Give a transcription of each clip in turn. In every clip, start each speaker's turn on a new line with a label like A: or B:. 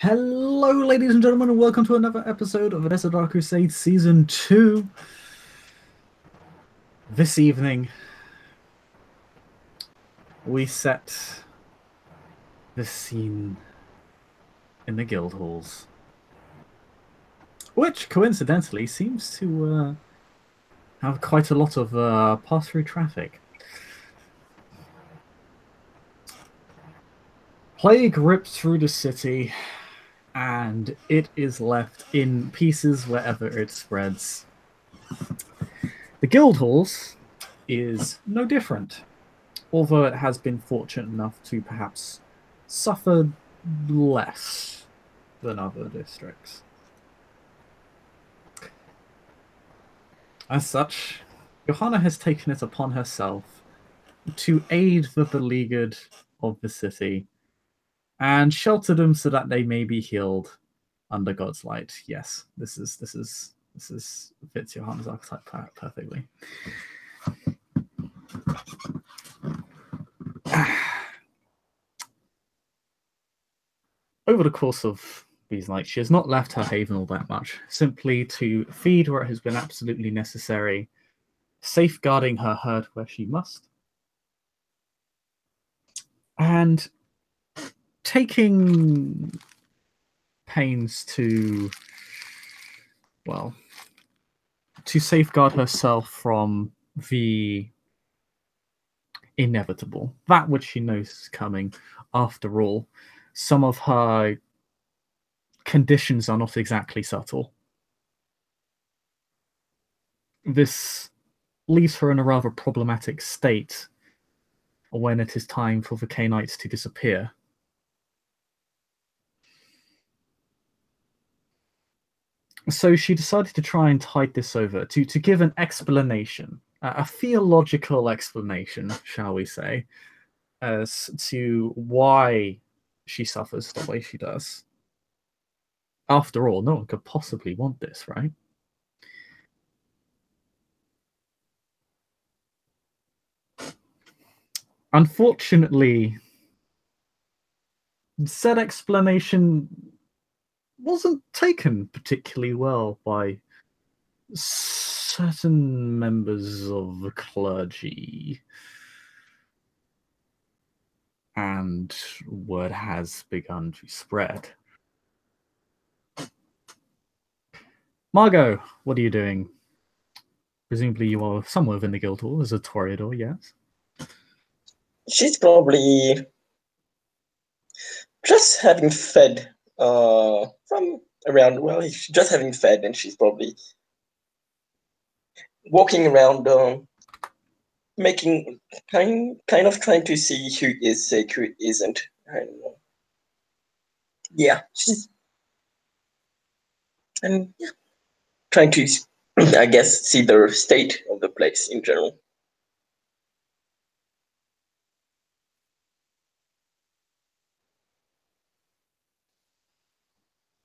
A: Hello, ladies and gentlemen, and welcome to another episode of Vanessa Dark Crusade Season 2. This evening, we set the scene in the guild halls, which coincidentally seems to have quite a lot of pass-through traffic. Plague ripped through the city, and it is left in pieces wherever it spreads. The guild halls is no different, although it has been fortunate enough to perhaps suffer less than other districts. As such, Iohanna has taken it upon herself to aid the beleaguered of the city and shelter them so that they may be healed under God's light. Yes, this fits Iohanna's archetype perfectly. Over the course of these nights, she has not left her haven all that much, simply to feed where it has been absolutely necessary, safeguarding her herd where she must, and taking pains to, well, to safeguard herself from the inevitable, that which she knows is coming. After all, some of her conditions are not exactly subtle. This leaves her in a rather problematic state when it is time for the Cainites to disappear. So she decided to try and tide this over, to give an explanation, a theological explanation, shall we say, as to why she suffers the way she does. After all, no one could possibly want this, right? Unfortunately, said explanation wasn't taken particularly well by certain members of the clergy, and word has begun to spread. Margot, what are you doing? Presumably you are somewhere within the guild hall as a toreador, yes?
B: She's probably just having fed from around. Well, she's just having fed, and she's probably walking around, making kind of trying to see who is sick, who isn't. And yeah, trying to, I guess, see the state of the place in general.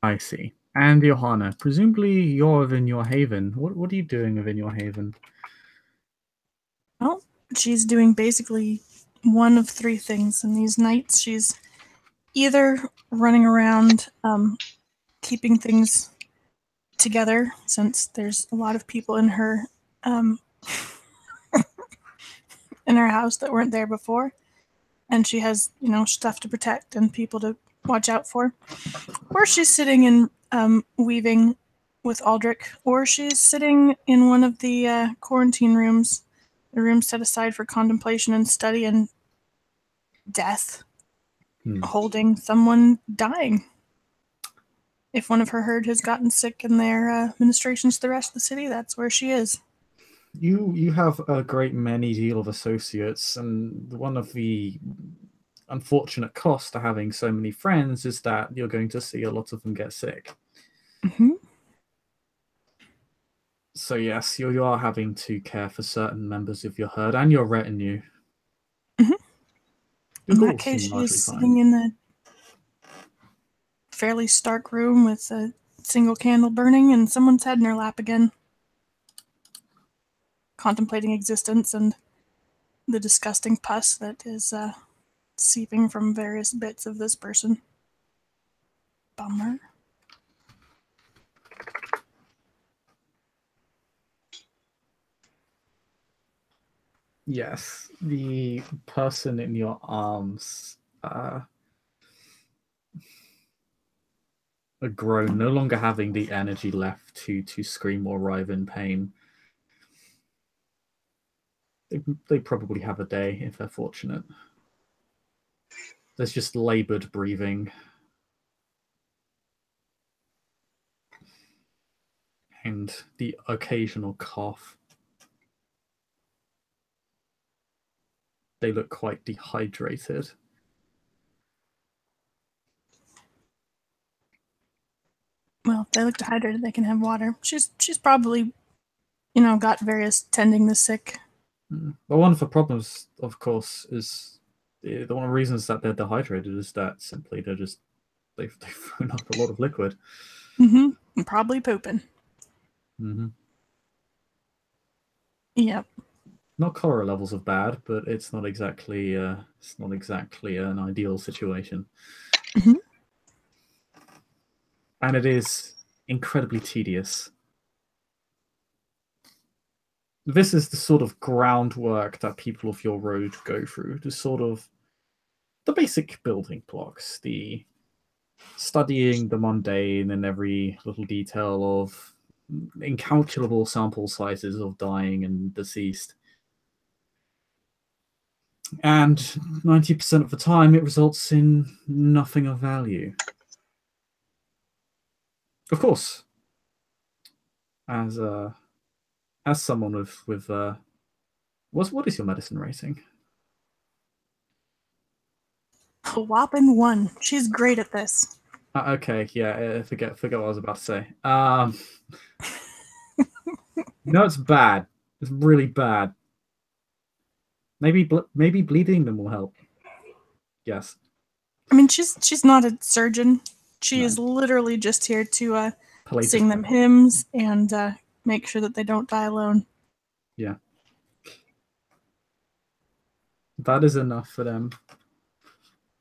A: I see. And Iohanna, presumably you're within your haven. What are you doing within your haven?
C: Well, she's doing basically one of three things in these nights. She's either running around keeping things together, since there's a lot of people in her in her house that weren't there before, and she has, stuff to protect and people to watch out for. Or she's sitting and weaving with Aldric, or she's sitting in one of the quarantine rooms, the room set aside for contemplation and study and death, holding someone dying. If one of her herd has gotten sick in their ministrations to the rest of the city, that's where she is.
A: You have a great many deal of associates, and one of the unfortunate costs to having so many friends is that you're going to see a lot of them get sick.
C: Mm-hmm.
A: So yes, you are having to care for certain members of your herd and your retinue.
C: Mm-hmm. In that case, she's sitting in a fairly stark room with a single candle burning and someone's head in her lap again, contemplating existence and the disgusting pus that is seeping from various bits of this person. Bummer.
A: Yes, the person in your arms a groan, no longer having the energy left to scream or writhe in pain. They probably have a day if they're fortunate. There's just labored breathing. And the occasional cough. They look quite dehydrated.
C: Well, if they look dehydrated, they can have water. She's probably, you know, got various tending the sick.
A: But one of the problems, of course, is the one of the reasons that they're dehydrated is that simply they've thrown up a lot of liquid.
C: Mm-hmm. And probably pooping.
A: Mm-hmm.
C: Yep.
A: Not cholera levels of bad, but it's not exactly an ideal situation.
C: Mm-hmm.
A: And it is incredibly tedious. This is the sort of groundwork that people of your road go through, the basic building blocks, the studying the mundane and every little detail of incalculable sample sizes of dying and deceased. And 90% of the time, it results in nothing of value. Of course, as someone with what is your medicine rating?
C: A whopping 1. She's great at this.
A: Okay, yeah, forget what I was about to say. No, it's bad. It's really bad. Maybe bleeding them will help. Yes.
C: I mean, she's not a surgeon. She
A: No.
C: is literally just here to
A: Palliative
C: sing them hymns and make sure that they don't die alone.
A: Yeah. That is enough for them.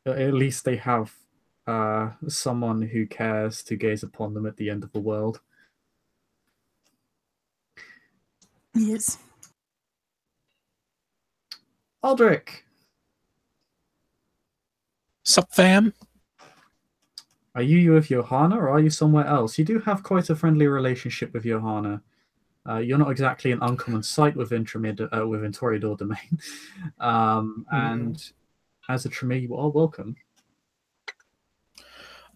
A: At least they have someone who cares to gaze upon them at the end of the world.
C: Yes.
A: Aldric!
D: Sup, fam?
A: Are you with Iohanna or are you somewhere else? You do have quite a friendly relationship with Iohanna. You're not exactly an uncommon sight within Toreador domain. And as a Tremere, you are welcome.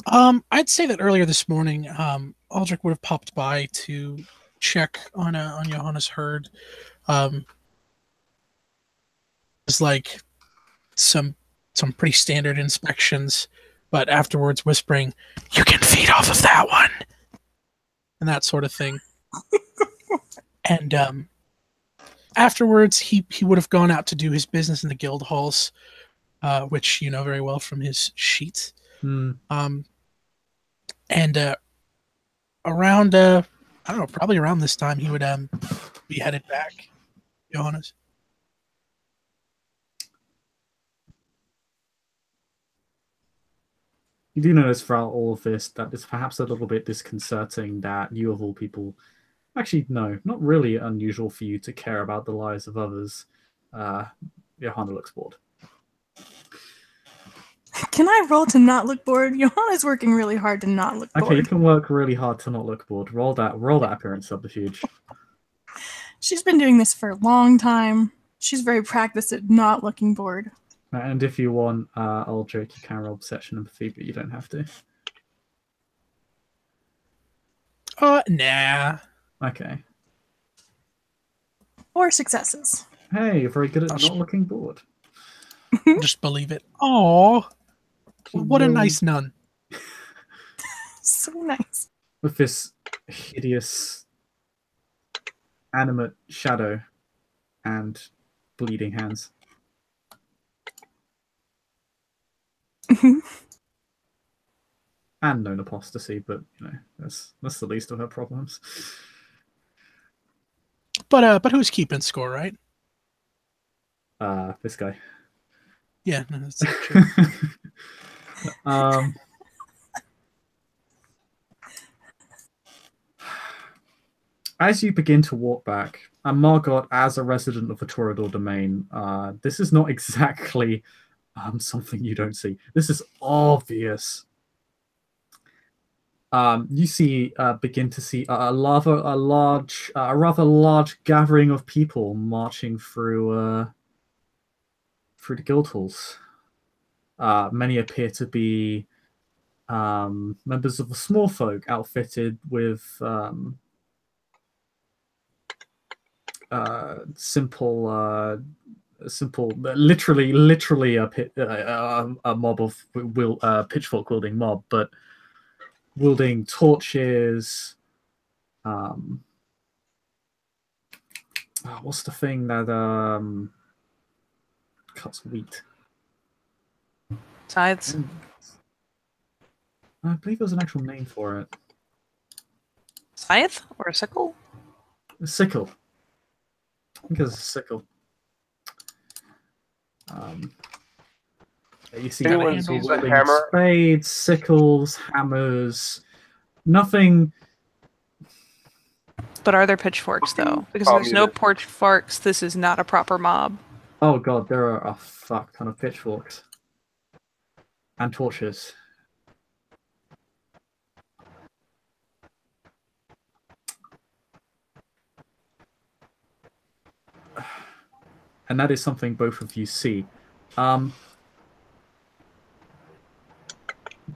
D: I'd say that earlier this morning, Aldric would have popped by to check on Johanna's herd. It's like some pretty standard inspections, but afterwards whispering, "You can feed off of that one," and that sort of thing. And afterwards, he would have gone out to do his business in the guild halls, which you know very well from his sheet. And around I don't know, probably around this time he would be headed back. Johannes.
A: You do notice throughout all of this that it's perhaps a little bit disconcerting that you, of all people, actually, no, not really unusual for you to care about the lives of others. Iohanna looks bored.
C: Can I roll to not look bored? Johanna's working really hard to not look bored.
A: Okay, you can work really hard to not look bored. Roll that appearance subterfuge.
C: She's been doing this for a long time. She's very practiced at not looking bored.
A: And if you want, Aldric, you can roll perception and empathy, but you don't have to.
D: Nah.
A: Okay.
C: 4 successes.
A: Hey, you're very good at not looking bored.
D: Just believe it. Aww. What a nice nun.
C: So nice.
A: With this hideous animate shadow and bleeding hands. And known apostasy, but you know, that's the least of her problems.
D: But who's keeping score, right?
A: This guy.
D: Yeah, no, that's true.
A: as you begin to walk back, and Margot, as a resident of the Torador domain, this is not exactly something you don't see. This is obvious. You see, begin to see a rather large gathering of people marching through the guild halls. Many appear to be members of the small folk, outfitted with simple, literally a mob of pitchfork wielding mob, but wielding torches. What's the thing that cuts wheat?
E: Sides.
A: I believe there's an actual name for it.
E: Scythe or a sickle?
A: A sickle. I think it's a sickle. You see
F: Anyone
A: people
F: sees a
A: wielding
F: hammer?
A: spades, sickles, hammers. Nothing.
E: But are there pitchforks though? Because if there's no pitchforks, this is not a proper mob.
A: Oh god, there are a fuck ton of pitchforks and torches. And that is something both of you see.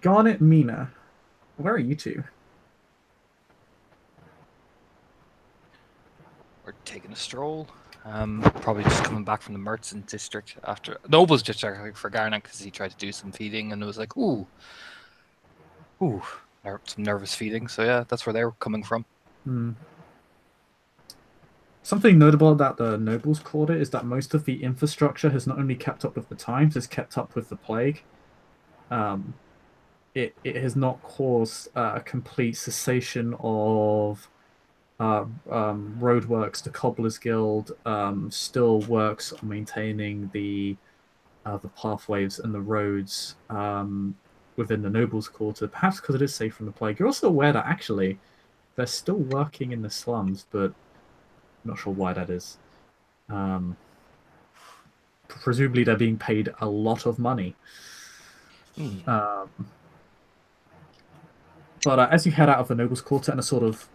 A: Garnet, Mina, where are you two?
G: We're taking a stroll. Probably just coming back from the merchant district after Noble's district for Garnet because he tried to do some feeding and it was like, some nervous feeding. So yeah, that's where they were coming from.
A: Something notable about the Nobles Quarter is that most of the infrastructure has not only kept up with the times, it's kept up with the plague. It has not caused a complete cessation of roadworks. The Cobblers Guild still works on maintaining the pathways and the roads within the Nobles Quarter, perhaps because it is safe from the plague. You're also aware that actually they're still working in the slums, but I'm not sure why that is. Presumably they're being paid a lot of money. But as you head out of the Nobles Quarter and a sort of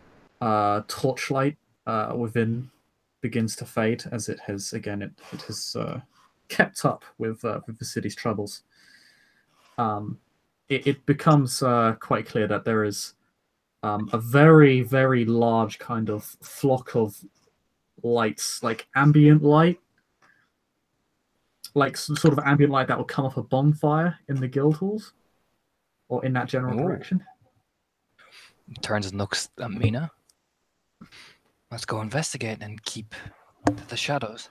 A: torchlight within begins to fade, as it has kept up with the city's troubles. It becomes quite clear that there is a very, very large kind of flock of lights, like ambient light, like some sort of ambient light that will come off a bonfire in the guild halls, or in that general direction.
G: Turns and looks at Mina. Let's go investigate and keep to the shadows.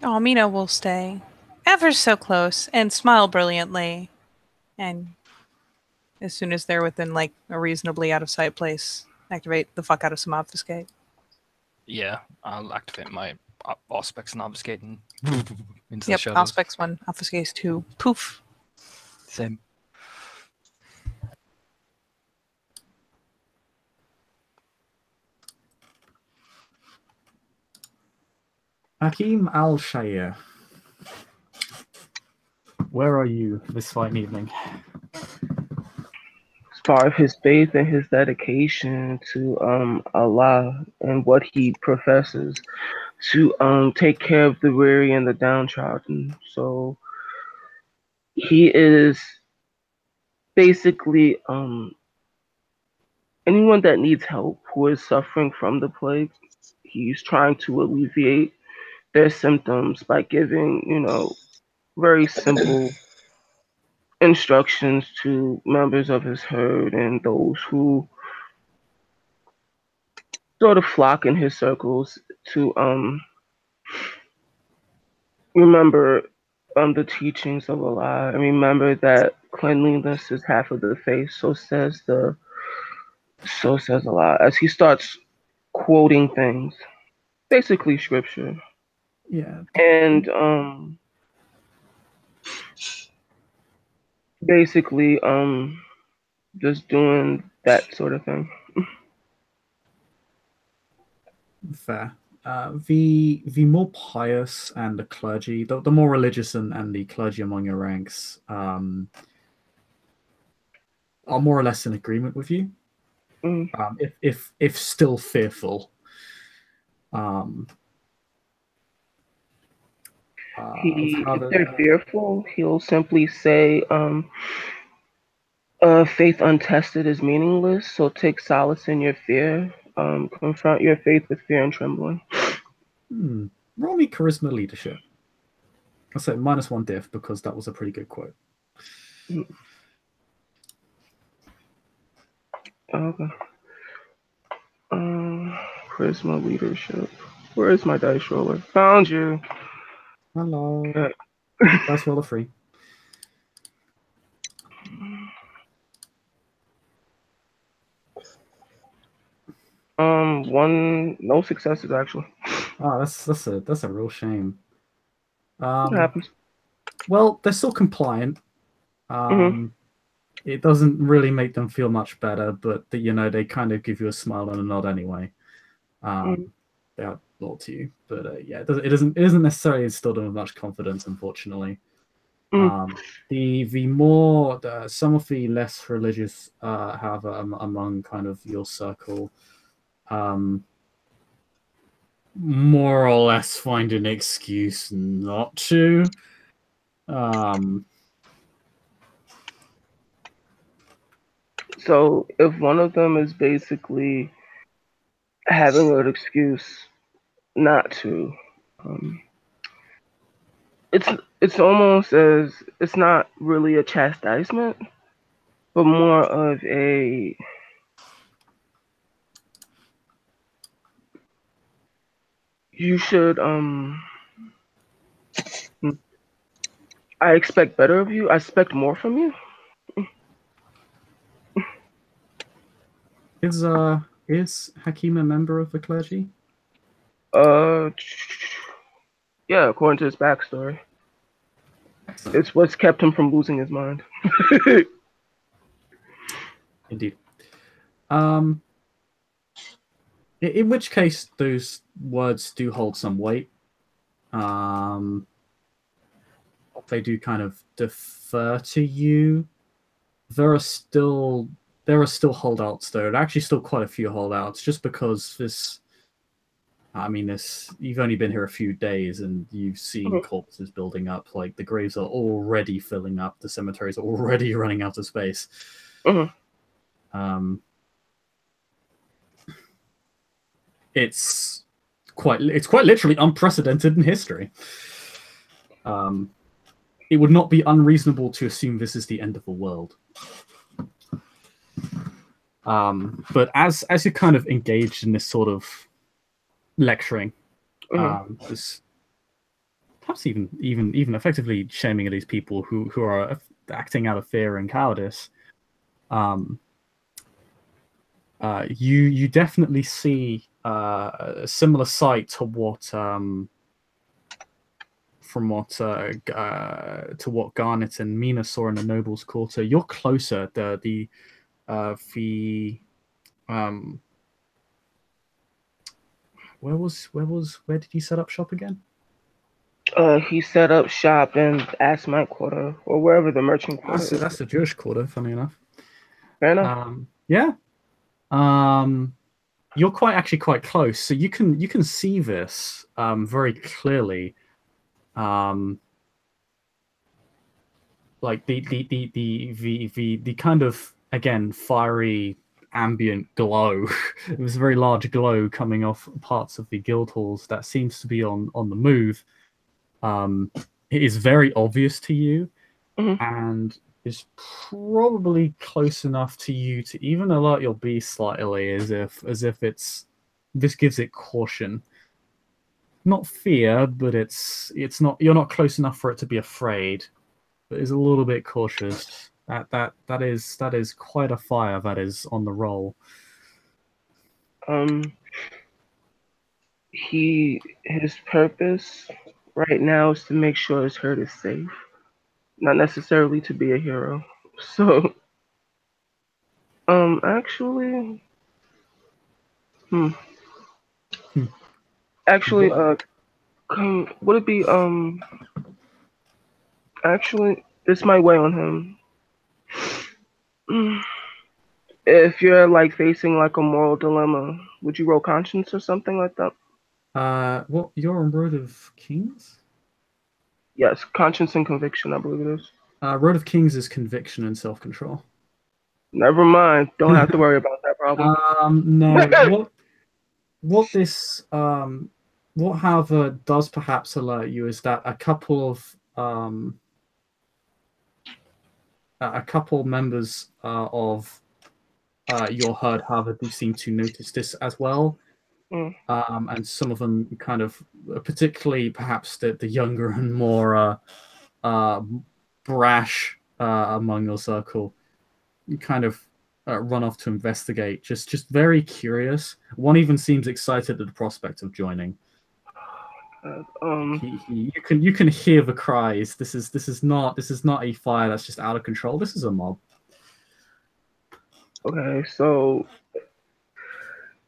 E: Oh, Mina will stay ever so close and smile brilliantly. And as soon as they're within like a reasonably out of sight place, activate the fuck out of some obfuscate.
G: Yeah, I'll activate my Auspex and obfuscate and into the
E: Yep,
G: shadows.
E: Auspex 1, obfuscate 2. Poof.
G: Same.
A: Hakim Al-Shayr, where are you this fine evening?
F: As part of his faith and his dedication to Allah and what he professes to take care of the weary and the downtrodden. So he is basically anyone that needs help who is suffering from the plague. He's trying to alleviate their symptoms by giving, very simple instructions to members of his herd and those who sort of flock in his circles to remember the teachings of Allah and remember that cleanliness is half of the faith. So says Allah. As he starts quoting things, basically scripture.
A: Yeah.
F: And basically just doing that sort of thing.
A: Fair. The more pious and the clergy, the more religious and the clergy among your ranks are more or less in agreement with you.
F: Mm.
A: If still fearful. Of how
F: If they're fearful, he'll simply say, faith untested is meaningless, so take solace in your fear. Confront your faith with fear and trembling.
A: Roll me charisma leadership. I'll say -1 diff because that was a pretty good quote.
F: Okay. Charisma leadership. Where is my dice roller? Found you.
A: Hello. Dice roller free.
F: No successes actually.
A: Oh, that's a real shame.
F: What happens?
A: Well, they're still compliant. It doesn't really make them feel much better, but they kind of give you a smile and a nod anyway. They are loyal to you, but yeah, it isn't necessarily instilled in with much confidence, unfortunately. The more some of the less religious, however, among kind of your circle, more or less find an excuse not to.
F: So if one of them is basically having an excuse not to, it's almost as it's not really a chastisement, but more of a you should I expect better of you. I expect more from you.
A: Is Hakim a member of the clergy?
F: Yeah, according to his backstory. It's what's kept him from losing his mind.
A: Indeed. In which case, those words do hold some weight. They do kind of defer to you. There are still holdouts though. There are actually still quite a few holdouts, just because you've only been here a few days and you've seen corpses building up. Like the graves are already filling up. The cemeteries are already running out of space. It's quite literally unprecedented in history. It would not be unreasonable to assume this is the end of the world. But as you're kind of engaged in this sort of lecturing, this perhaps even effectively shaming of these people who are acting out of fear and cowardice, you definitely see a similar sight to what to what Garnet and Mina saw in the Nobles' Quarter. You're closer. Where did he set up shop again?
F: He set up shop in Asmite Quarter or wherever the merchant quarter is.
A: That's the Jewish quarter, funny enough.
F: Fair enough.
A: Yeah. You're quite close, so you can see this very clearly. Like the kind of, again, fiery ambient glow. It was a very large glow coming off parts of the guild halls that seems to be on the move. It is very obvious to you, and is probably close enough to you to even alert your beast slightly, as if this gives it caution. Not fear, but it's not, you're not close enough for it to be afraid, but is a little bit cautious. That is quite a fire that is on the roll.
F: His purpose right now is to make sure his herd is safe, not necessarily to be a hero. So, actually, Actually, would it be Actually, this might weigh on him. If you're like facing like a moral dilemma, would you roll conscience or something like that?
A: What, you're on Road of Kings?
F: Yes, conscience and conviction, I believe it is.
A: Road of Kings is conviction and self-control.
F: Never mind. Don't have to worry about that problem.
A: No. What this what however does perhaps alert you is that a couple members of your herd, however, do seem to notice this as well.
F: Mm.
A: And some of them kind of, particularly perhaps the younger and more brash among your circle, kind of run off to investigate, just very curious. One even seems excited at the prospect of joining. You can hear the cries. This is not a fire that's just out of control. This is a mob.
F: Okay, so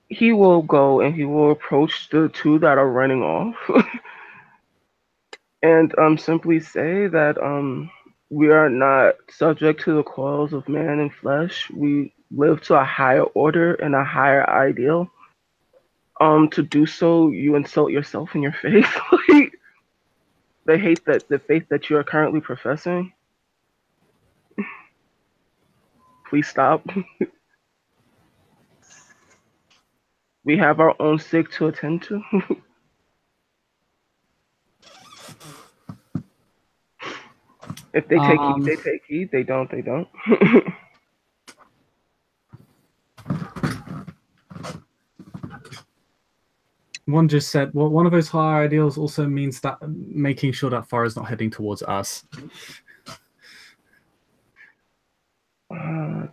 F: he will go and he will approach the two that are running off, and simply say that we are not subject to the coils of man and flesh. We live to a higher order and a higher ideal. To do so, you insult yourself and your faith. The faith that you are currently professing. Please stop. We have our own sick to attend to. If they take heed, they take heed. They don't, they don't.
A: One just said, well, one of those higher ideals also means that making sure that fire is not heading towards us.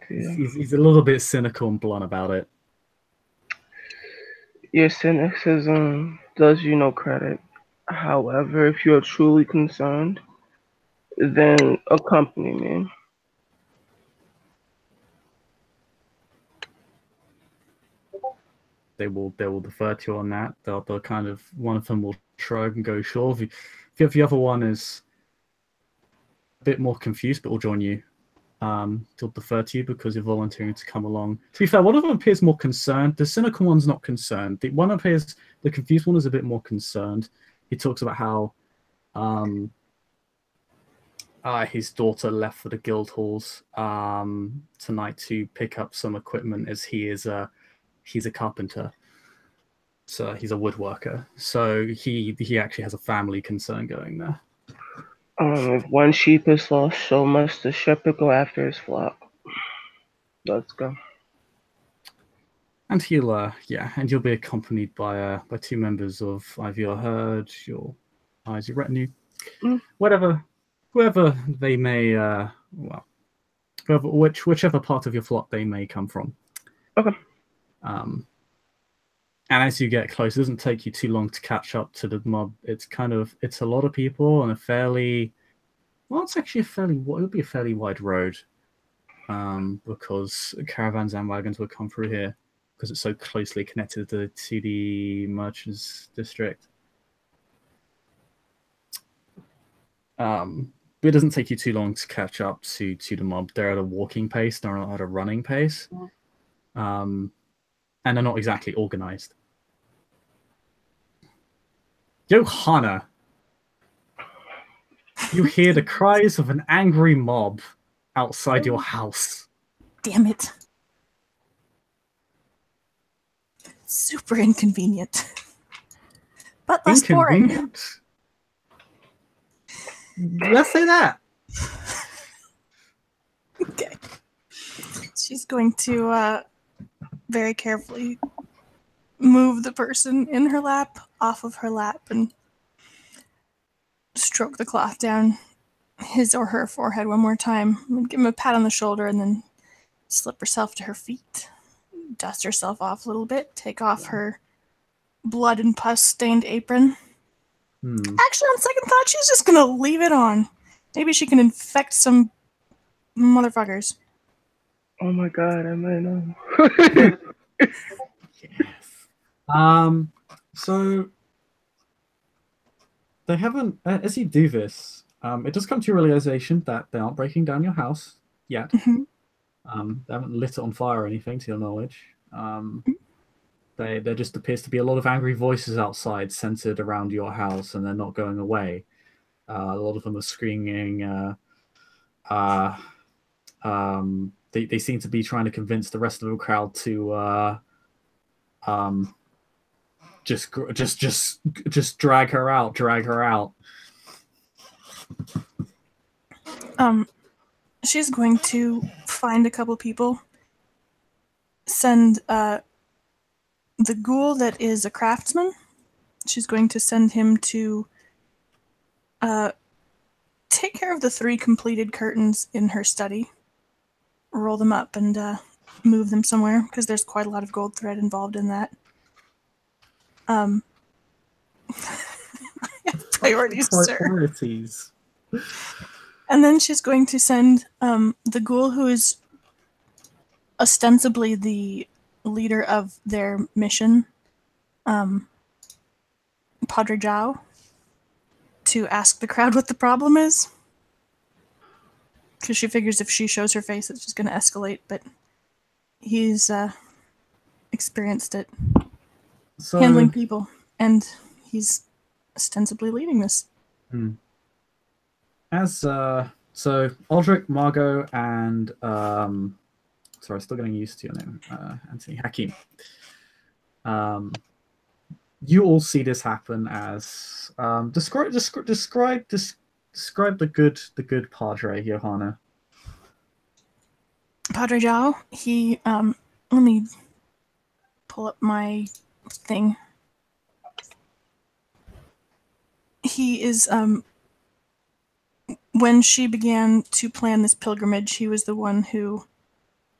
A: He's a little bit cynical and blunt about it.
F: Your cynicism does you no credit. However, if you're truly concerned, then accompany me.
A: They will defer to you on that. They'll kind of, one of them will shrug and go, sure. If the other one is a bit more confused, but will join you. They'll defer to you because you're volunteering to come along. To be fair, one of them appears more concerned. The cynical one's not concerned. The confused one is a bit more concerned. He talks about how his daughter left for the guild halls tonight to pick up some equipment, as he's a carpenter. So he's a woodworker. So he actually has a family concern going there.
F: If one sheep is lost, so must the shepherd go after his flock. Let's go.
A: And you'll be accompanied by two members of either your herd, your retinue, whoever they may, whichever part of your flock they may come from.
F: Okay.
A: And as you get close, it doesn't take you too long to catch up to the mob. It's a lot of people on it'll be a fairly wide road, because caravans and wagons will come through here because it's so closely connected to the merchants district. But it doesn't take you too long to catch up to the mob. They're at a walking pace, they're not at a running pace. And they're not exactly organized. Iohanna, you hear the cries of an angry mob outside your house.
C: Damn it. Super inconvenient. But less boring.
A: Let's say that.
C: Okay. She's going to very carefully move the person in her lap off of her lap and stroke the cloth down his or her forehead one more time and give him a pat on the shoulder, and then slip herself to her feet, dust herself off a little bit, take off her blood and pus stained apron. Actually, on second thought, she's just gonna leave it on. Maybe she can infect some motherfuckers.
F: Oh my god, I might know.
A: Yes. So they haven't. As you do this, it does come to your realization that they aren't breaking down your house yet.
C: Mhm.
A: They haven't lit it on fire or anything, to your knowledge. There just appears to be a lot of angry voices outside, centered around your house, and they're not going away. A lot of them are screaming. They seem to be trying to convince the rest of the crowd to just drag her out, drag her out.
C: She's going to find a couple people, send the ghoul that is a craftsman. She's going to send him to take care of the 3 completed curtains in her study, roll them up, and move them somewhere, because there's quite a lot of gold thread involved in that. Priorities, sir.
A: Priorities.
C: And then she's going to send the ghoul who is ostensibly the leader of their mission, Padre Zhao, to ask the crowd what the problem is. Because she figures if she shows her face, it's just going to escalate. But he's experienced at handling people, and he's ostensibly leading this.
A: As so, Aldric, Margot, and sorry, still getting used to your name, Anthony Hakim. You all see this happen as describe the good Padre Iohanna.
C: Padre Zhao, he let me pull up my thing. He is when she began to plan this pilgrimage, he was the one who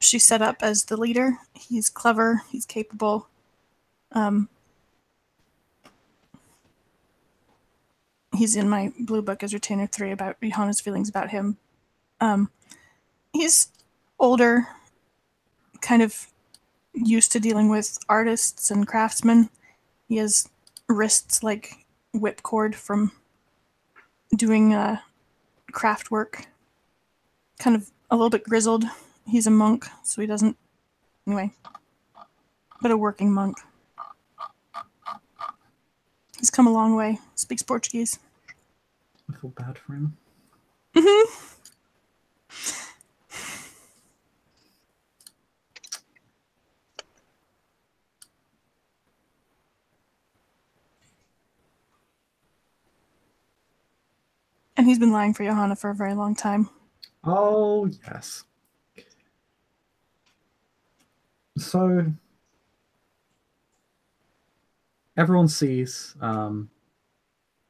C: she set up as the leader. He's clever, he's capable. He's in my blue book as Retainer 3 about Iohanna's feelings about him. He's older, kind of used to dealing with artists and craftsmen. He has wrists like whipcord from doing craft work. Kind of a little bit grizzled. He's a monk, so he doesn't... Anyway. But a working monk. He's come a long way. Speaks Portuguese.
A: I feel bad for him.
C: And he's been lying for Iohanna for a very long time.
A: Oh, yes. So, everyone sees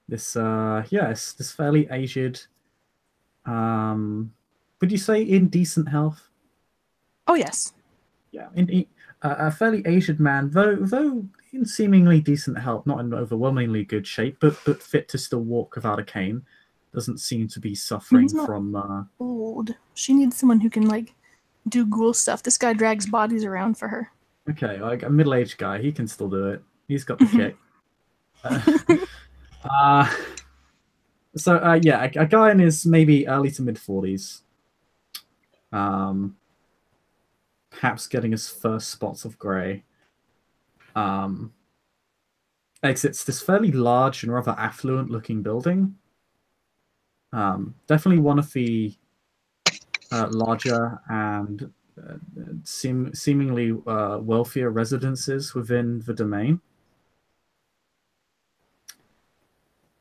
A: this fairly aged, would you say in decent health?
C: Oh, yes.
A: Yeah, a fairly aged man, though in seemingly decent health, not in overwhelmingly good shape, but fit to still walk without a cane. Doesn't seem to be suffering
C: He's not
A: from
C: old. She needs someone who can like do ghoul stuff. This guy drags bodies around for her.
A: Okay, like a middle-aged guy, he can still do it. He's got the kick. Yeah, a guy in his maybe early to mid-40s. Perhaps getting his first spots of grey. Exits this fairly large and rather affluent-looking building. Definitely one of the larger and seemingly wealthier residences within the domain.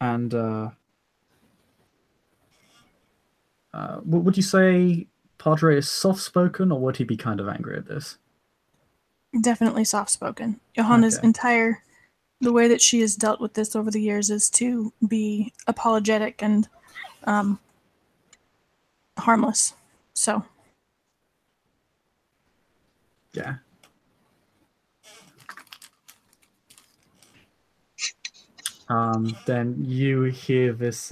A: And would you say Padre is soft-spoken, or would he be kind of angry at this?
C: Definitely soft-spoken. Iohanna's
A: Okay.
C: the way that she has dealt with this over the years is to be apologetic and harmless. So.
A: Yeah. Then you hear this,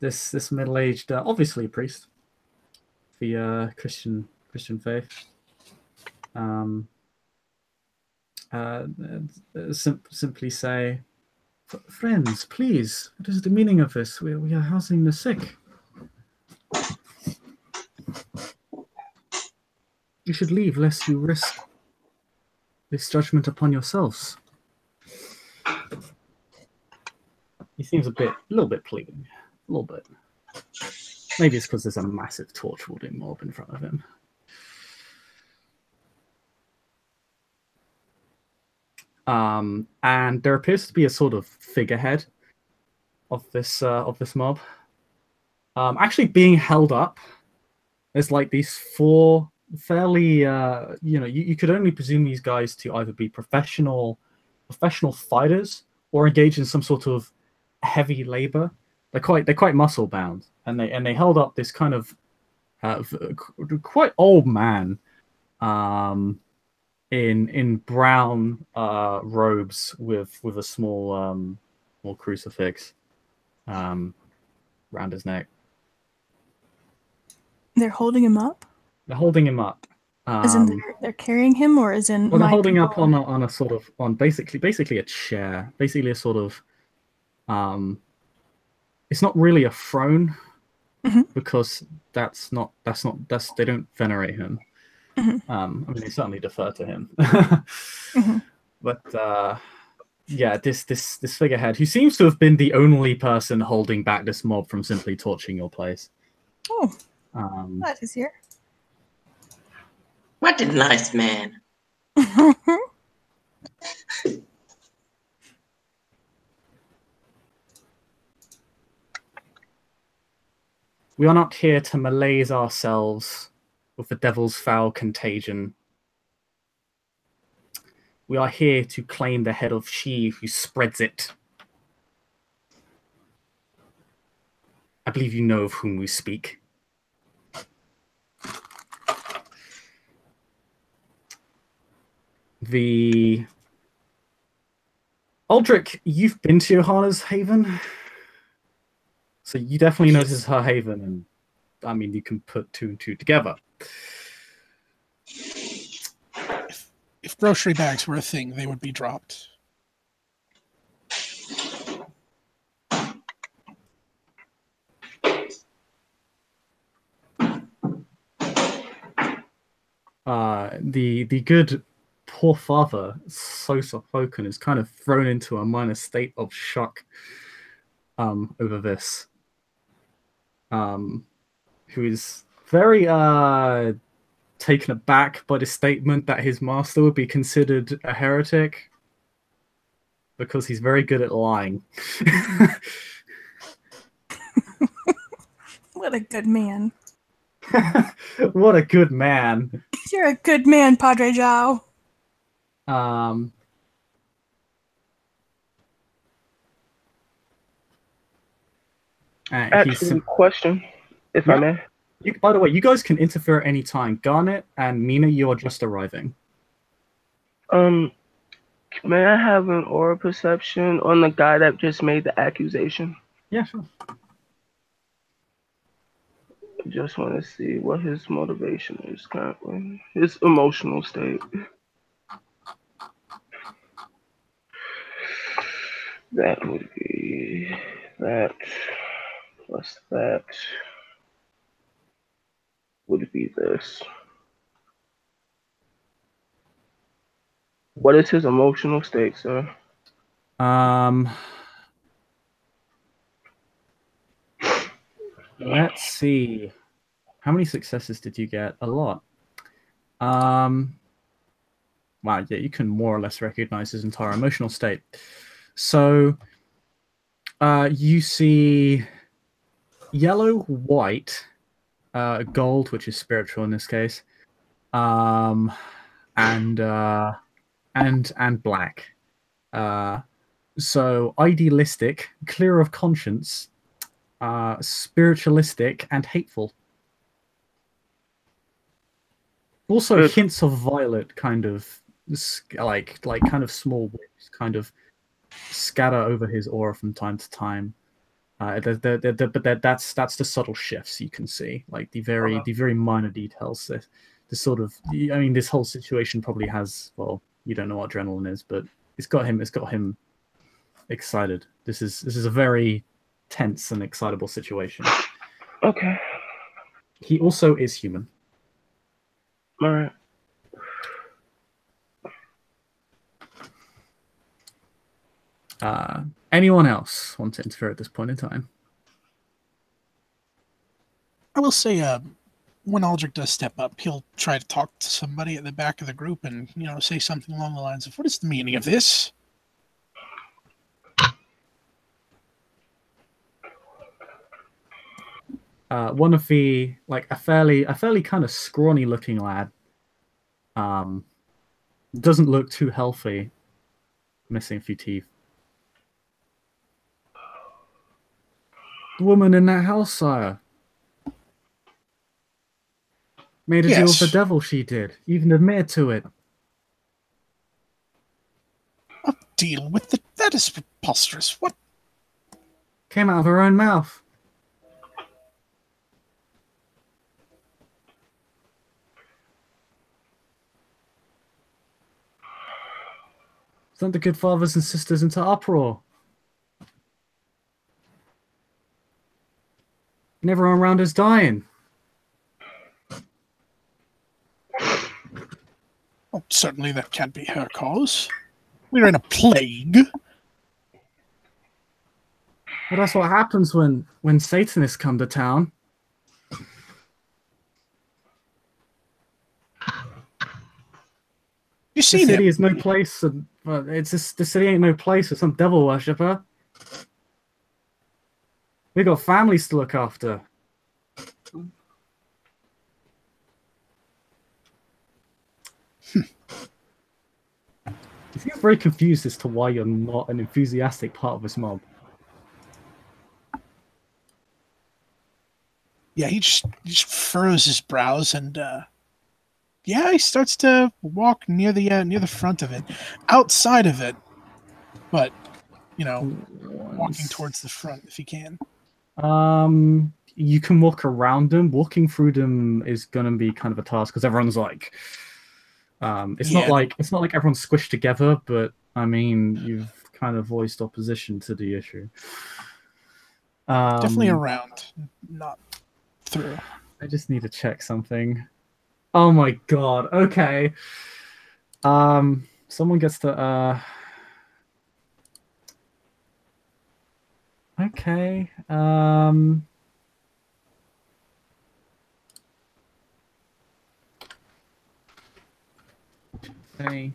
A: this middle-aged, obviously a priest, the Christian faith, simply say, Friends, please. What is the meaning of this? We are housing the sick. You should leave lest you risk this judgment upon yourselves. He seems a little bit pleading. A little bit. Maybe it's because there's a massive torch-wielding mob in front of him. And there appears to be a sort of figurehead of this mob. Actually being held up. There's like these four fairly, you could only presume these guys to either be professional fighters or engage in some sort of heavy labor. They're quite muscle bound, and they held up this kind of quite old man, in brown robes with a small crucifix around his neck.
C: They're holding him up?
A: They're holding him up.
C: As in they're carrying him, or as in...
A: Well, they're holding up on a sort of... on basically a chair. Basically a sort of... it's not really a throne, because they don't venerate him. I mean, they certainly defer to him. But yeah, this figurehead, who seems to have been the only person holding back this mob from simply torching your place.
C: Oh, that is here.
B: What a nice man.
A: We are not here to malaise ourselves with the devil's foul contagion. We are here to claim the head of she who spreads it. I believe you know of whom we speak. Aldric, you've been to Iohanna's haven? So you definitely know this is her haven, and I mean, you can put two and two together.
D: If grocery bags were a thing, they would be dropped.
A: The good poor father, so spoken, is kind of thrown into a minor state of shock over this. Who is very taken aback by the statement that his master would be considered a heretic because he's very good at lying.
C: What a good man.
A: What a good man.
C: You're a good man, Padre Zhao.
F: Actually, question, if I may.
A: By the way, you guys can interfere at any time. Garnet and Mina, you are just arriving.
F: May I have an aura perception on the guy that just made the accusation?
A: Yeah, sure.
F: I just want to see what his motivation is currently. His emotional state. That would be that plus that would be this. What is his emotional state, sir?
A: Let's see. How many successes did you get? A lot. Wow, yeah, you can more or less recognize his entire emotional state. So, you see yellow, white, gold, which is spiritual in this case, and black. So idealistic, clear of conscience, spiritualistic, and hateful. Also hints of violet, kind of like kind of small whips, kind of scatter over his aura from time to time. But that's the subtle shifts you can see, like the very minor details. The sort of, I mean, this whole situation probably has, well, you don't know what adrenaline is, but it's got him excited. This is a very tense and excitable situation.
F: Okay.
A: He also is human.
F: All right.
A: Anyone else want to interfere at this point in time?
D: I will say, when Aldric does step up, he'll try to talk to somebody at the back of the group and, say something along the lines of, "What is the meaning of this?"
A: One of the a fairly kind of scrawny looking lad. Doesn't look too healthy. Missing a few teeth. The woman in that house, sire. Made a deal with the
D: Yes.
A: devil, she did. Even admitted to it.
D: A deal with the... That is preposterous. What?
A: Came out of her own mouth. Sent the good fathers and sisters into uproar. And everyone around us dying.
D: Oh, certainly that can't be her cause. We're in a plague.
A: Well, that's what happens when Satanists come to town.
D: You
A: The
D: seen
A: city
D: him?
A: is no place. The city ain't no place for some devil worshipper. We got families to look after. He seems very confused as to why you're not an enthusiastic part of this mob.
D: Yeah, he just furrows his brows and he starts to walk near the front of it, outside of it, but walking towards the front if he can.
A: You can walk around them. Walking through them is gonna be kind of a task because everyone's like, it's not like everyone's squished together, but I mean, you've kind of voiced opposition to the issue.
D: Definitely around, not through.
A: I just need to check something. Oh my god. Okay. Someone gets to okay. Okay.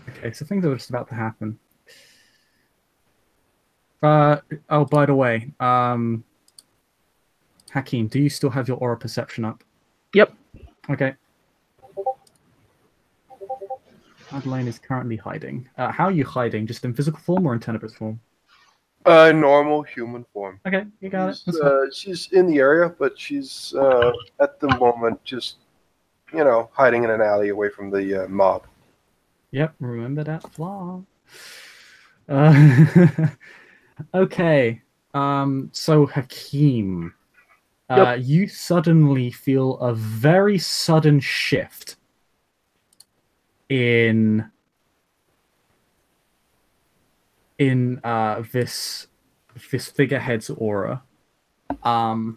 A: Okay, so things are just about to happen. Oh, by the way, Hakeem, do you still have your aura perception up?
F: Yep.
A: Okay. Adeline is currently hiding. How are you hiding? Just in physical form or in tenebrous form?
H: Normal human form.
A: Okay, you got it. That's fine.
H: She's in the area, but she's at the moment just, hiding in an alley away from the mob.
A: Yep, remember that flaw. Okay. So Hakeem,
F: Yep.
A: you suddenly feel a very sudden shift in this figurehead's aura. Let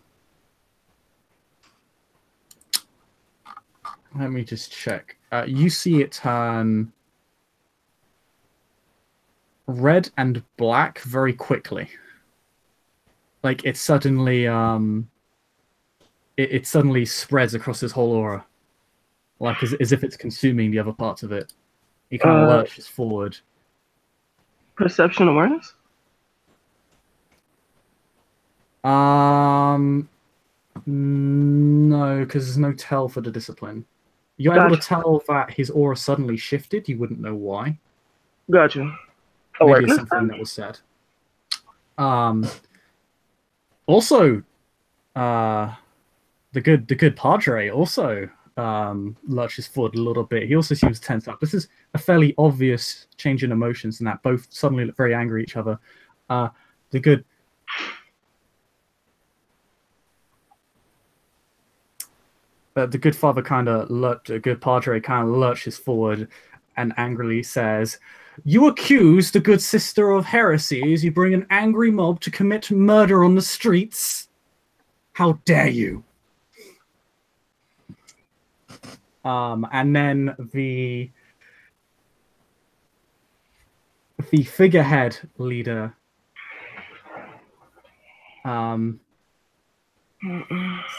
A: me just check. You see it turn red and black very quickly. Like it suddenly it suddenly spreads across his whole aura. Like as if it's consuming the other parts of it. He kind of lurches forward.
F: Perception awareness?
A: No, because there's no tell for the discipline. You're able to tell that his aura suddenly shifted. You wouldn't know why.
F: Gotcha.
A: Maybe
F: Awareness?
A: it's something that was said. Also, the good Padre also lurches forward a little bit. He also seems tense up. This is a fairly obvious change in emotions, in that both suddenly look very angry at each other. The good father the good padre kind of lurches forward and angrily says, "You accuse the good sister of heresies. You bring an angry mob to commit murder on the streets. How dare you?" And then the figurehead leader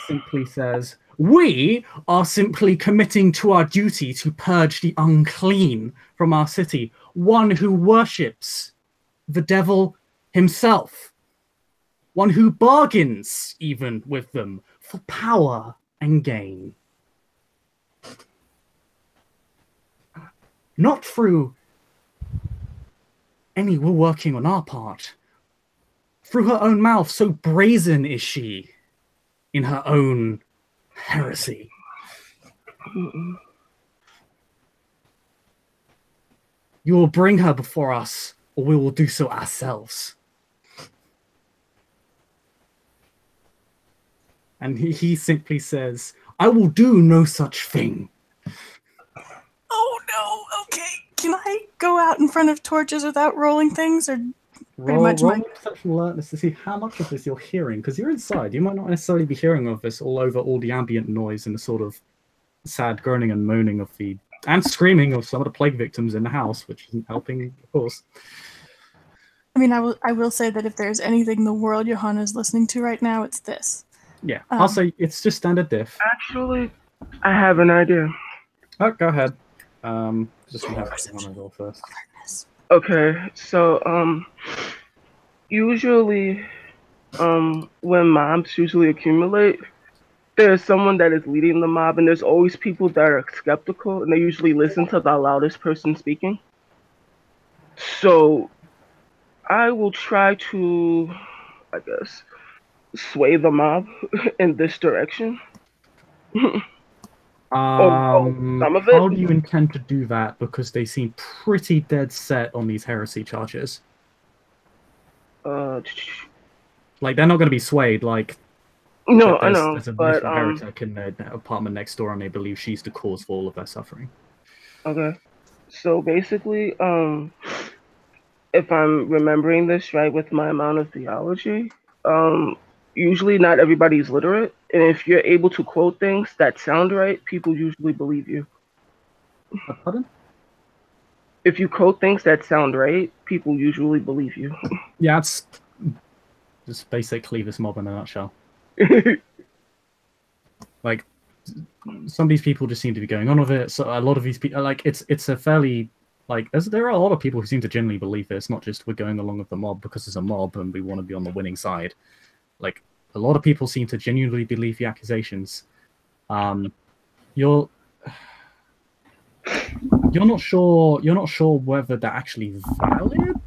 A: simply says, "We are simply committing to our duty to purge the unclean from our city, one who worships the devil himself, one who bargains even with them for power and gain. Not through any will working on our part. Through her own mouth, so brazen is she in her own heresy. You will bring her before us, or we will do so ourselves." And he simply says, "I will do no such thing."
C: Oh no, okay. Can I go out in front of torches without rolling things, or
A: Roll
C: much
A: me perception alertness to see how much of this you're hearing, because you're inside. You might not necessarily be hearing of this all over all the ambient noise and the sort of sad groaning and moaning of the and screaming of some of the plague victims in the house, which isn't helping, of course.
C: I mean, I will say that if there's anything in the world Iohanna is listening to right now, it's this.
A: Yeah, I'll say it's just standard diff.
F: Actually, I have an idea.
A: Oh, go ahead. Just gonna have Iohanna roll first.
F: Okay, so usually when mobs usually accumulate, there's someone that is leading the mob, and there's always people that are skeptical, and they usually listen to the loudest person speaking. So I will try to, I guess, sway the mob in this direction. Some of it.
A: How do you intend to do that? Because they seem pretty dead set on these heresy charges. Like, they're not going to be swayed. Like,
F: no, I know.
A: There's a
F: but
A: heretic in the apartment next door, and they believe she's the cause for all of their suffering.
F: Okay, so basically, if I'm remembering this right with my amount of theology, usually not everybody's literate, and if you're able to quote things that sound right, people usually believe you.
A: Pardon?
F: If you quote things that sound right, people usually believe you.
A: Yeah, it's just basically this mob in a nutshell. Like, some of these people just seem to be going on with it. So a lot of these people, like, it's a fairly, like, there are a lot of people who seem to genuinely believe it. It's not just we're going along with the mob because it's a mob and we want to be on the winning side. Like, a lot of people seem to genuinely believe the accusations. You're not sure whether they're actually valid.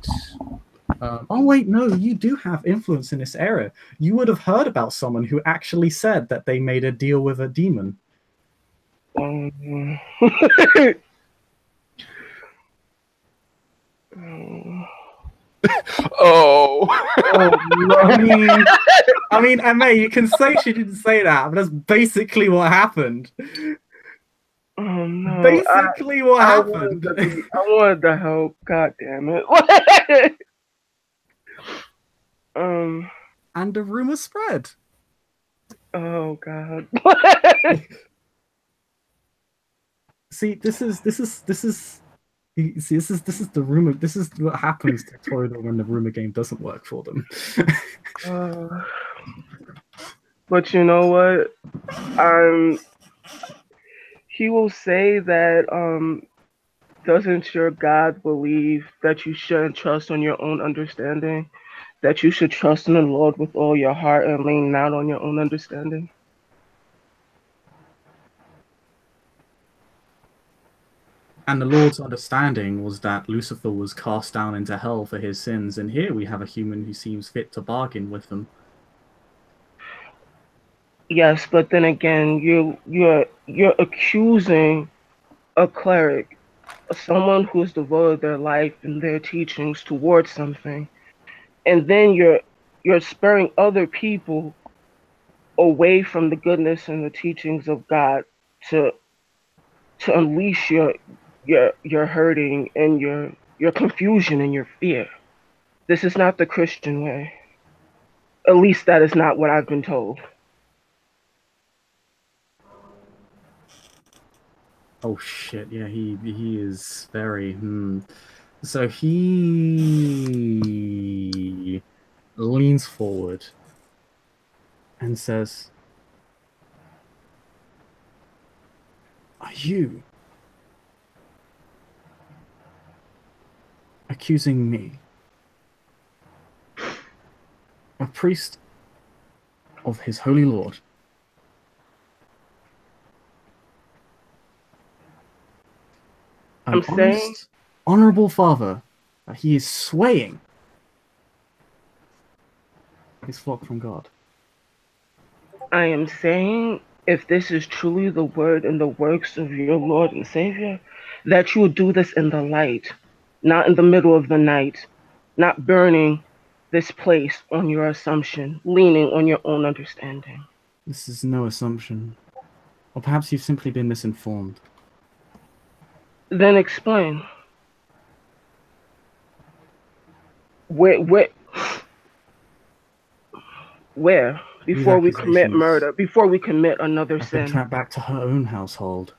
A: Oh wait, no, you do have influence in this area. You would have heard about someone who actually said that they made a deal with a demon.
H: Oh.
A: I mean, May, you can say she didn't say that, but that's basically what happened.
F: Oh no!
A: Basically, what happened?
F: I wanted to help. God damn it!
A: And the rumor spread.
F: Oh god.
A: See, this is the rumor. This is what happens to Toyota when the rumor game doesn't work for them.
F: But you know what? He will say that doesn't your God believe that you shouldn't trust on your own understanding? That you should trust in the Lord with all your heart and lean not on your own understanding?
A: And the Lord's understanding was that Lucifer was cast down into hell for his sins, and here we have a human who seems fit to bargain with them.
F: Yes, but then again, you're accusing a cleric, someone who's devoted their life and their teachings towards something, and then you're spurring other people away from the goodness and the teachings of God to unleash your hurting and your confusion and your fear. This is not the Christian way. At least that is not what I've been told.
A: Oh shit! Yeah, he is very. So he leans forward and says, "Are you accusing me, a priest of his holy lord, an
F: I'm saying
A: honest, honorable father, that he is swaying his flock from God?"
F: I am saying if this is truly the word and the works of your Lord and Savior, that you will do this in the light, not in the middle of the night, not burning this place on your assumption, leaning on your own understanding.
A: This is no assumption. Or perhaps you've simply been misinformed.
F: Then explain. Where
A: These
F: before we commit
A: accusations
F: murder, before we commit another
A: have been
F: sin.
A: tracked back to her own household.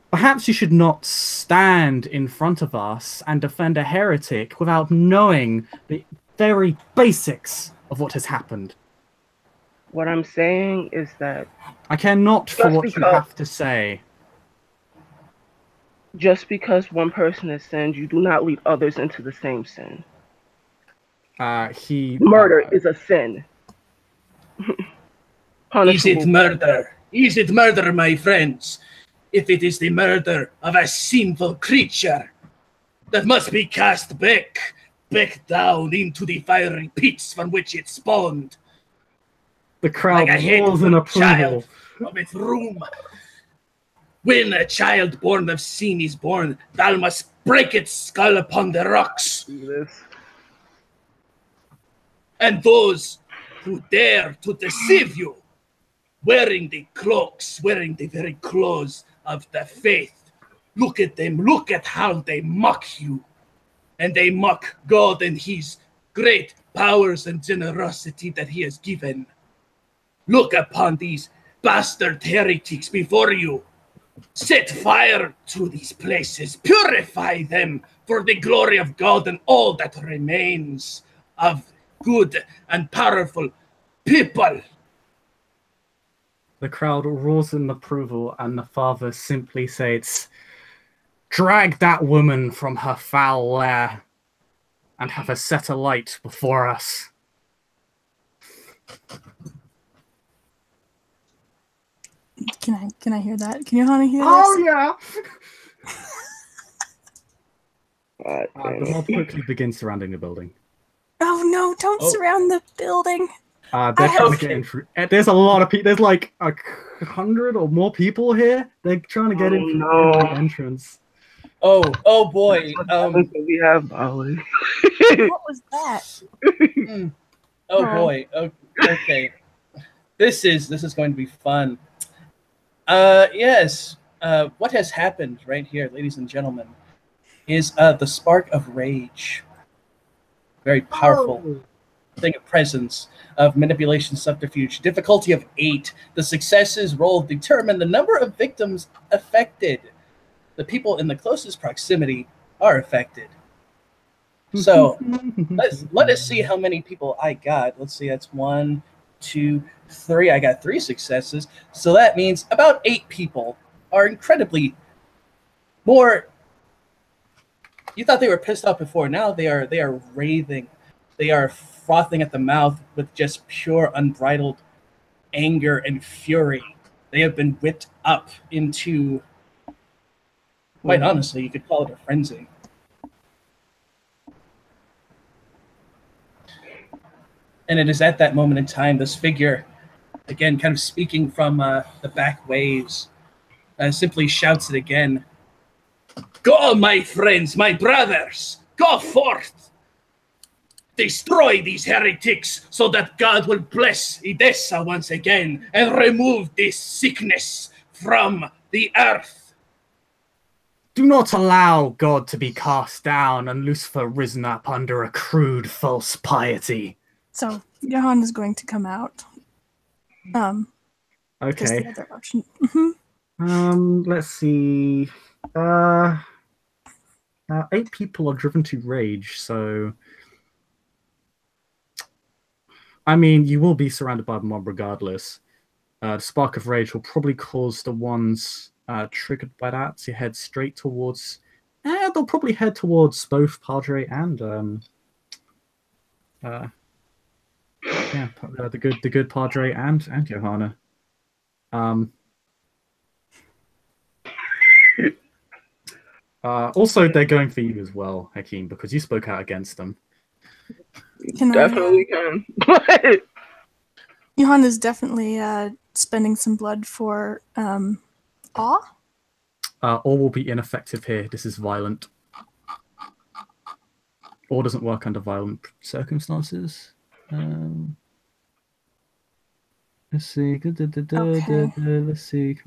A: Perhaps you should not stand in front of us and defend a heretic without knowing the very basics of what has happened.
F: What I'm saying is that
A: I care not for
F: just
A: what you
F: because
A: have to say.
F: just because one person has sinned, you do not lead others into the same sin. Murder is a sin.
I: Is it murder? Is it murder, my friends? If it is the murder of a sinful creature that must be cast back down into the fiery pits from which it spawned.
A: The crowd
I: like a
A: roars in
I: hateful
A: approval.
I: child from its room. When a child born of sin is born, thou must break its skull upon the rocks. And those who dare to deceive you, wearing the cloaks, wearing the very clothes of the faith, look at them, look at how they mock you. And they mock God and his great powers and generosity that he has given. Look upon these bastard heretics before you. Set fire to these places, purify them for the glory of God and all that remains of good and powerful people.
A: The crowd roars in approval, and the father simply says, "Drag that woman from her foul lair and have her set alight before us."
C: Can I hear that? Can Iohanna hear
A: Oh,
C: this?
A: yeah!
F: The
A: mob quickly begins surrounding the building.
C: Oh no! Don't surround the building.
A: They're trying to get in through. There's a lot of people. There's like 100 or more people here. They're trying to get in through every entrance.
I: Oh boy.
F: We have Bali.
C: What was that?
I: Oh boy. Okay. This is going to be fun. Yes. What has happened right here, ladies and gentlemen, is the spark of rage. Very powerful thing of presence, of manipulation, subterfuge. Difficulty of 8. The successes rolled determine the number of victims affected. The people in the closest proximity are affected. So let us see how many people I got. Let's see, that's 1, 2, 3. I got 3 successes. So that means about 8 people are incredibly more. You thought they were pissed off before. Now they are raving. They are frothing at the mouth with just pure unbridled anger and fury. They have been whipped up into, quite honestly, you could call it a frenzy. And it is at that moment in time, this figure again, kind of speaking from the back waves, simply shouts it again. Go, my friends, my brothers, go forth. Destroy these heretics so that God will bless Edessa once again and remove this sickness from the earth.
A: Do not allow God to be cast down and Lucifer risen up under a crude false piety.
C: So Johanna is going to come out. Because
A: Okay.
C: the other option.
A: Let's see. 8 people are driven to rage, so I mean, you will be surrounded by the mob regardless. The spark of rage will probably cause the ones triggered by that to head straight towards. They'll probably head towards both Padre and the good Padre and Iohanna. Also, they're going for you as well, Hakeem, because you spoke out against them.
F: Definitely can.
C: Johanna's definitely spending some blood for Awe.
A: Or will be ineffective here. This is violent. Or doesn't work under violent circumstances. Let's see.
C: Okay.
A: Let's see.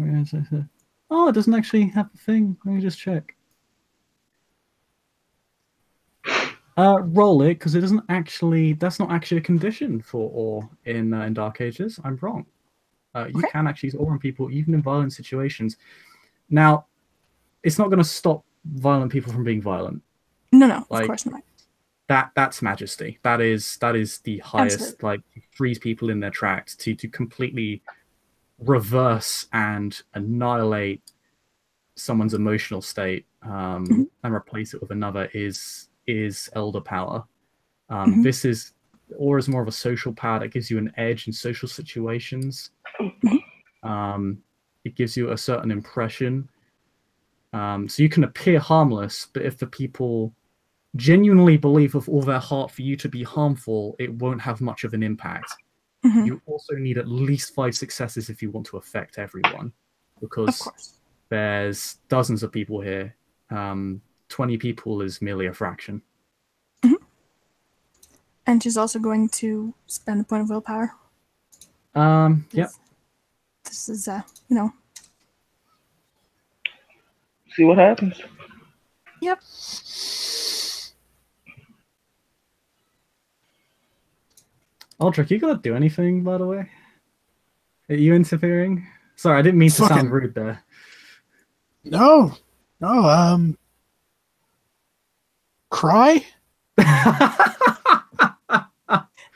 A: Oh, it doesn't actually have a thing. Let me just check. Roll it, because it doesn't actually. That's not actually a condition for Awe in Dark Ages. I'm wrong. You can actually use Awe on people, even in violent situations. Now, it's not going to stop violent people from being violent.
C: No, of course not.
A: That's majesty. That is the highest.
C: Absolutely.
A: Like, freeze people in their tracks to completely reverse and annihilate someone's emotional state and replace it with another is elder power. This is Awe is more of a social power that gives you an edge in social situations. It gives you a certain impression. So you can appear harmless, but if the people genuinely believe with all their heart for you to be harmful, it won't have much of an impact. You also need at least 5 successes if you want to affect everyone, because there's dozens of people here. 20 people is merely a fraction.
C: And she's also going to spend a point of willpower.
A: Yep.
C: This is,
F: See what happens.
C: Yep.
A: Aldric, you gotta do anything, by the way? Are you interfering? Sorry, I didn't mean to sound rude there.
D: No. Cry?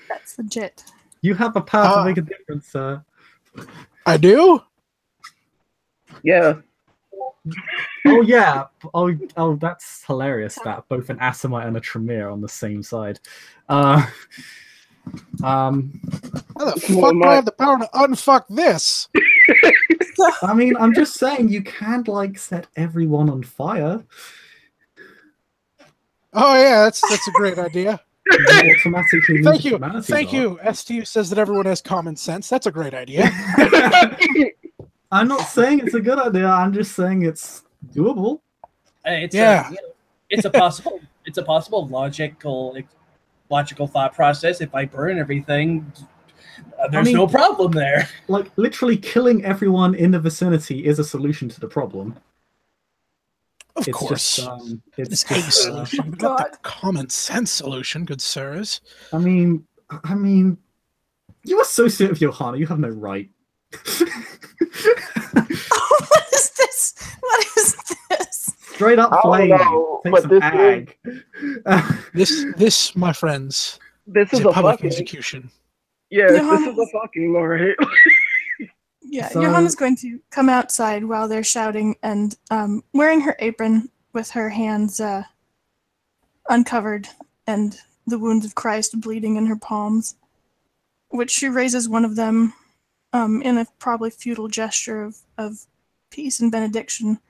C: That's legit.
A: You have a power to make a difference, sir.
D: I do?
F: Yeah.
A: Oh, yeah. Oh, that's hilarious that both an Asimite and a Tremere on the same side.
D: How the fuck do I have the power to unfuck this?
A: I mean, I'm just saying you can't, like, set everyone on fire.
D: Oh, yeah, that's a great idea.
A: Automatically
D: Thank you. STU says that everyone has common sense. That's a great idea.
A: I'm not saying it's a good idea. I'm just saying it's doable.
I: It's a possible logical thought process. If I burn everything, there's no problem there.
A: Like, literally killing everyone in the vicinity is a solution to the problem.
D: Of course. It's a solution, but not the common sense solution, good sirs.
A: I mean, you associate with Iohanna. You have no right.
C: What is this? What is this?
A: Straight up flaming. Take some ag.
D: This, my friends,
F: this is
D: a
F: a
D: public
F: fucking
D: execution.
F: Yeah, this is a fucking, alright.
C: Yeah, Johanna's going to come outside while they're shouting and wearing her apron with her hands uncovered and the wounds of Christ bleeding in her palms, which she raises one of them in a probably futile gesture of peace and benediction,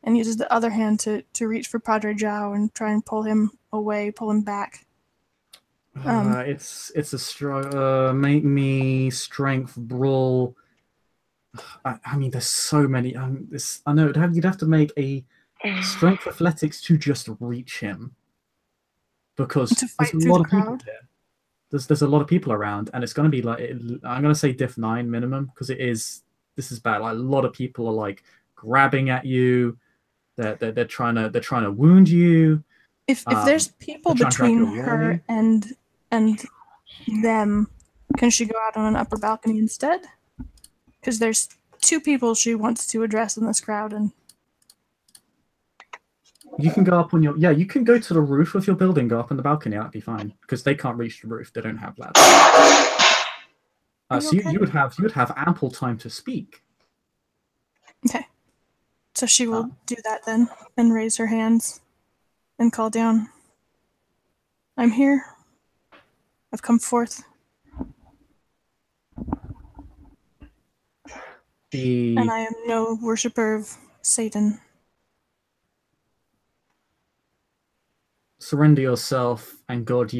C: and uses the other hand to reach for Padre João and try and pull him away, pull him back.
A: It's a make me strength brawl. I mean, there's so many. I know you'd have to make a strength athletics to just reach him because
C: To
A: there's
C: fight
A: a
C: through
A: lot
C: the
A: of people
C: crowd?
A: here. There's a lot of people around, and it's going to be like I'm going to say diff 9 minimum because it is. This is bad. Like a lot of people are like grabbing at you. They're trying to wound you.
C: If there's people
A: they're trying to drag
C: between
A: you
C: her
A: away.
C: and them, can she go out on an upper balcony instead? Because there's 2 people she wants to address in this crowd, and
A: You can go up on your you can go to the roof of your building, go up on the balcony, that'd be fine. Because they can't reach the roof, they don't have ladders. So
C: okay?
A: you would have ample time to speak.
C: Okay. So she will do that then, and raise her hands, and call down. I'm here. I've come forth. And I am no worshipper of Satan.
A: Surrender yourself, and God,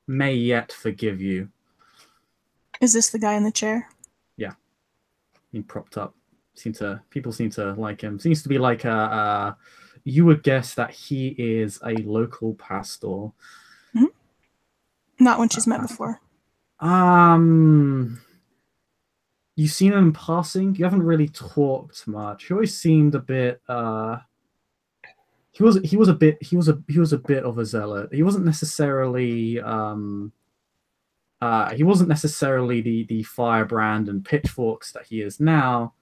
A: may yet forgive you.
C: Is this the guy in the chair?
A: Yeah, he propped up. People seem to like him. Seems to be like you would guess that he is a local pastor.
C: Mm-hmm. Not when she's met before.
A: You've seen him in passing. You haven't really talked much. He always seemed a bit. He was a bit of a zealot. He wasn't necessarily the firebrand and pitchforks that he is now.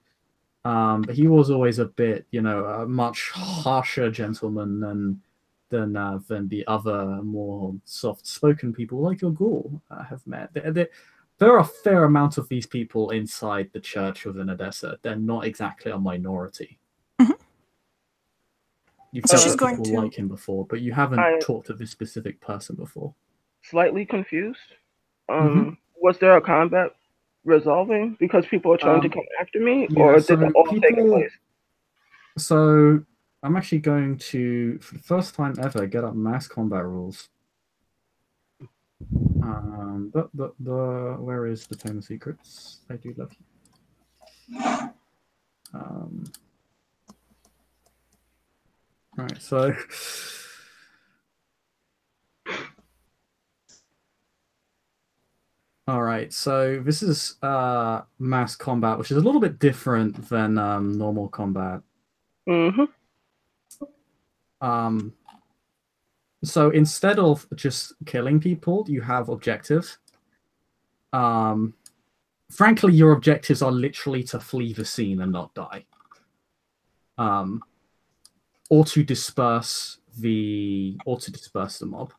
A: But he was always a bit, a much harsher gentleman than the other more soft-spoken people like your ghoul have met. There are a fair amount of these people inside the church within Odessa. They're not exactly a minority.
C: Mm-hmm.
A: You've felt
C: she's
A: that
C: going
A: people
C: to
A: like him before, but you haven't talked to this specific person before.
F: Slightly confused. Was there a combat resolving because people are trying to come after me, or did it all take place?
A: So I'm actually going to, for the first time ever, get up mass combat rules. Where is the Tome of Secrets? I do love you. Right, so all right, so this is mass combat, which is a little bit different than normal combat. So instead of just killing people, you have objectives. Frankly, your objectives are literally to flee the scene and not die. Or to disperse the mob.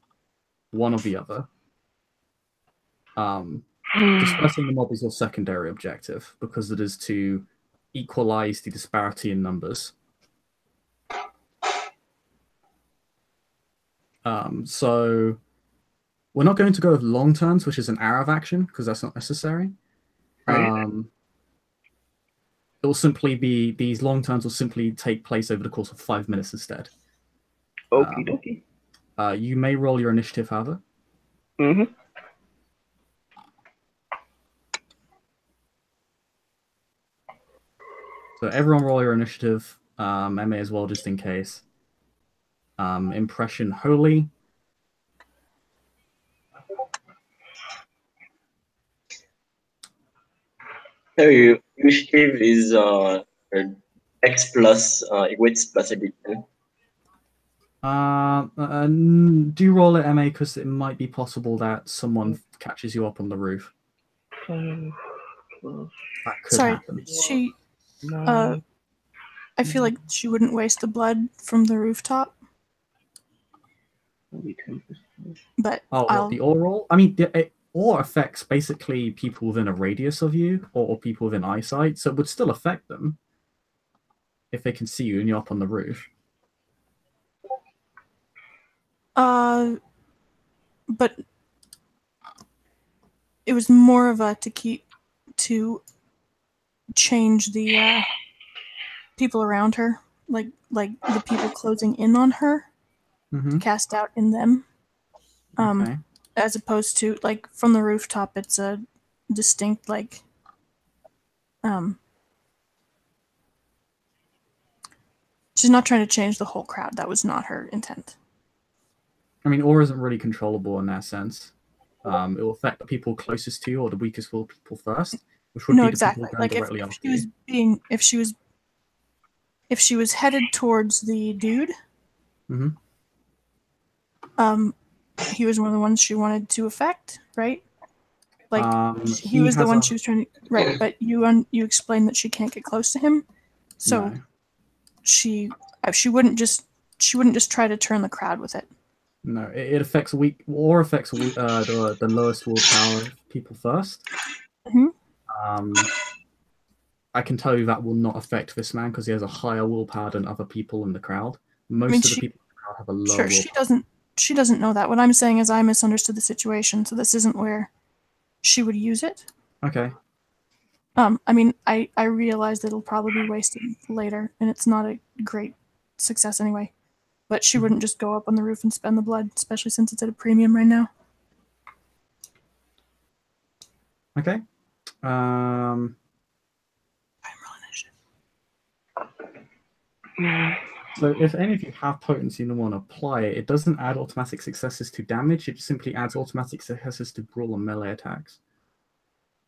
A: One or the other. Dispersing the mob is your secondary objective because it is to equalize the disparity in numbers. So we're not going to go with long turns, which is an hour of action, because that's not necessary. It will simply be, these long turns will simply take place over the course of 5 minutes instead.
F: Okie dokie.
A: You may roll your initiative, however. So everyone roll your initiative. MA as well, just in case. Impression Holy.
B: Initiative is X plus wits plus addition.
A: Do you roll it, MA, because it might be possible that someone catches you up on the roof. That could happen.
C: She. I feel like she wouldn't waste the blood from the rooftop. But
A: the ore roll? I mean, the ore affects basically people within a radius of you, or people within eyesight, so it would still affect them if they can see you and you're up on the roof.
C: But it was more of a to change the people around her, like the people closing in on her, to cast doubt in them.
A: Okay.
C: As opposed to like from the rooftop, it's a distinct like she's not trying to change the whole crowd. That was not her intent.
A: I mean, aura isn't really controllable in that sense. It will affect the people closest to you or the weakest will people first, which would
C: No,
A: be the
C: exactly.
A: people going
C: Like
A: directly
C: if
A: after
C: she was
A: you.
C: being if she was headed towards the dude,
A: Mhm.
C: he was one of the ones she wanted to affect, right? Like he
A: He
C: was the
A: has
C: one
A: a
C: she was trying to right, but you explained that she can't get close to him, so
A: no.
C: she wouldn't just try to turn the crowd with it.
A: No, it affects weak or affects the lowest willpower people first.
C: Mhm.
A: I can tell you that will not affect this man because he has a higher willpower than other people in the crowd.
C: I mean,
A: Most of the people in the crowd have a lower
C: sure,
A: willpower.
C: she doesn't know that. What I'm saying is I misunderstood the situation, so this isn't where she would use it.
A: Okay.
C: I mean, I realize that it'll probably be wasted later, and it's not a great success anyway. But she wouldn't just go up on the roof and spend the blood, especially since it's at a premium right now.
A: Okay.
C: I'm rolling initiative.
A: So if any of you have potency and want to apply it, it doesn't add automatic successes to damage. It simply adds automatic successes to brawl and melee attacks.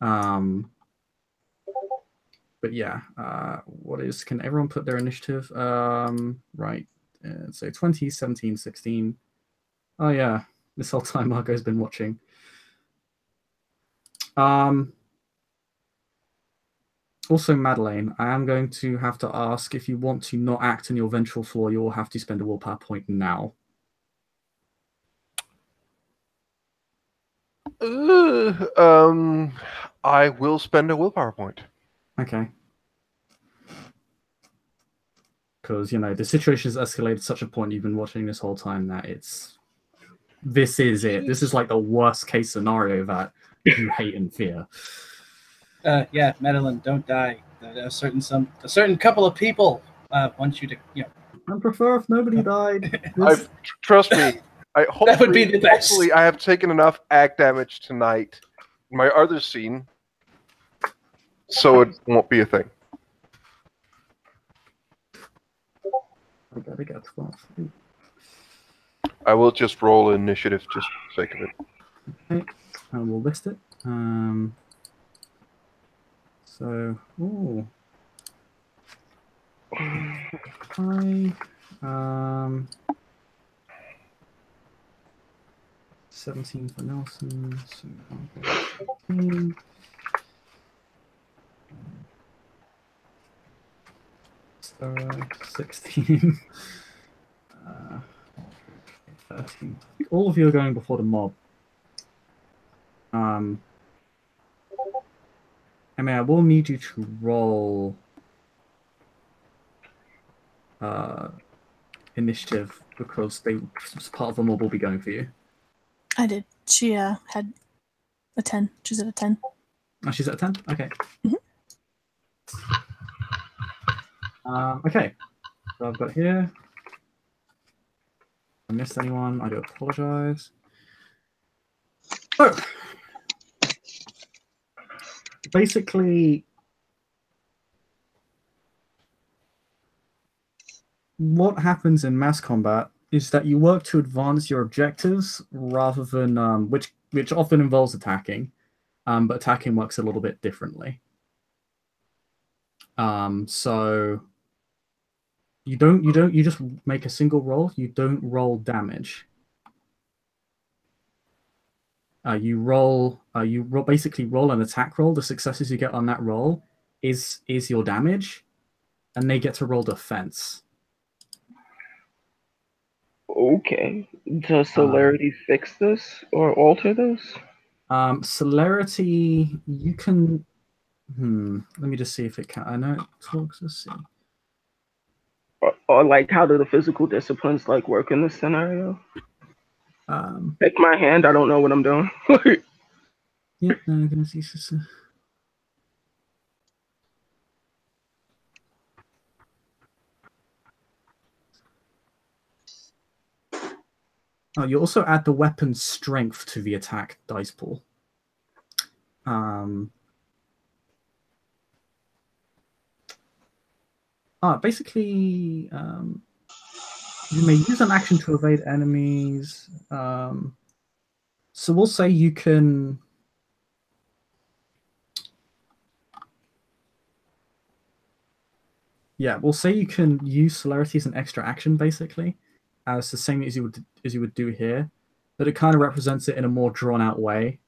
A: But yeah, can everyone put their initiative? Right. So 20, 17, 16. Oh yeah, this whole time Margot's been watching. Also, Madeleine, I am going to have to ask if you want to not act on your ventral floor, you will have to spend a willpower point now.
H: I will spend a willpower point.
A: Okay. Because, the situation has escalated to such a point you've been watching this whole time that this is it. This is like the worst case scenario that you hate and fear.
I: Yeah, Madeline, don't die. A certain couple of people want you to,
A: I prefer if nobody died.
H: Trust me.
I: That would be the best.
H: Hopefully, I have taken enough ag damage tonight in my other scene, so it won't be a thing.
A: I gotta get 12.
H: I will just roll initiative just for the sake of it.
A: Okay, I will list it. Ooh. Hi. 17 for Nelson. 16. 13. I think all of you are going before the mob. I mean, I will need you to roll initiative because part of the mob will be going for you.
C: I did. She had a 10. She's at a 10.
A: Oh, she's at a 10? Okay.
C: Mhm.
A: Okay. So I've got here. If I missed anyone, I do apologize. So, basically, what happens in mass combat is that you work to advance your objectives rather than which often involves attacking, but attacking works a little bit differently. So you just make a single roll. You don't roll damage. You basically roll an attack roll. The successes you get on that roll is your damage, and they get to roll defense.
F: Okay. Does celerity fix this or alter this?
A: Celerity, you can. Let me just see if it can. I know it talks. Let's see.
F: Or like, how do the physical disciplines like work in this scenario? Take my hand. I don't know what I'm doing.
A: Yeah, no, I'm gonna see. Oh, you also add the weapon's strength to the attack dice pool. Basically, you may use an action to evade enemies. So we'll say you can. Yeah, we'll say you can use celerity as an extra action, basically, as the same as you would do here, but it kind of represents it in a more drawn out way.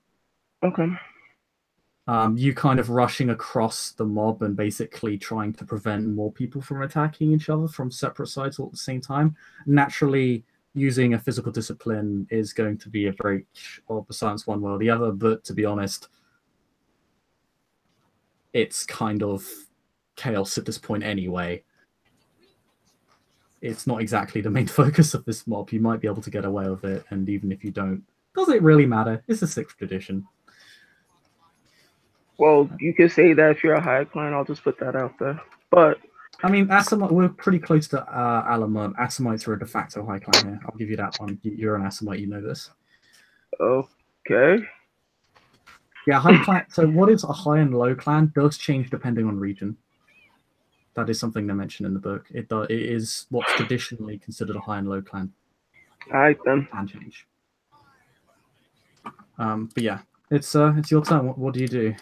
F: Okay.
A: You kind of rushing across the mob and basically trying to prevent more people from attacking each other from separate sides all at the same time. Naturally, using a physical discipline is going to be a breach of the science one way or the other, but to be honest, it's kind of chaos at this point anyway. It's not exactly the main focus of this mob. You might be able to get away with it, and even if you don't, does it really matter? It's the 6th edition.
F: Well, you could say that if you're a high clan, I'll just put that out there. But
A: I mean, we're pretty close to Alamut. Assamites are a de facto high clan here. I'll give you that one. You're an Assamite, you know this.
F: Okay.
A: Yeah, high clan. So what is a high and low clan does change depending on region. That is something they mention in the book. It is what's traditionally considered a high and low clan.
F: All right then.
A: Can change. But yeah, it's your turn. What do you do?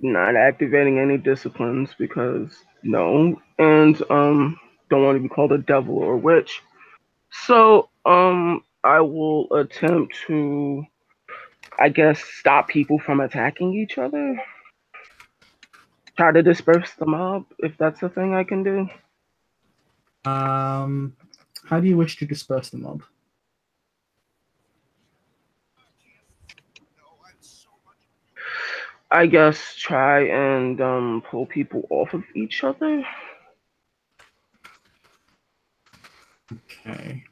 F: Not activating any disciplines because no, and don't want to be called a devil or witch. So I will attempt to, I guess, stop people from attacking each other. Try to disperse the mob, if that's a thing I can do.
A: How do you wish to disperse the mob?
F: I guess try and pull people off of each other.
A: Okay.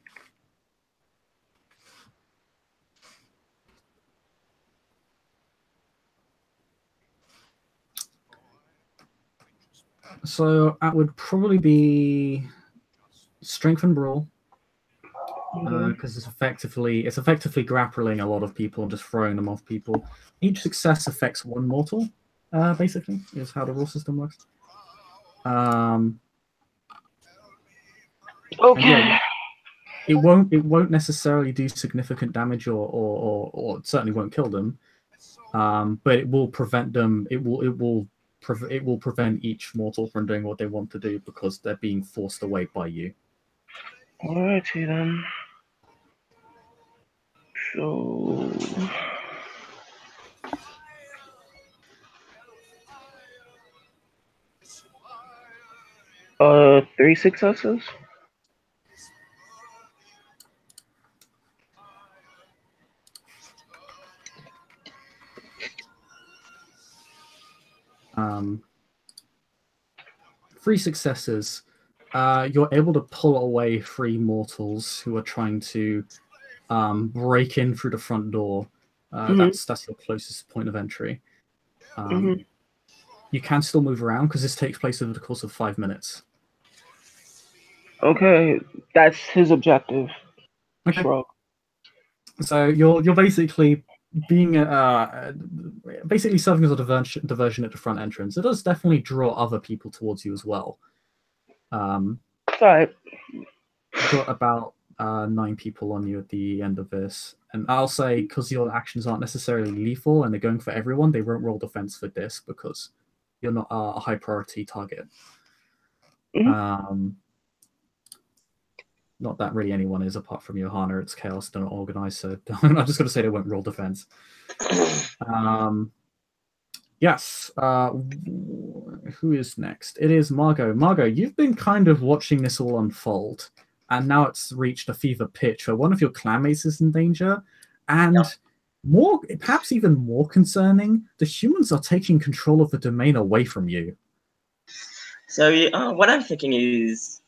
A: So that would probably be strength and brawl, because it's effectively grappling a lot of people and just throwing them off people. Each success affects one mortal, basically, is how the rule system works.
F: Okay.
A: Yeah, it won't necessarily do significant damage or it certainly won't kill them, but it will prevent them. It will prevent each mortal from doing what they want to do because they're being forced away by you.
F: Alrighty then. So 3 successes.
A: Three successes. You're able to pull away 3 mortals who are trying to break in through the front door. That's your closest point of entry. You can still move around because this takes place over the course of 5 minutes.
F: Okay, that's his objective.
A: Okay.
F: Shrug.
A: So you're basically being basically serving as a diversion at the front entrance. It does definitely draw other people towards you as well.
F: Sorry.
A: You've got about 9 people on you at the end of this, and I'll say because your actions aren't necessarily lethal and they're going for everyone, they won't roll defense for this because you're not a high priority target. Not that really anyone is apart from Iohanna. It's chaos, they're not organized, so I'm just going to say they won't roll defense. Yes. Who is next? It is Margot. Margot, you've been kind of watching this all unfold, and now it's reached a fever pitch where one of your clanmates is in danger, and perhaps even more concerning, the humans are taking control of the domain away from you.
B: So what I'm thinking is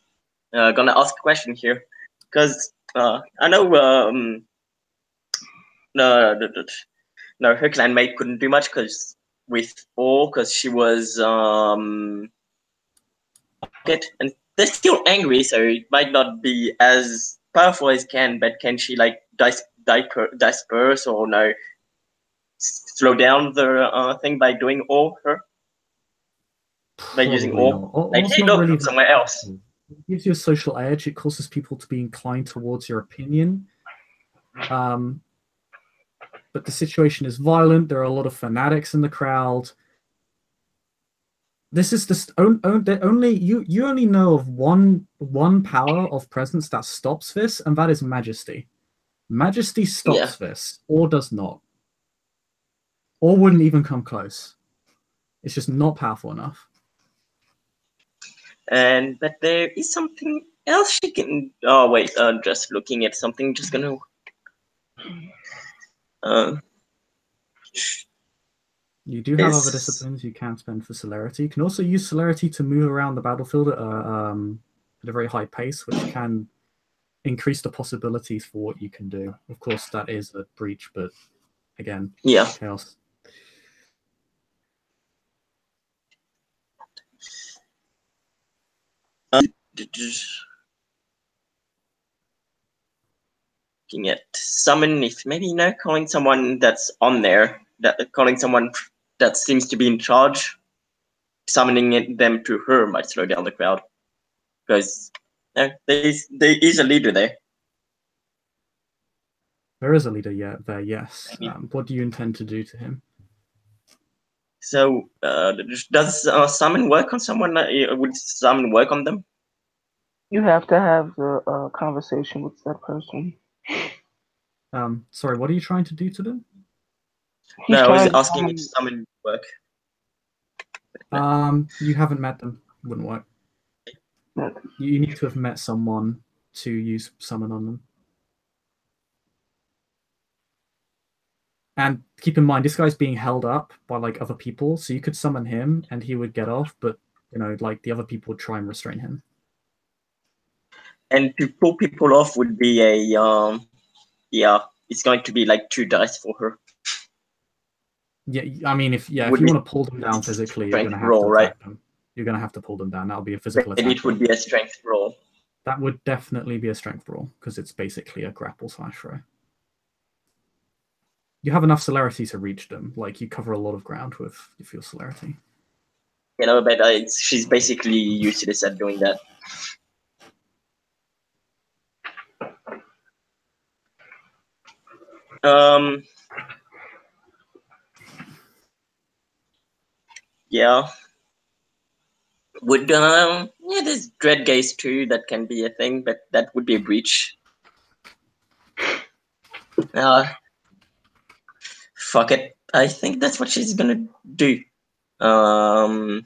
B: gonna ask a question here, because I know no, her clanmate couldn't do much because she was and they're still angry, so it might not be as powerful as can, but can she like disperse or no slow down the thing by doing all her by using
A: Probably
B: all?
A: not.
B: Like,
A: All's
B: hey,
A: not
B: look,
A: really
B: I'm
A: that
B: somewhere else.
A: powerful. It gives you a social edge. It causes people to be inclined towards your opinion. But the situation is violent. There are a lot of fanatics in the crowd. This is only you only know of one power of presence that stops this, and that is majesty. Majesty stops this, or does not, or wouldn't even come close. It's just not powerful enough.
B: And but there is something else she can. Oh wait, just looking at something. Just gonna.
A: You do have other disciplines you can spend for celerity. You can also use celerity to move around the battlefield at a very high pace, which can increase the possibilities for what you can do. Of course, that is a breach, but again, chaos.
B: Looking at summon, if maybe calling someone that's on there, calling someone that seems to be in charge, summoning them to her might slow down the crowd, because there is a leader there.
A: There is a leader there, yes. What do you intend to do to him?
B: So, does summon work on someone? Would summon work on them?
F: You have to have the conversation with that person.
A: Sorry, what are you trying to do to them?
B: No, I was asking if summon work.
A: You haven't met them. Wouldn't work. You need to have met someone to use summon on them. And keep in mind, this guy's being held up by like other people, so you could summon him and he would get off, but like the other people would try and restrain him.
B: And to pull people off would be a it's going to be like 2 dice for her.
A: Yeah, I mean, if you want to pull them down physically, you're going to have to attack them. You're going to have to pull them down. That'll be a physical attack.
B: It would be a strength roll.
A: That would definitely be a strength roll because it's basically a grapple/throw. You have enough celerity to reach them. Like, you cover a lot of ground with your celerity.
B: But she's basically useless at doing that. Yeah. Would there's dread gaze too. That can be a thing, but that would be a breach. Fuck it. I think that's what she's gonna do. Let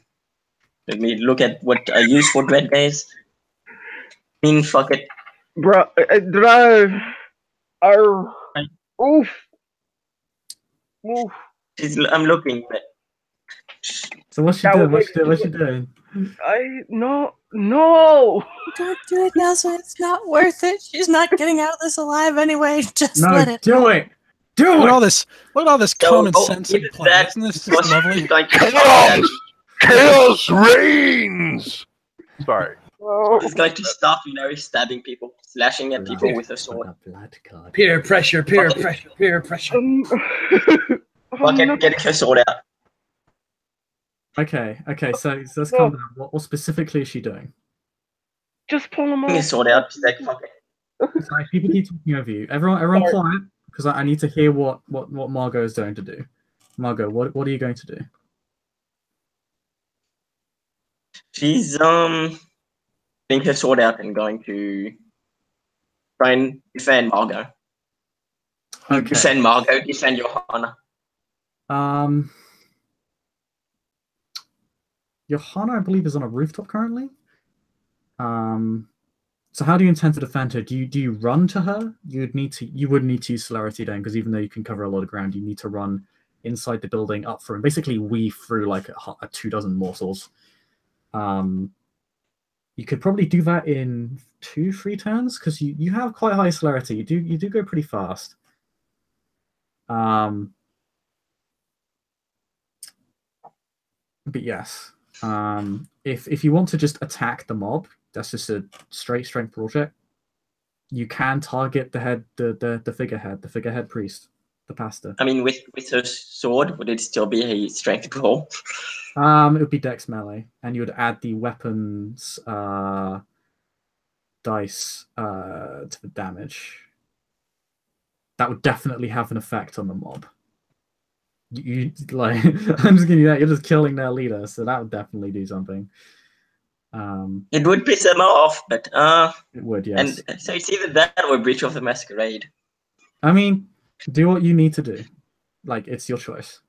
B: me look at what I use for dread gaze. I mean, fuck it,
F: bro. Oof.
B: I'm looking.
A: So what's she doing? What's she doing?
F: No.
C: Don't do it, Nelson. It's not worth it. She's not getting out of this alive anyway. Just let it.
A: Do it. Do it.
D: Look at all this common sense in play. Isn't this just lovely?
H: Chaos reigns. Sorry.
B: He's going to stop, stabbing people, slashing at people with a sword.
I: Peer pressure.
B: Fuck it, getting her sword out.
A: Okay, so let's calm down. What specifically is she doing?
F: Just pull him
B: Getting
F: off.
B: his sword out, she's like, fuck it.
A: Sorry, people keep talking over you. Everyone quiet, because I need to hear what Margot is going to do. Margot, what are you going to do?
B: She's getting her sword out and going to try and defend Margot.
A: Okay.
B: Defend Margot, defend Iohanna.
A: Iohanna, I believe, is on a rooftop currently. So how do you intend to defend her? Do you run to her? You would need to use celerity then, because even though you can cover a lot of ground, you need to run inside the building up through and basically weave through like a 24 morsels. You could probably do that in 2-3 turns because you have quite high celerity. You do go pretty fast. But yes, if you want to just attack the mob, that's just a straight strength roll check. You can target the head, the figurehead priest, the pastor.
B: I mean, with her sword, would it still be a strength roll?
A: It would be dex melee, and you would add the weapons dice to the damage. That would definitely have an effect on the mob. You like, I'm just giving you that. You're just killing their leader, so that would definitely do something.
B: It would piss them off, but
A: it would, yes.
B: And so it's either that or Breach of the Masquerade.
A: I mean, do what you need to do. Like, it's your choice.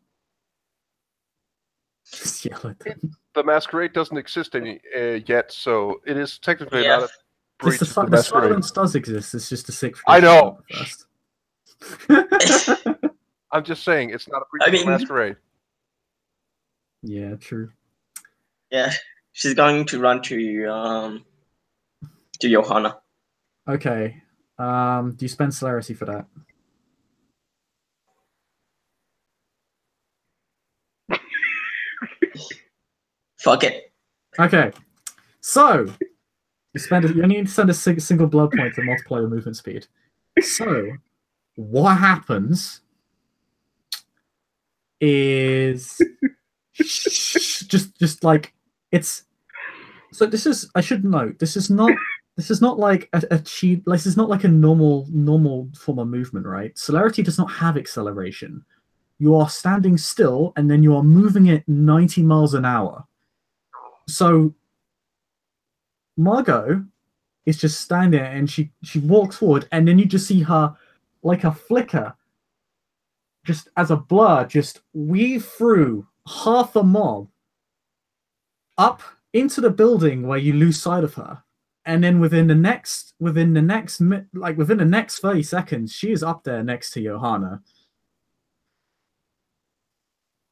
A: Just yell at them.
H: The Masquerade doesn't exist yet, so it is technically not a breach of the
A: The
H: Masquerade.
A: silence does exist. It's just a sick.
H: I know.
A: First.
H: I'm just saying, it's not a breach of the Masquerade.
A: Yeah, true.
B: Yeah, she's going to run to Iohanna.
A: Okay. Do you spend celerity for that?
B: Fuck it.
A: Okay. So you need to send a single blood point to multiply your movement speed. So what happens is just like it's. So this is. I should note. This is not like a cheat. This is not like a normal form of movement, right? Celerity does not have acceleration. You are standing still, and then you are moving it 90 miles an hour. So Margot is just standing there, and she walks forward, and then you just see her, like a flicker, just as a blur, just weave through half the mob up into the building where you lose sight of her. And then within the next 30 seconds, she is up there next to Iohanna.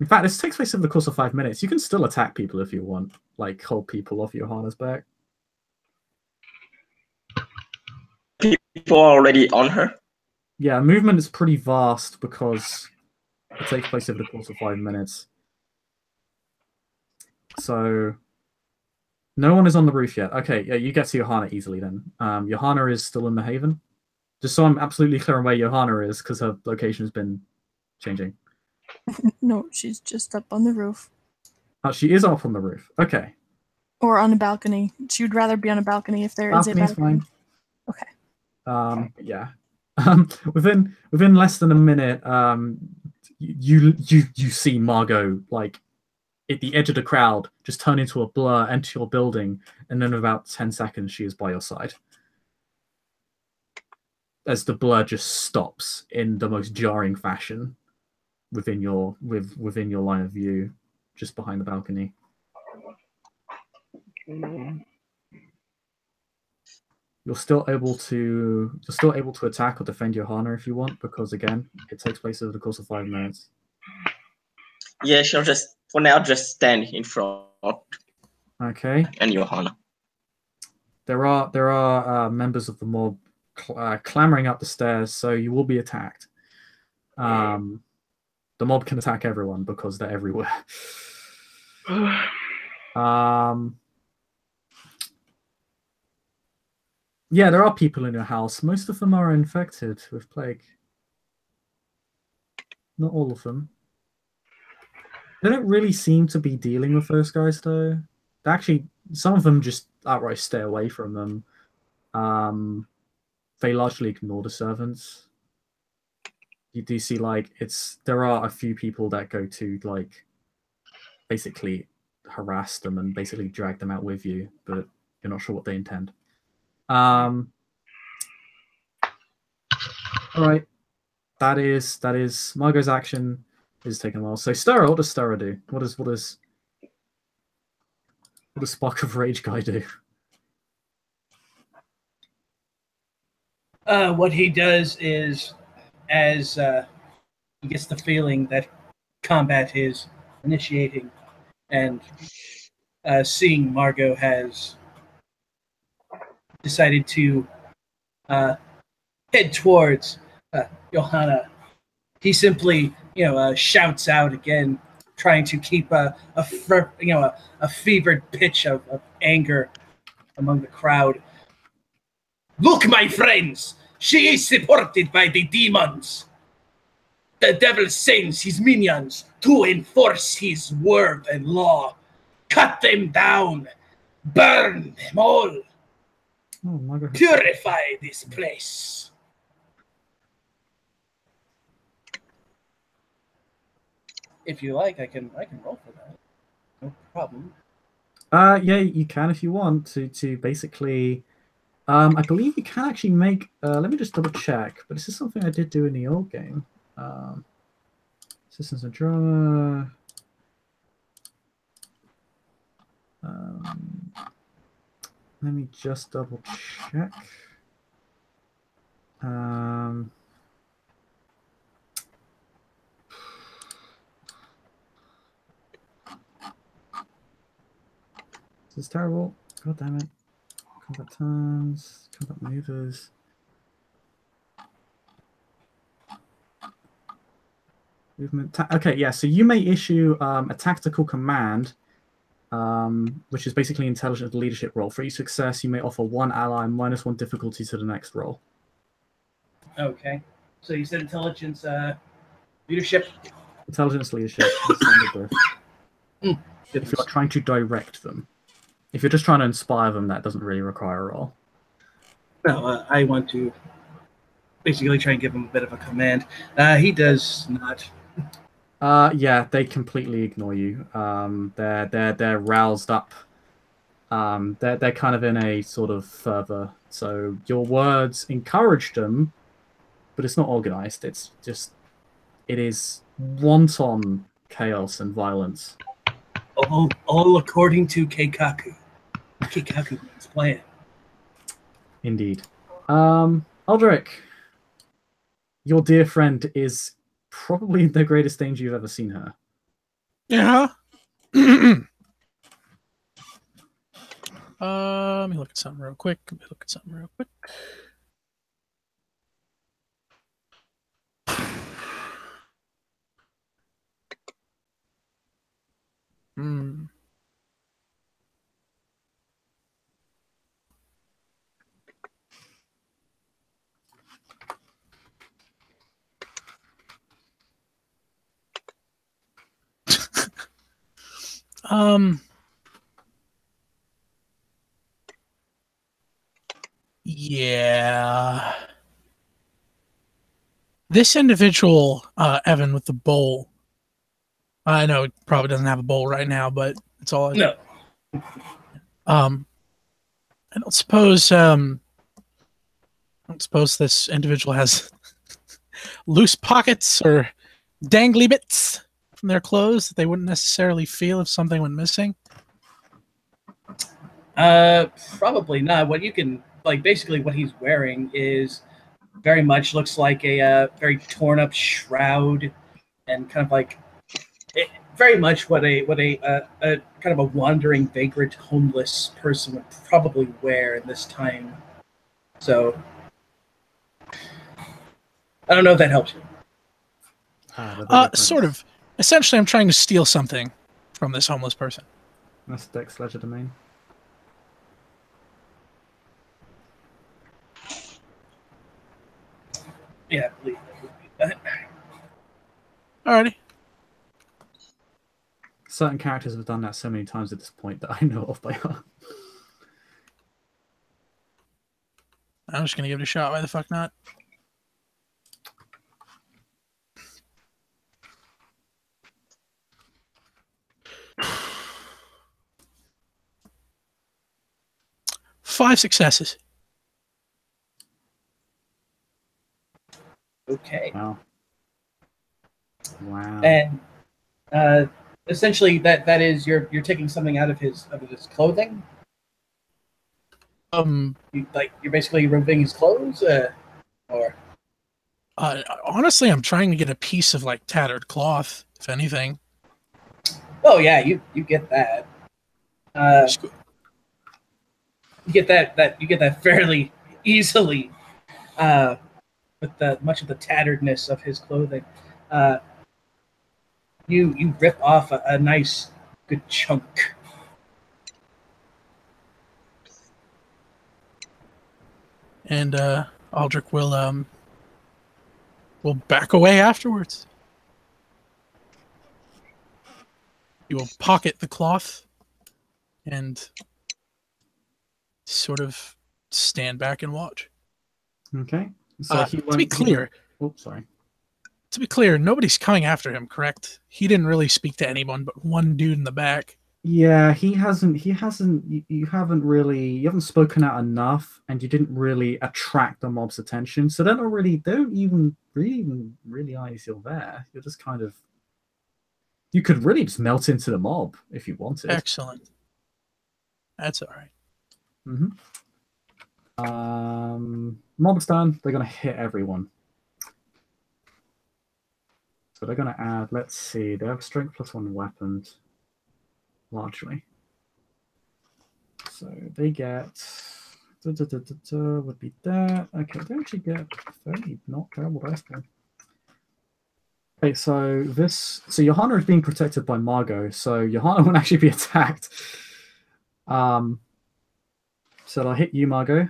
A: In fact, this takes place over the course of 5 minutes. You can still attack people if you want, like hold people off Iohanna's back.
B: People are already on her?
A: Yeah, movement is pretty vast because it takes place over the course of 5 minutes. So no one is on the roof yet. Okay, yeah, you get to Iohanna easily then. Iohanna is still in the Haven. Just so I'm absolutely clear on where Iohanna is, because her location has been changing.
C: No, she's just up on the roof.
A: Oh, she is up on the roof. Okay.
C: Or on a balcony. She would rather be on a balcony if there is a
A: Balcony's
C: balcony.
A: fine.
C: Okay.
A: Yeah. Within less than a minute, you see Margot like at the edge of the crowd just turn into a blur, enter your building, and then in about 10 seconds she is by your side. As the blur just stops in the most jarring fashion within your line of view, just behind the balcony. You're still able to attack or defend Iohanna if you want, because again, it takes place over the course of 5 minutes.
B: Yeah, she'll just for now just stand in front.
A: Okay.
B: And Iohanna.
A: There are members of the mob clamoring up the stairs, so you will be attacked. The mob can attack everyone because they're everywhere. Yeah, there are people in your house. Most of them are infected with plague. Not all of them. They don't really seem to be dealing with those guys, though. They actually, some of them just outright stay away from them. They largely ignore the servants. You do see, like, there are a few people that go to, like, basically harass them and basically drag them out with you, but you're not sure what they intend. All right, that is Margot's action is taking a while. So Stera, what does Stera do? What does Spark of Rage guy do?
I: What he does is, as he gets the feeling that combat is initiating, and seeing Margot has decided to head towards Iohanna, he simply, shouts out again, trying to keep a fevered pitch of anger among the crowd. Look, my friends, she is supported by the demons. The devil sends his minions to enforce his word and law. Cut them down. Burn them all.
A: Oh, Margaret.
I: Purify this place. If you like, I can roll for that. No problem.
A: Yeah, you can if you want to basically. I believe you can actually make. Let me just double check. But this is something I did do in the old game. Systems and drama. Let me just double check. This is terrible. God damn it. Combat times, combat maneuvers. Movement. Okay, yeah. So you may issue a tactical command, which is basically intelligence leadership roll. For each success, you may offer one ally -1 difficulty to the next roll.
I: Okay. So you said intelligence, leadership.
A: Intelligence leadership. If you're trying to direct them. If you're just trying to inspire them, that doesn't really require a roll.
I: No, I want to basically try and give him a bit of a command. He does not.
A: Yeah, they completely ignore you. They're roused up. They're kind of in a sort of fervor. So your words encourage them, but it's not organized. It's just, it is wanton chaos and violence.
I: All according to Keikaku. Keikaku's plan.
A: Indeed. Aldric, your dear friend is probably in the greatest danger you've ever seen her.
D: Yeah. Let me look at something real quick. Yeah. This individual, Evan, with the bowl. I know it probably doesn't have a bowl right now, but it's all.
I: No.
D: I don't suppose. This individual has loose pockets or dangly bits from their clothes that they wouldn't necessarily feel if something went missing.
I: Probably not. What you can basically what he's wearing is very much looks like a very torn up shroud, and kind of very much what a kind of a wandering vagrant homeless person would probably wear in this time. So I don't know if that helps you.
D: Sort of. Essentially, I'm trying to steal something from this homeless person.
A: That's Dex Ledger domain.
I: Yeah, I believe that would be that.
D: Alrighty.
A: Certain characters have done that so many times at this point that I know of by heart.
D: I'm just gonna give it a shot. Why the fuck not? Five successes.
I: Okay.
A: Wow.
I: And essentially, that is you're taking something out of his clothing. You're basically removing his clothes, or.
D: Honestly, I'm trying to get a piece of tattered cloth, if anything.
I: Oh yeah, you get that. You get that fairly easily, with much of the tatteredness of his clothing. You rip off a nice good chunk.
D: and Aldric will back away afterwards. He will pocket the cloth and sort of stand back and watch.
A: Okay. So he
D: To be clear,
A: sorry.
D: To be clear, nobody's coming after him, correct? He didn't really speak to anyone but one dude in the back.
A: Yeah, he hasn't. You haven't spoken out enough, and you didn't really attract the mob's attention. So they don't even realize you're there. You're just kind of. You could really just melt into the mob if you wanted.
D: Excellent. That's all right.
A: Mob's done. They're gonna hit everyone. So they're gonna add. Let's see. They have strength +1 weapons. Largely. So they get would be that. Okay, they actually get 30, not terrible dice roll. Okay, so Iohanna is being protected by Margot, so Iohanna won't actually be attacked. So I'll hit you, Margot.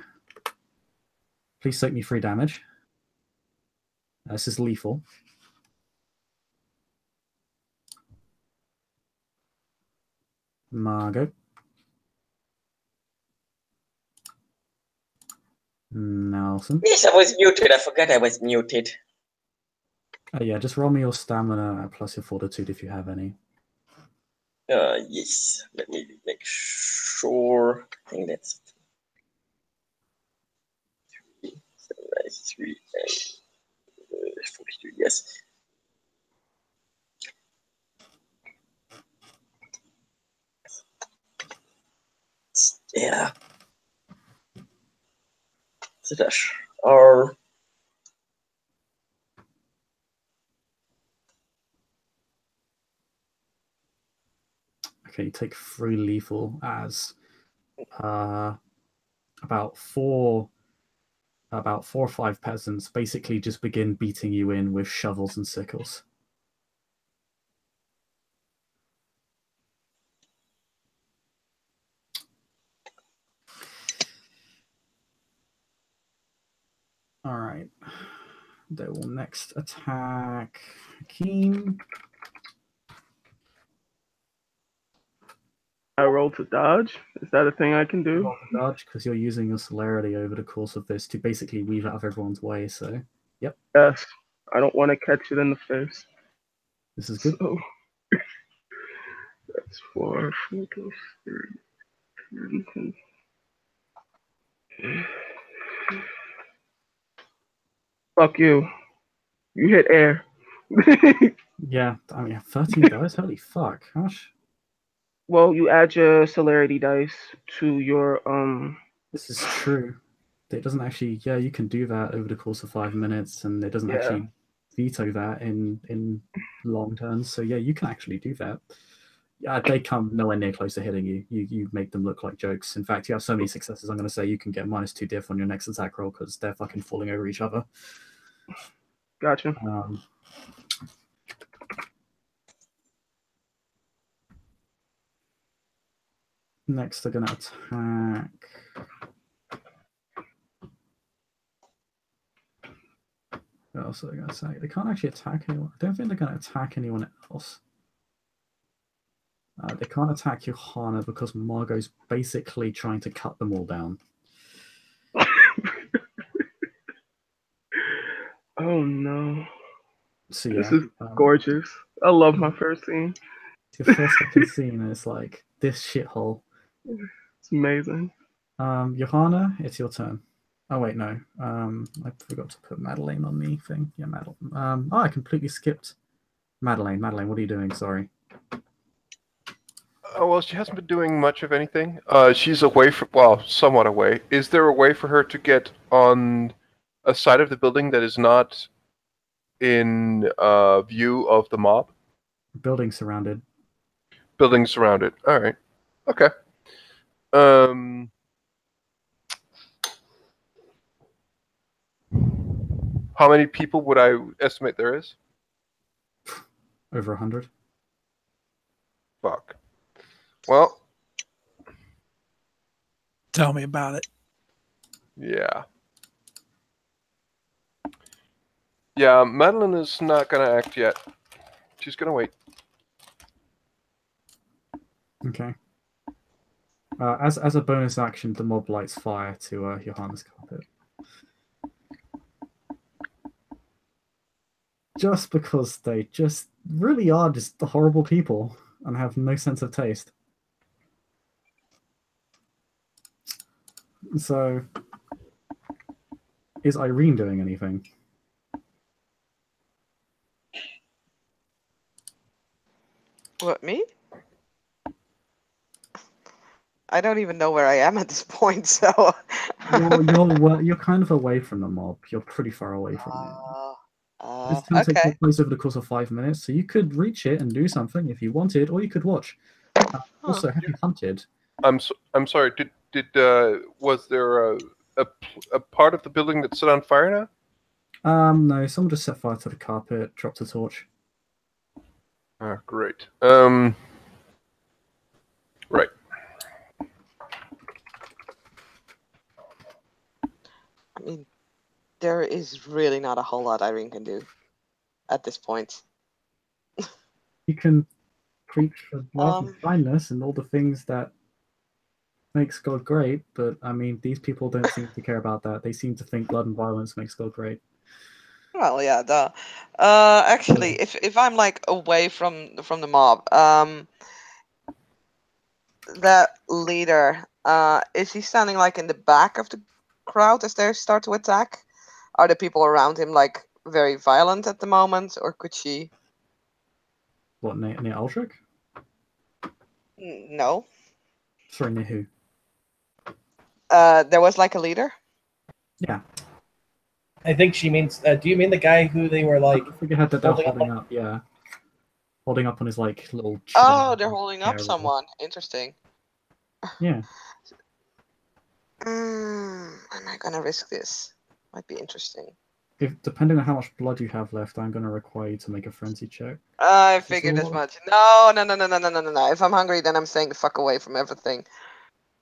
A: Please soak me 3 damage. This is lethal. Margot. Nelson.
B: Yes, I was muted. I forgot I was muted.
A: Yeah, just roll me your stamina plus your fortitude if you have any.
B: Yes. Let me make sure. I think that's 3 and 42. Yes. Yeah. So dash R.
A: Okay, you take 3 lethal as about four or 5 peasants basically just begin beating you in with shovels and sickles. All right. They will next attack Hakeem.
F: I roll to dodge. Is that a thing I can do?
A: Roll to dodge because you're using your celerity over the course of this to basically weave out of everyone's way. So, yep.
F: Yes. I don't want to catch it in the face.
A: This is good.
F: So that's 4 plus 3. Fuck you. You hit air.
A: Yeah, I mean, 13 dice? Holy fuck. Gosh.
F: Well, you add your celerity dice to your
A: This is true. It doesn't actually. Yeah, you can do that over the course of 5 minutes, and it doesn't actually veto that in long turns. So yeah, you can actually do that. Yeah, they come nowhere near close to hitting you. You make them look like jokes. In fact, you have so many successes. I'm going to say you can get -2 diff on your next attack roll because they're fucking falling over each other.
F: Gotcha.
A: Next, they're going to attack. What else are they going to say? They can't actually attack anyone. I don't think they're going to attack anyone else. They can't attack Iohanna because Margot's basically trying to cut them all down.
F: Oh no.
A: So yeah,
F: this is gorgeous. I love my first scene.
A: It's your first fucking scene, and it's like this shithole.
F: It's amazing.
A: Iohanna, it's your turn. Oh wait, no. I forgot to put Madeleine on the thing. Yeah, Madeleine. I completely skipped Madeleine. Madeleine, what are you doing? Sorry.
H: Oh, well, she hasn't been doing much of anything. She's away from, well, somewhat away. Is there a way for her to get on a side of the building that is not in view of the mob?
A: Building surrounded.
H: Building surrounded. All right. Okay. How many people would I estimate there is?
A: Over 100.
H: Fuck. Well.
D: Tell me about it.
H: Yeah. Yeah, Madeline is not gonna act yet. She's gonna wait.
A: Okay. As a bonus action, the mob lights fire to Johanna's carpet. Just because they just really are just horrible people and have no sense of taste. So, is Irene doing anything?
J: What, me? I don't even know where I am at this point, so.
A: You're kind of away from the mob. You're pretty far away from it. This turn takes
J: Okay.
A: place over the course of 5 minutes, so you could reach it and do something if you wanted, or you could watch. Also, have you hunted?
H: I'm sorry. Was there a part of the building that's set on fire now?
A: No. Someone just set fire to the carpet, dropped a torch.
H: Ah, great. Right.
J: I mean, there is really not a whole lot Irene can do at this point.
A: You can preach for love and kindness and all the things that makes God great, but I mean, these people don't seem to care about that. They seem to think blood and violence makes God great.
J: Well, yeah, duh. Actually, if I'm like away from the mob, that leader, is he standing like in the back of the crowd as they start to attack? Are the people around him like very violent at the moment, or could she?
A: What, near Aldric?
J: No.
A: Sorry, near who?
J: There was like a leader.
A: Yeah.
I: I think she means. Do you mean the guy who they were like?
A: I figured that they're holding up. Yeah. Holding up on his like little.
J: Oh, they're holding up someone. Interesting.
A: Yeah.
J: Am I gonna risk this? Might be interesting.
A: Depending on how much blood you have left, I'm gonna require you to make a frenzy check.
J: I figured as much. No. If I'm hungry, then I'm staying the fuck away from everything.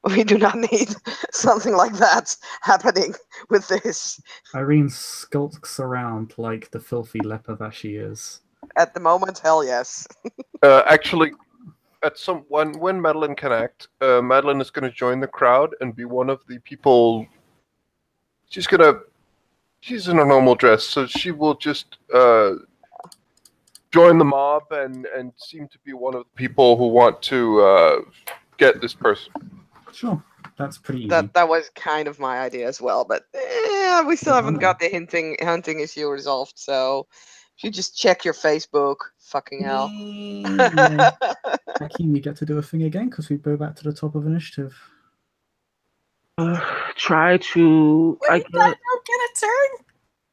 J: We do not need something like that happening with this.
A: Irene skulks around like the filthy leper that she is.
J: At the moment, hell yes.
H: Actually, when Madeline can act, Madeline is going to join the crowd and be one of the people. She's in her normal dress, so she will just join the mob and seem to be one of the people who want to get this person.
A: Sure, that's pretty easy.
J: That was kind of my idea as well, but we still haven't got the hunting issue resolved. So if you just check your Facebook, fucking hell.
A: Hakeem, you get to do a thing again because we go back to the top of initiative.
F: Try to.
C: Wait, I don't get a turn.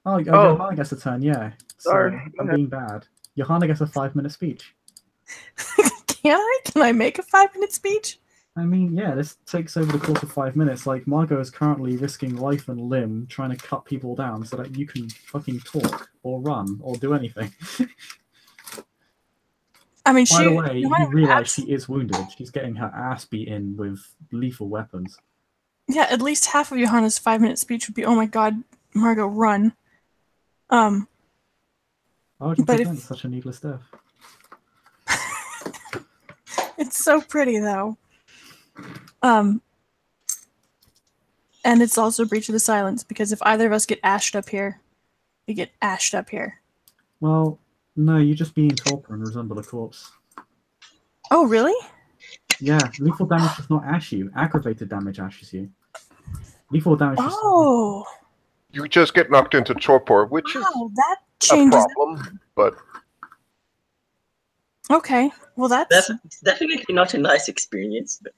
A: Oh, Johanna gets a turn. Yeah.
F: Sorry,
A: I'm being bad. Johanna gets a 5-minute speech.
C: Can I? Can I make a 5-minute speech?
A: I mean, yeah, this takes over the course of 5 minutes. Like, Margot is currently risking life and limb trying to cut people down so that you can fucking talk or run or do anything.
C: I mean,
A: By the way, you realize she is wounded. She's getting her ass beaten with lethal weapons.
C: Yeah, at least half of Johanna's 5-minute speech would be, "Oh my God, Margot, run!"
A: Why would you prevent such a needless death?
C: It's so pretty, though. And it's also breach of the silence, because if either of us get ashed up here, we get ashed up here.
A: Well, no, you just be in torpor and resemble a corpse.
C: Oh, really?
A: Yeah, lethal damage does not ash you. Aggravated damage ashes you. Lethal damage
C: Oh!
H: You just get knocked into torpor, which is
C: that changes
H: a problem, but...
C: Okay, well that's
B: definitely not a nice experience, but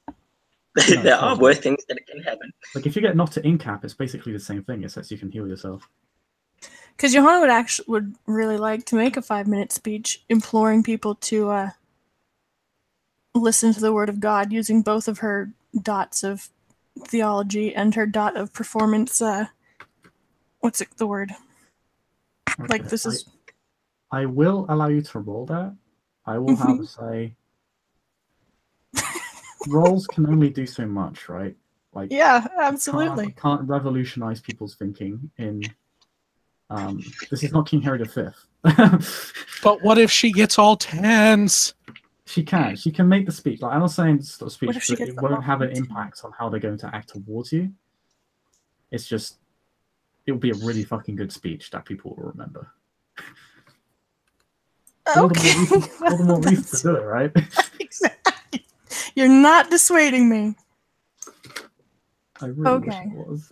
B: there are worse things that can happen.
A: Like, if you get knocked to incap, it's basically the same thing, except you can heal yourself.
C: Because Johanna would really like to make a 5-minute speech imploring people to listen to the word of God using both of her dots of theology and her dot of performance. What's the word? Okay. Like, this is.
A: I will allow you to roll that. I will have a say. Rolls can only do so much, right? Like,
C: yeah, absolutely.
A: Can't revolutionize people's thinking in This is not King Harry V.
D: But what if she gets all tense?
A: She can make the speech. Like, I'm not saying it's not a speech,
C: What if she
A: but
C: gets
A: it
C: the
A: won't have an
C: whole-
A: impact on how they're going to act towards you. It's just, it'll be a really fucking good speech that people will remember. All the more reason to do it, right?
C: Exactly. You're not dissuading me.
A: I really wish
C: Okay.
A: it was.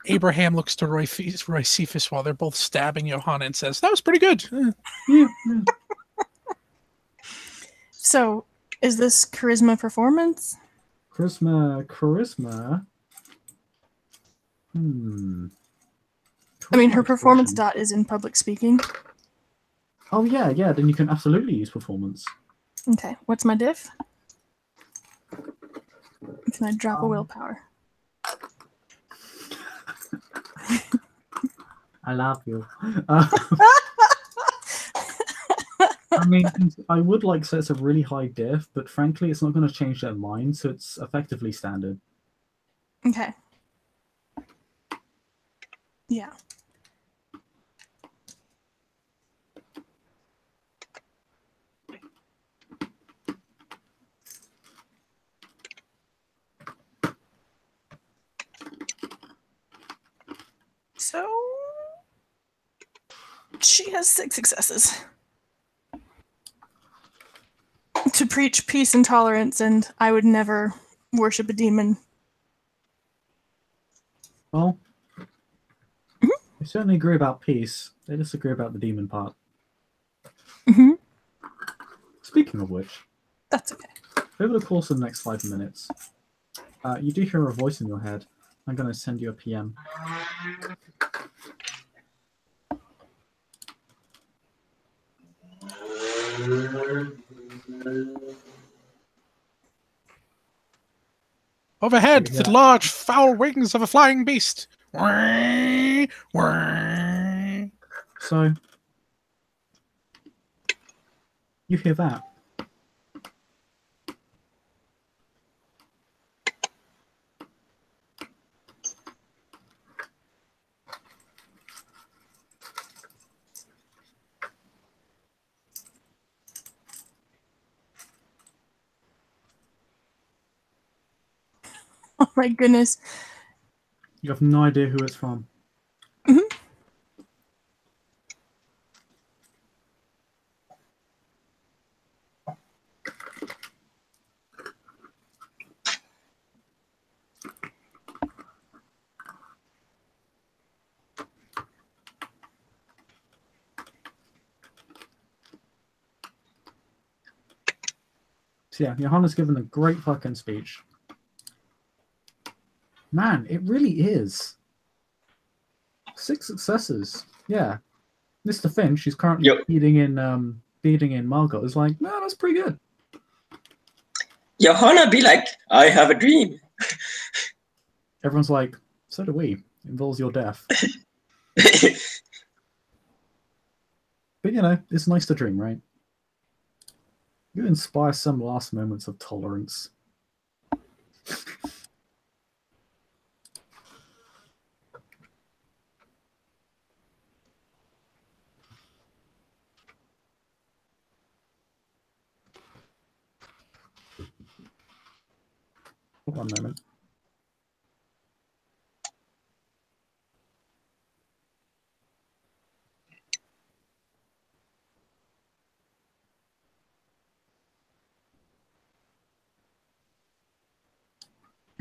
D: Abraham looks to Roy Cephas while they're both stabbing Iohanna and says, "That was pretty good."
A: Yeah.
C: So, is this charisma performance?
A: Charisma.
C: I mean, her
A: Charisma
C: performance
A: expression.
C: dot is in public speaking.
A: Oh yeah. Then you can absolutely use performance.
C: Okay, what's my diff? Can I drop a willpower?
A: I love you. I mean, I would like say it's a really high diff, but frankly, it's not going to change their mind, so it's effectively standard.
C: Okay. Yeah. So she has 6 successes. To preach peace and tolerance, and I would never worship a demon.
A: Well, we certainly agree about peace. They disagree about the demon part.
C: Mm-hmm.
A: Speaking of which,
C: That's okay.
A: over the course of the next 5 minutes, you do hear a voice in your head. I'm going to send you a PM.
D: Overhead,
A: Yeah.
D: the large, foul wings of a flying beast. Wah, wah.
A: So, you hear that.
C: Oh my goodness.
A: You have no idea who it's from.
C: Mhm.
A: So yeah, Johanna's given a great fucking speech. Man, it really is. 6 successes. Yeah. Mr. Finch, who's currently
B: Yep.
A: beating in Margot, is like, no, that's pretty good.
B: Johanna be like, I have a dream.
A: Everyone's like, so do we. It involves your death. But you know, it's nice to dream, right? You inspire some last moments of tolerance. One moment.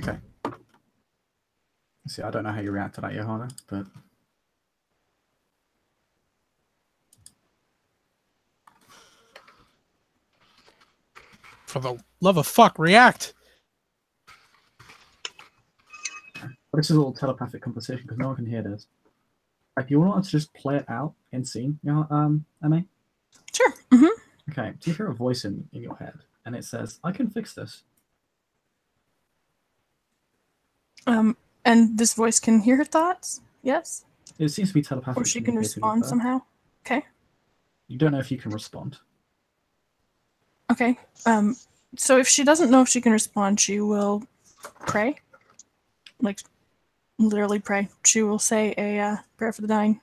A: Okay. See, I don't know how you react to that, Johanna, but
D: For the love of fuck, react.
A: this is all telepathic conversation because no one can hear this. If you want to just play it out in scene, you know, Emma?
C: Sure. Mm-hmm.
A: Okay, do you hear a voice in your head? And it says, I can fix this.
C: And this voice can hear her thoughts? Yes?
A: It seems to be telepathic.
C: Or she can respond somehow? Okay.
A: You don't know if you can respond.
C: Okay. So if she doesn't know if she can respond, she will pray. Like, literally pray. She will say a prayer for the dying.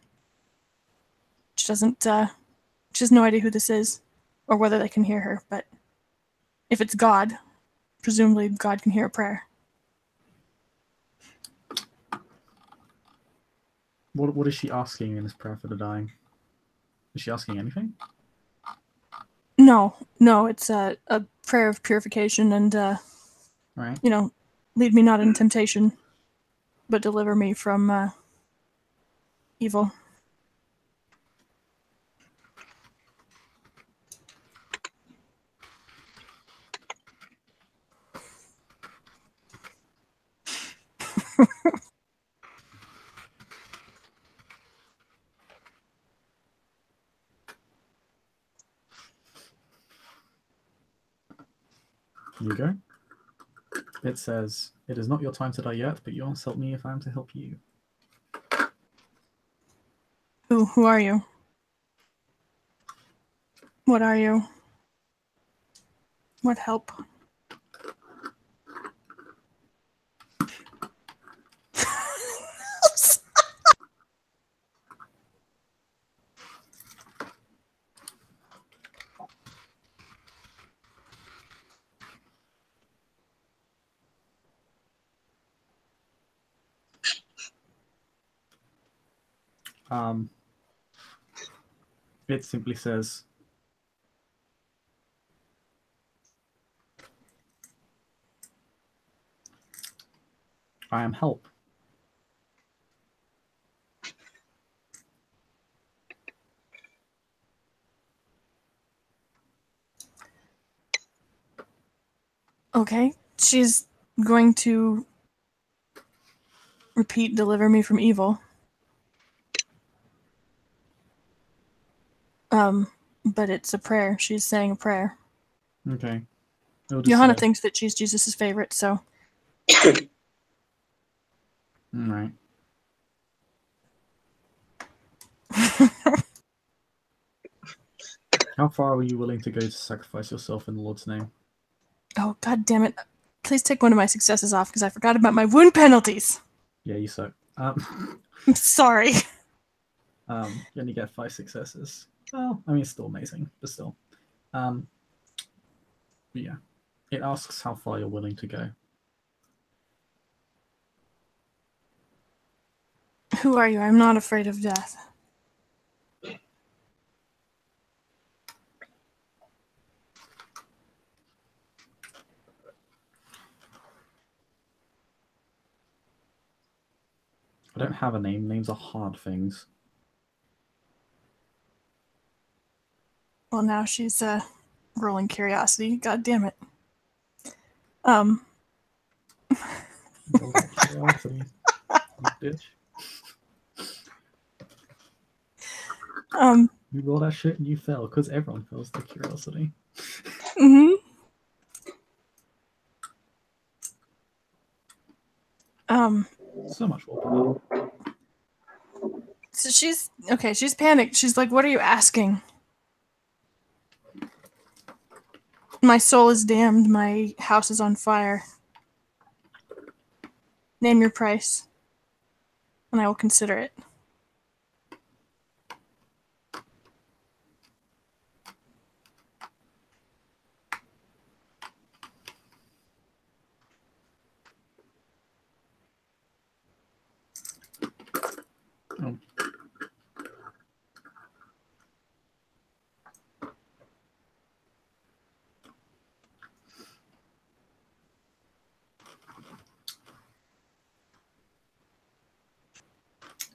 C: She doesn't. She has no idea who this is, or whether they can hear her. But if it's God, presumably God can hear a prayer.
A: What is she asking in this prayer for the dying? Is she asking anything?
C: No, it's a prayer of purification and,
A: Right.
C: lead me not in temptation, but deliver me from evil.
A: Here you go. It says, "It is not your time to die yet, but you must help me if I am to help you."
C: Who are you? What are you? What help?
A: It simply says, "I am help."
C: Okay, she's going to repeat, "Deliver me from evil." But it's a prayer. She's saying a prayer.
A: Okay. It'll just
C: Iohanna
A: say,
C: thinks that she's Jesus' favorite, so.
A: "All right." How far are you willing to go to sacrifice yourself in the Lord's name?
C: Oh, god damn it. Please take one of my successes off, because I forgot about my wound penalties.
A: Yeah, you suck.
C: I'm sorry.
A: You only get 5 successes. Well, I mean, it's still amazing, but still. But yeah. It asks how far you're willing to go.
C: Who are you? I'm not afraid of death.
A: I don't have a name. Names are hard things.
C: Well, now she's rolling curiosity. God damn it.
A: Roll that curiosity, you bitch. You roll that shit and you fail, because everyone fails the curiosity.
C: Mm-hmm.
A: So much more.
C: So she's panicked. She's like, "What are you asking?" My soul is damned. My house is on fire. Name your price, and I will consider it.
A: Oh.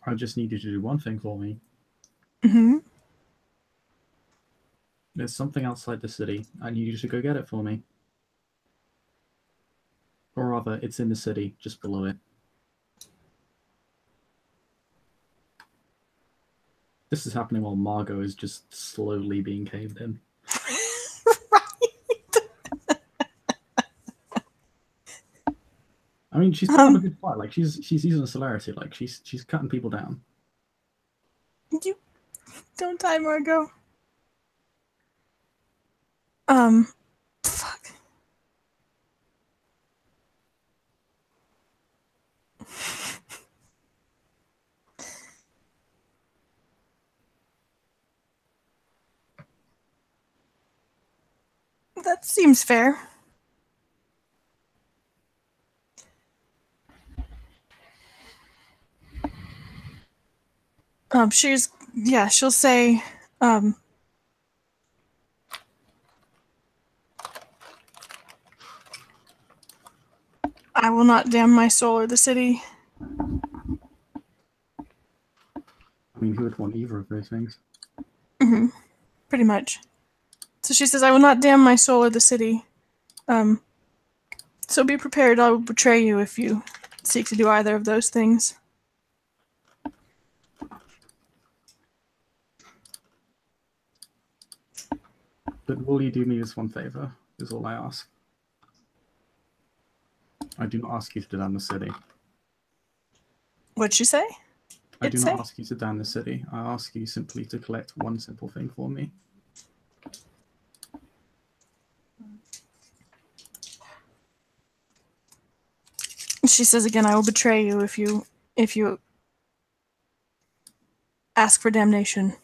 A: I just need you to do one thing for me.
C: Mm-hmm.
A: There's something outside the city. I need you to go get it for me. Or rather, it's in the city, just below it. This is happening while Margot is just slowly being caved in. I mean, she's putting up a good fight. Like she's using a celerity. Like she's cutting people down.
C: You don't die, Margot. Fuck. that seems fair. She'll say, I will not damn my soul or the city.
A: I mean, who would want either of those things?
C: Mm-hmm. Pretty much. So she says, I will not damn my soul or the city. So be prepared, I will betray you if you seek to do either of those things.
A: But will you do me this one favor, is all I ask. I do not ask you to damn the city.
C: What'd she say?
A: I do not ask you to damn the city. I ask you simply to collect one simple thing for me.
C: She says again, I will betray you if you ask for damnation.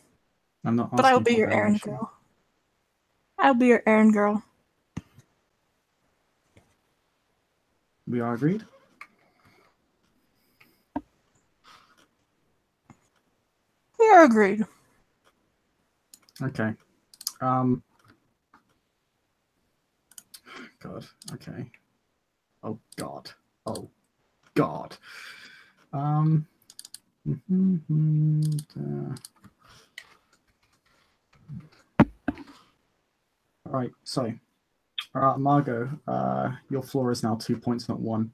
A: I'm not asking
C: But I will be
A: for
C: your errand
A: damnation.
C: girl. I'll be your errand girl.
A: We are agreed?
C: We are agreed.
A: Okay. God. Okay. Oh God. Oh God. All right. So, Margot, your floor is now 2 points, not 1.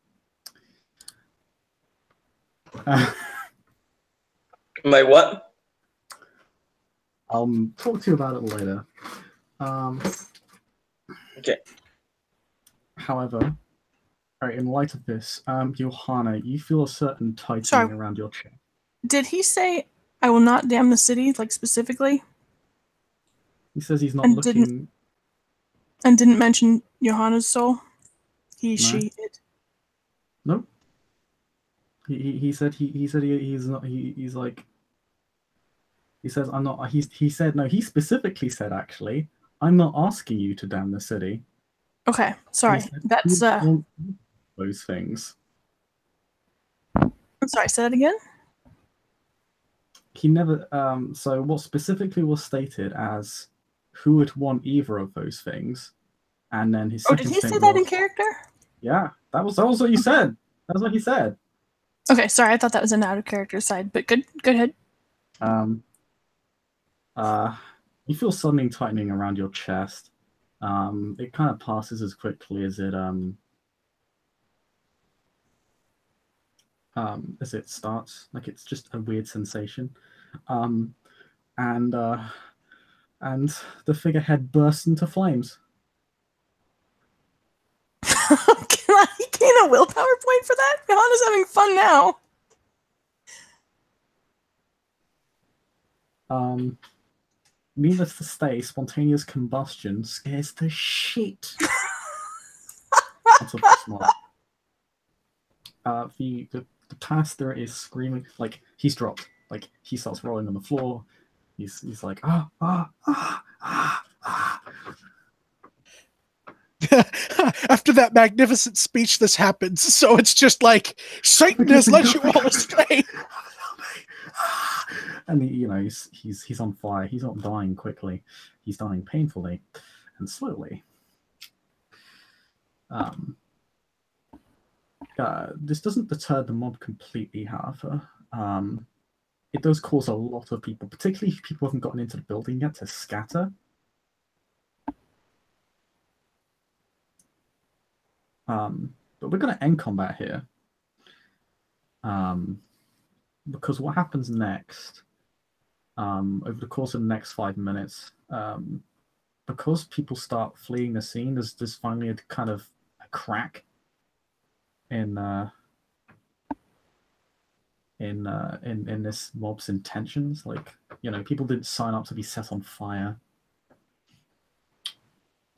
B: My what?
A: I'll talk to you about it later.
B: Okay.
A: However, in light of this, Iohanna, you feel a certain tightening around your chest.
C: Did he say, I will not damn the city, like specifically?
A: He says he's not looking...
C: And didn't mention Johanna's soul? She, it.
A: Nope. He said he's not, he's like... He says, I'm not... He said, no, he specifically said, actually, I'm not asking you to damn the city.
C: Okay, sorry. That's,
A: those things.
C: I'm sorry, say that again?
A: He never... so what specifically was stated as who would want either of those things, and then his second
C: did he say
A: statement
C: that
A: was,
C: in character?
A: Yeah, that was what you said. That was what he said.
C: Okay, sorry, I thought that was an out of character side, but go ahead.
A: You feel something tightening around your chest. It kind of passes as quickly as it starts. Like it's just a weird sensation. And the figurehead bursts into flames.
C: Can I gain a willpower point for that? Johanna's having fun now.
A: Needless to say, spontaneous combustion scares the shit out of the smoke. The caster is screaming, like he's dropped, like he starts rolling on the floor. He's like
D: After that magnificent speech, this happens. So it's just like Satan has led you all astray.
A: And he's on fire. He's not dying quickly. He's dying painfully and slowly. This doesn't deter the mob completely, however. It does cause a lot of people, particularly if people haven't gotten into the building yet, to scatter. But we're going to end combat here. Because what happens next, over the course of the next 5 minutes, because people start fleeing the scene, there's finally a kind of a crack in this mob's intentions. Like, people didn't sign up to be set on fire.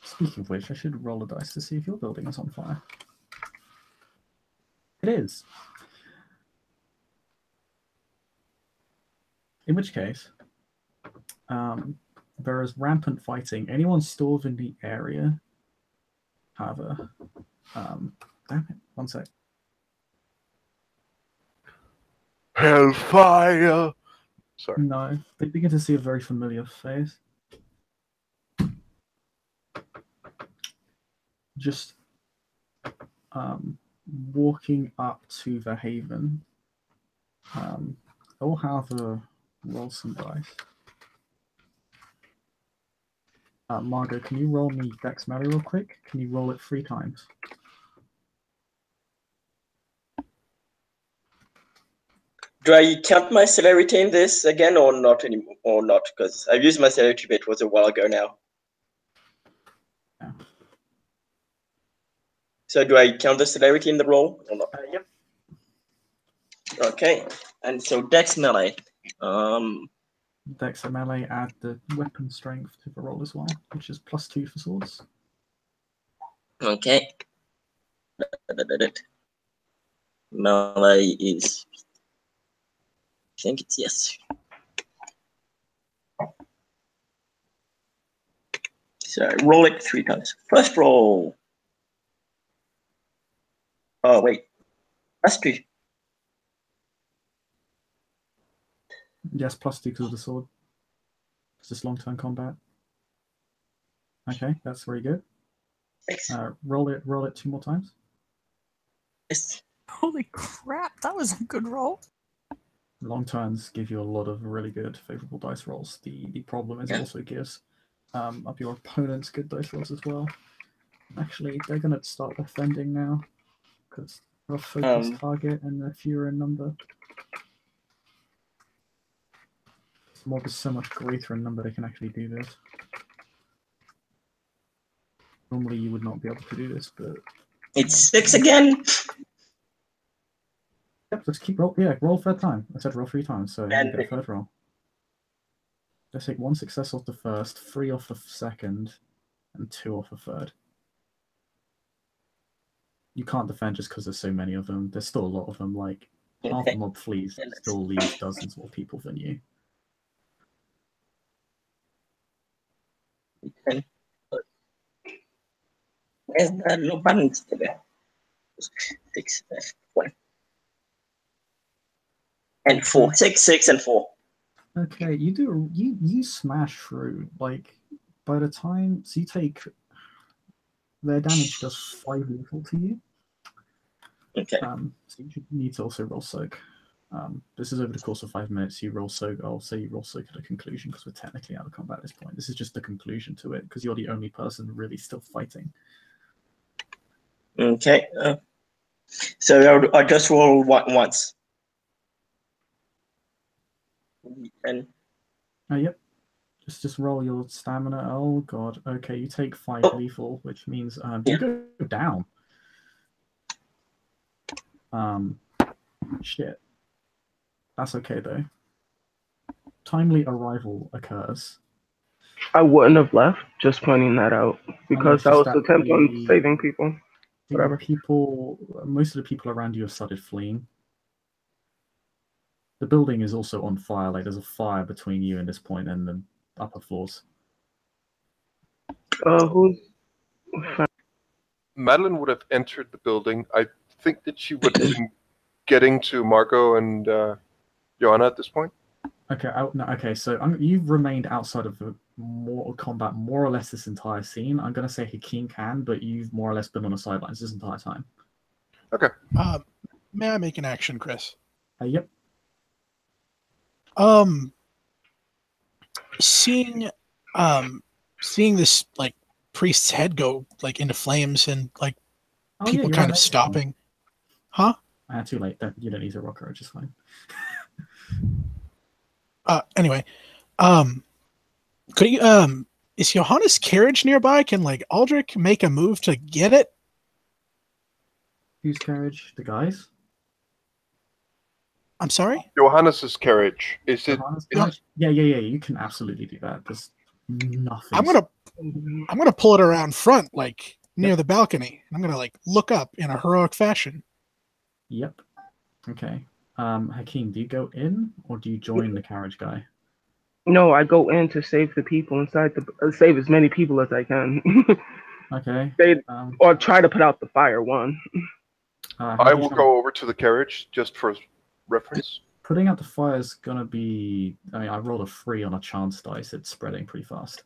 A: Speaking of which, I should roll a dice to see if your building is on fire. It is. In which case, there is rampant fighting. Anyone still within the area However, damn it, one sec.
H: Hellfire! Sorry.
A: No, they begin to see a very familiar face. Just walking up to the haven. I'll have a roll some dice. Margot, can you roll me Dex Melee real quick? Can you roll it 3 times?
B: Do I count my celerity in this again or not anymore? Or not? Because I've used my celerity, but it was a while ago now.
A: Yeah.
B: So do I count the celerity in the roll or not?
A: Yep.
B: Okay. And so Dex Melee.
A: Dex and Melee, add the weapon strength to the roll as well, which is +2 for swords.
B: Okay. Melee is, I think it's yes. So roll it 3 times. First roll. Oh wait, +2.
A: Yes, +2 because of the sword. It's just long-term combat. Okay, that's very good. Roll it 2 more times.
B: Yes.
C: Holy crap, that was a good roll.
A: Long turns give you a lot of really good favorable dice rolls. The problem is it also gives up your opponent's good dice rolls as well. Actually, they're going to start defending now because they're a focused target and they're fewer in number. Mob is so much greater in number they can actually do this. Normally you would not be able to do this, but
B: it's 6 again.
A: Yep, just keep roll. Yeah, roll 3rd time. I said roll 3 times, so you get a 3rd roll. Just take 1 success off the first, 3 off the second, and 2 off the third. You can't defend just because there's so many of them. There's still a lot of them. Like half the mob flees, it still leaves dozens more people than you.
B: Where's the low buttons today? 6, 1. And 4. 6, 6, and 4.
A: Okay, you smash through. Like by the time you take their damage does 5 lethal to you.
B: Okay.
A: So you need to also roll soak. This is over the course of 5 minutes. You roll soak. I'll say you roll soak at the conclusion because we're technically out of combat at this point. This is just the conclusion to it because you're the only person really still fighting.
B: Okay. So I just roll once. And
A: Yep. Just roll your stamina. Oh god. Okay, you take 5 lethal, which means you go down. Shit. That's okay though. Timely arrival occurs.
F: I wouldn't have left, just pointing that out, because that was the attempt on saving people. Whatever.
A: Most of the people around you have started fleeing. The building is also on fire. Like there's a fire between you and this point and the upper floors.
F: Who's
H: Madeline would have entered the building. I think that she would have been getting to Margot and Iohanna at this point.
A: Okay, okay. So you've remained outside of the combat more or less this entire scene. I'm gonna say Hakeem can, but you've more or less been on the sidelines this entire time.
H: Okay.
D: May I make an action, Chris?
A: Yep.
D: Seeing this like priest's head go like into flames and like people kind of stopping. Huh?
A: Too late. You don't need a rocker. It's just fine.
D: Anyway, could you is Iohanna's carriage nearby? Can like Aldric make a move to get it?
A: Whose carriage? The guys?
D: I'm sorry?
H: Iohanna's carriage. Is it?
A: Yeah. You can absolutely do that. There's nothing.
D: I'm gonna pull it around front, like near the balcony. I'm gonna like look up in a heroic fashion.
A: Yep. Okay. Hakeem, do you go in or do you join the carriage guy?
F: No, I go in to save the people inside save as many people as I can.
A: Okay.
F: They
A: Um,
F: or try to put out the fire one.
A: how
H: I
A: do you
H: will
A: try-
H: go over to the carriage just for reference.
A: Putting out the fire is gonna be. I mean, I rolled a 3 on a chance dice. It's spreading pretty fast.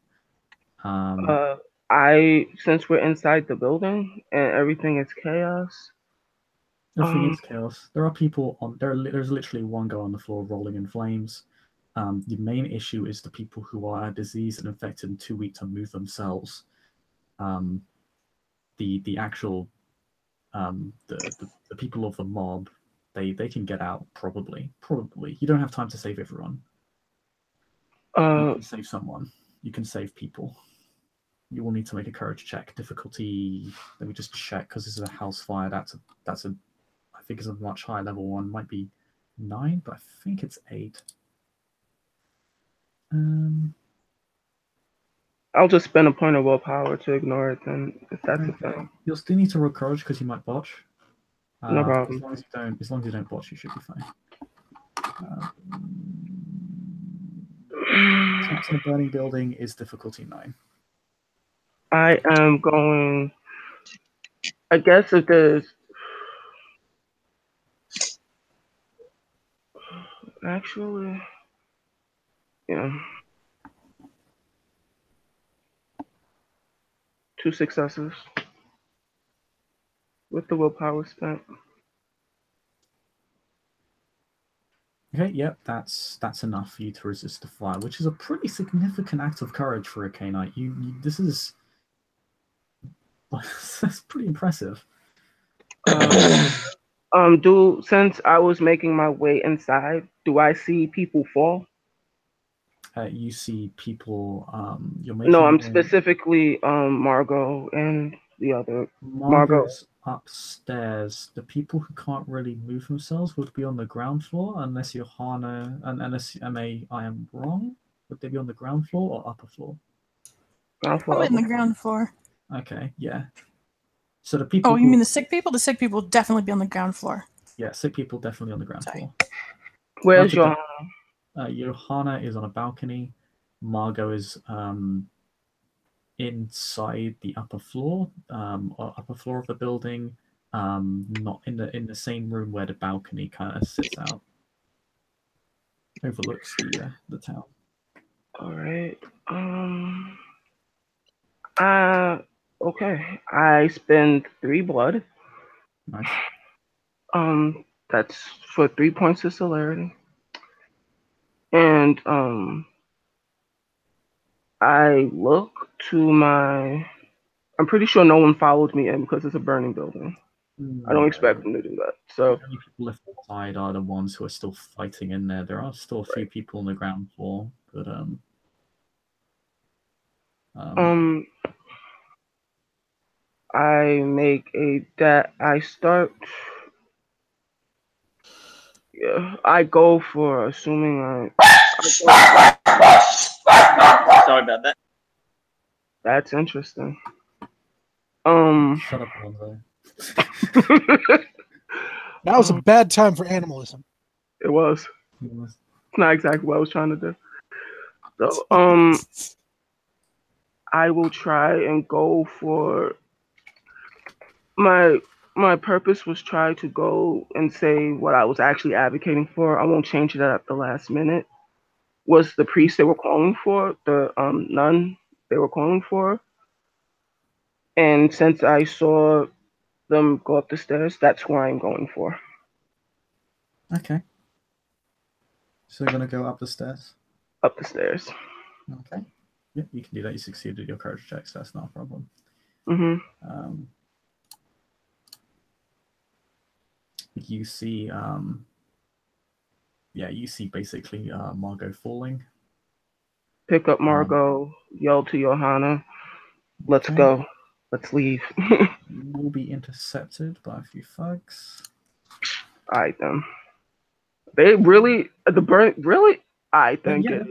F: Since we're inside the building and everything is chaos.
A: Everything is chaos. There are people on there. There's literally one guy on the floor rolling in flames. The main issue is the people who are diseased and infected and too weak to move themselves. The actual the people of the mob, they can get out probably. You don't have time to save everyone. You can save someone. You can save people. You will need to make a courage check. Difficulty. Let me just check because this is a house fire. That's a I think it's a much higher level one. Might be 9, but I think it's 8.
F: I'll just spend a point of willpower to ignore it then, if that's a
A: Okay.
F: thing.
A: You'll still need to roll courage because you might botch.
F: No problem.
A: As long as you don't botch, you should be fine. Traps in a burning building is difficulty 9.
F: I am going. I guess if there's. Actually. Yeah. 2 successes. With the willpower spent.
A: Okay, yep, that's enough for you to resist the fire, which is a pretty significant act of courage for a K-Knight. This is that's pretty impressive.
F: Since I was making my way inside, do I see people fall?
A: You see people. You're making.
F: No, I'm specifically Margot and the other Margot.
A: Margot's upstairs. The people who can't really move themselves would be on the ground floor, unless Iohanna and unless I am wrong. Would they be on the ground floor or upper floor?
F: Ground floor.
C: Probably in the ground floor.
A: Okay, yeah. So the people.
C: Oh, you mean the sick people? The sick people would definitely be on the ground floor.
A: Yeah, sick people definitely on the ground floor.
F: Where's Iohanna?
A: Iohanna is on a balcony. Margot is inside the upper floor, or upper floor of the building, not in the same room where the balcony kind of sits out, overlooks the town.
F: All right. Okay. I spend 3 blood.
A: Nice.
F: That's for 3 points of celerity. And I look to my. I'm pretty sure no one followed me in because it's a burning building. I don't expect them to do that. So
A: the only people left outside are the ones who are still fighting in there. There are still a few people on the ground floor, but
F: I make I start. Yeah, I go for assuming
B: Sorry about that.
F: That's interesting.
A: Shut up, Alonzo.
D: That was a bad time for animalism.
F: It was. It's not exactly what I was trying to do. So, I will try and go for my purpose was try to go and say what I was actually advocating for. I won't change it at the last minute. Was the priest they were calling for, the nun they were calling for. And since I saw them go up the stairs, that's who I'm going for.
A: Okay. So you're gonna go up the stairs?
F: Up the stairs.
A: Okay. Yep, you can do that. You succeeded your courage check, so that's not a problem.
F: Mm-hmm.
A: You see, you see basically Margot falling.
F: Pick up Margot, yell to Iohanna, let's go. Let's leave.
A: You will be intercepted by a few thugs.
F: Alright then. They really really? I think it.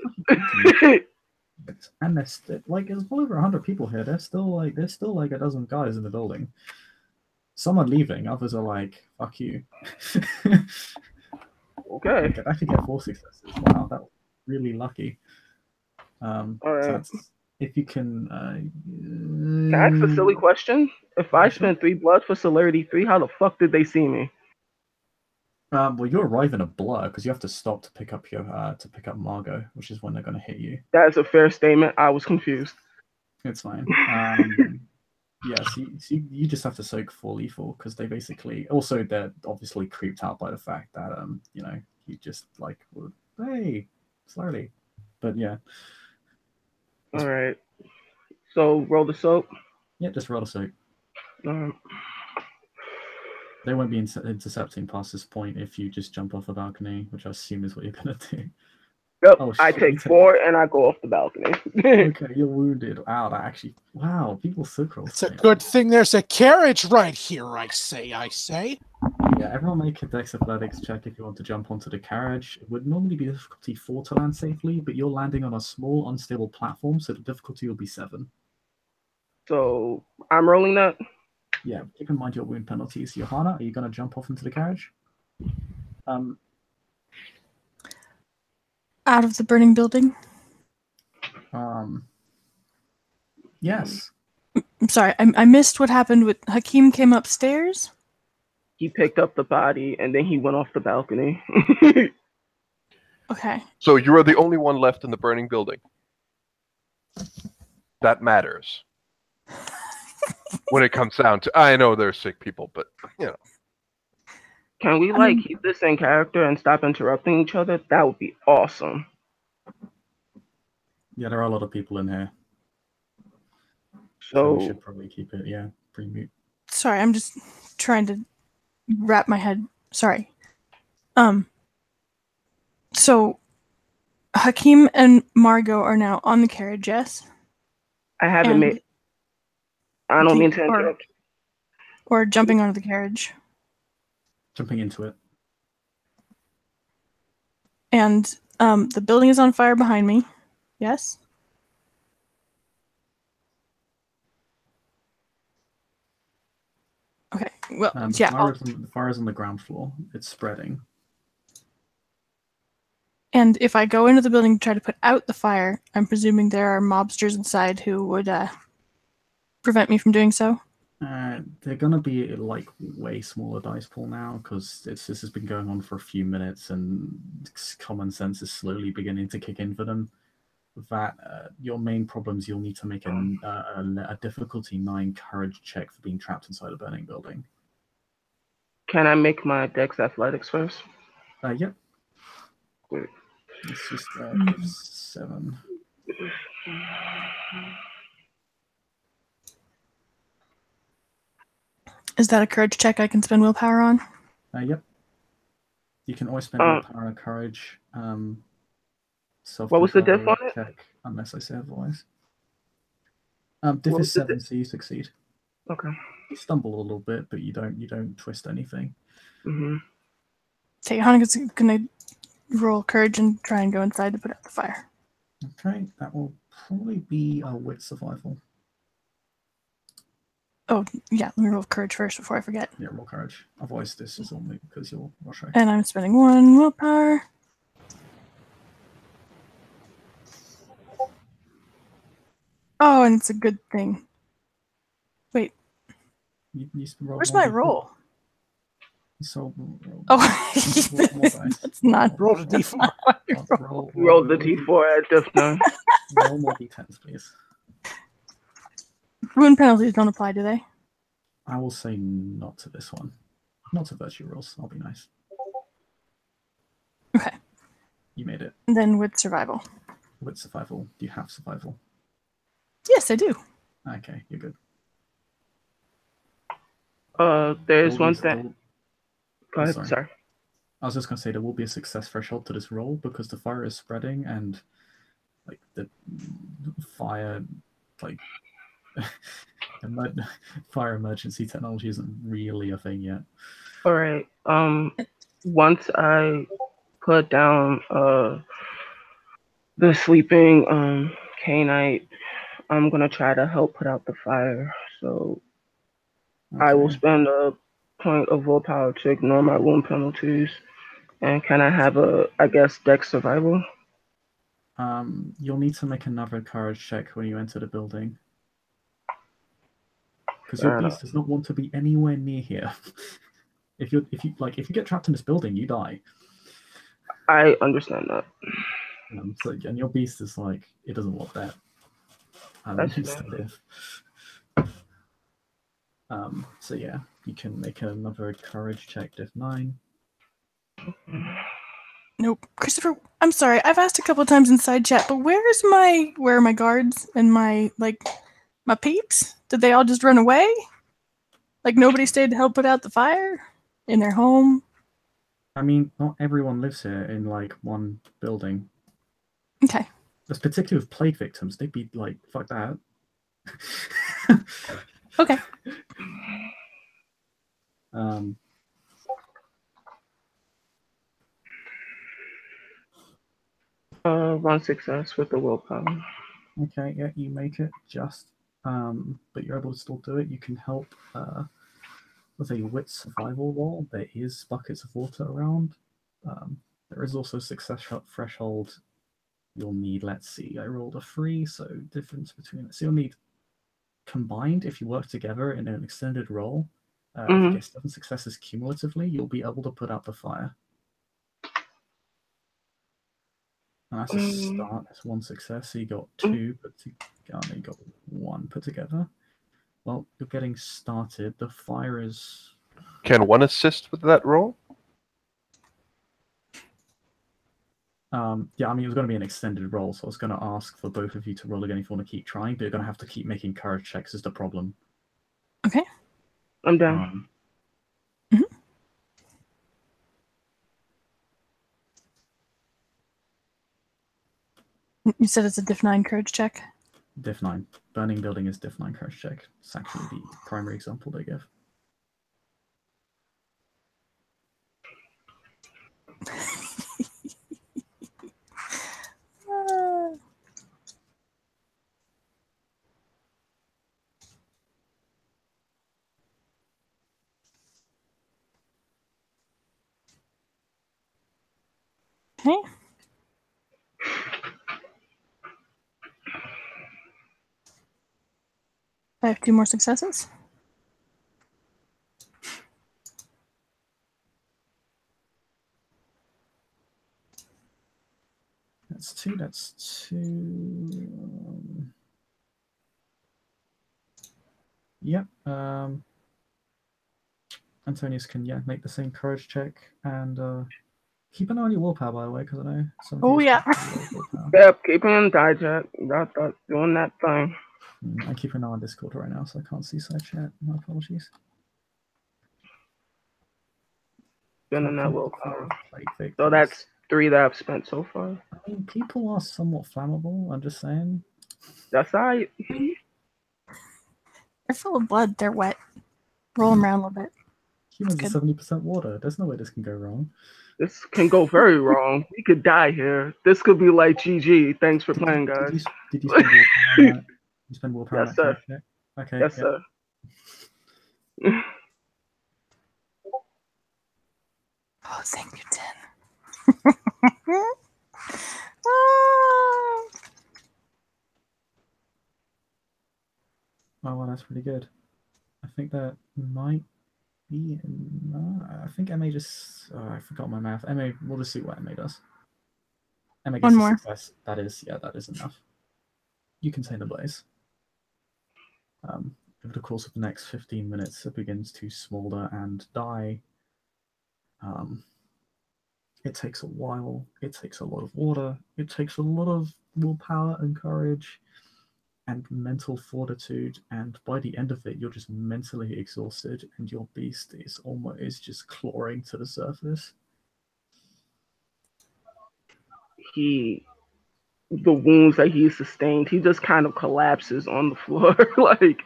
A: And there's like there's well over 100 people here. There's still like a dozen guys in the building. Some are leaving, others are like, fuck you.
F: Okay.
A: I could actually get 4 successes. Wow, that was really lucky.
F: All right.
A: So if you can.
F: Can I ask a silly question? If I
A: Yeah, sure.
F: spent 3 blood for celerity 3, how the fuck did they see me?
A: Well, you arrive in a blur because you have to stop to pick up Margot, which is when they're going to hit you.
F: That is a fair statement. I was confused.
A: It's fine. Yeah, so you just have to soak full lethal because they basically also they're obviously creeped out by the fact that you just like hey slowly, but yeah.
F: All right. So roll the soap.
A: Yeah, just roll a soak.
F: Um,
A: They won't be intercepting past this point if you just jump off a balcony, which I assume is what you're gonna do.
F: Yep.
A: Oh,
F: I
A: shit,
F: take 4 and I go off the balcony.
A: Okay, you're wounded. Wow, people so close.
D: It's a good thing there's a carriage right here, I say.
A: Yeah, everyone make a dex athletics check if you want to jump onto the carriage. It would normally be difficulty 4 to land safely, but you're landing on a small, unstable platform, so the difficulty will be 7.
F: So I'm rolling that.
A: Yeah, keep in mind your wound penalties. Iohanna, are you going to jump off into the carriage?
C: Out of the burning building.
A: Yes.
C: I'm sorry, I missed what happened with Hakeem came upstairs.
F: He picked up the body and then he went off the balcony.
C: Okay.
H: So you are the only one left in the burning building. That matters. When it comes down to, I know there's sick people, but you know.
F: Can we keep this in character and stop interrupting each other? That would be awesome.
A: Yeah, there are a lot of people in here.
F: So
A: we should probably keep it, pre-mute.
C: Sorry, I'm just trying to wrap my head. Sorry. So Hakeem and Margot are now on the carriage, yes?
F: I haven't made. I don't mean to interrupt.
C: Or jumping onto the carriage.
A: Jumping into it.
C: And the building is on fire behind me. Yes? Okay. Well,
A: the fire is on the ground floor. It's spreading.
C: And if I go into the building to try to put out the fire, I'm presuming there are mobsters inside who would prevent me from doing so?
A: They're gonna be way smaller dice pool now because this has been going on for a few minutes and common sense is slowly beginning to kick in for them. That your main problems, you'll need to make a difficulty 9 courage check for being trapped inside a burning building.
F: Can I make my dex athletics first?
A: Yep.
F: Great.
A: It's just 7.
C: Is that a courage check I can spend willpower on?
A: Yep. You can always spend willpower on courage.
F: What was the diff on it?
A: Check, unless I say otherwise. Diff is 7, so you succeed.
F: Okay.
A: You stumble a little bit, but you don't twist anything.
F: Mm-hmm.
C: Okay, Iohanna's gonna roll courage and try and go inside to put out the fire.
A: Okay, that will probably be a wit survival.
C: Oh, yeah, let me roll courage first before I forget.
A: Yeah, roll courage. Otherwise, this is only because you're rushing.
C: And I'm spending 1 willpower. Oh, and it's a good thing. Wait. Where's my roll?
A: So,
C: that's not.
D: Roll a d4.
F: Roll the d4 at diff 9.
A: Roll more d10s, please.
C: Wound penalties don't apply, do they?
A: I will say not to this one. Not to virtue rolls. I'll be nice.
C: Okay.
A: You made it.
C: And then with survival.
A: With survival. Do you have survival?
C: Yes, I do.
A: Okay, you're good.
F: There's one thing. Go ahead, sorry.
A: I was just going to say there will be a success threshold to this roll because the fire is spreading and the fire fire emergency technology isn't really a thing yet.
F: All right. Once I put down the sleeping Canite, I'm gonna try to help put out the fire. So I will spend a point of willpower to ignore my wound penalties. And can I have dex survival?
A: You'll need to make another courage check when you enter the building. Because your beast does not want to be anywhere near here. If you get trapped in this building, you die.
F: I understand that.
A: And your beast is like, it doesn't want that.
F: That's
A: Instead so yeah, you can make another courage check, diff 9.
C: Nope. Christopher, I'm sorry. I've asked a couple times in side chat, but where are my guards and my peeps? Did they all just run away? Like nobody stayed to help put out the fire in their home?
A: I mean, not everyone lives here in like one building.
C: Okay.
A: That's particularly with plague victims. They'd be like, fuck that.
C: Okay.
F: One success with the willpower.
A: Okay, yeah, you make it just, but you're able to still do it. You can help with a wit survival roll. There is buckets of water around. There is also success threshold. You'll need, let's see, I rolled a 3, so difference between it. So you'll need combined, if you work together in an extended roll, if you get 7 successes cumulatively, you'll be able to put out the fire. And that's a start. That's 1 success. So you got 2 put together. You got 1 put together. Well, you're getting started. The fire is.
H: Can one assist with that roll?
A: Yeah, I mean, it was going to be an extended roll, so I was going to ask for both of you to roll again if you want to keep trying, but you're going to have to keep making courage checks is the problem.
C: Okay.
F: I'm down.
C: You said it's a diff 9 courage check?
A: Diff 9. Burning building is diff 9 courage check. It's actually the primary example they give.
C: Okay. I have 2 more successes.
A: That's 2. That's 2. Yep. Antonius can make the same courage check and keep an eye on your willpower, by the way, because I know some.
C: Oh yeah.
F: Yep, keep him digest. Doing that thing.
A: I'm keeping an eye on Discord right now, so I can't see side chat. My apologies.
F: Spending that willpower. So that's 3 that I've spent so far.
A: I mean, people are somewhat flammable. I'm just saying.
F: That's right.
C: They're full of blood. They're wet. Roll them around a little bit.
A: Humans are 70% water. There's no way this can go wrong.
F: This can go very wrong. We could die here. This could be like GG. Thanks for playing, guys.
A: Did you spend willpower on that? You spend willpower on
F: Yes,
A: that
F: sir.
A: check? Okay.
F: Yes, sir.
C: Oh, thank you, Tin.
A: Oh, well, that's pretty good. I think that might be. I think MA just. I forgot my math. MA, we'll just see what MA does. MA gets
C: One
A: a
C: more.
A: success. That is enough. You contain the blaze. Over the course of the next 15 minutes, it begins to smolder and die. It takes a while. It takes a lot of water. It takes a lot of willpower and courage and mental fortitude, and by the end of it, you're just mentally exhausted, and your beast is just clawing to the surface.
F: The wounds that he sustained, he just kind of collapses on the floor, like.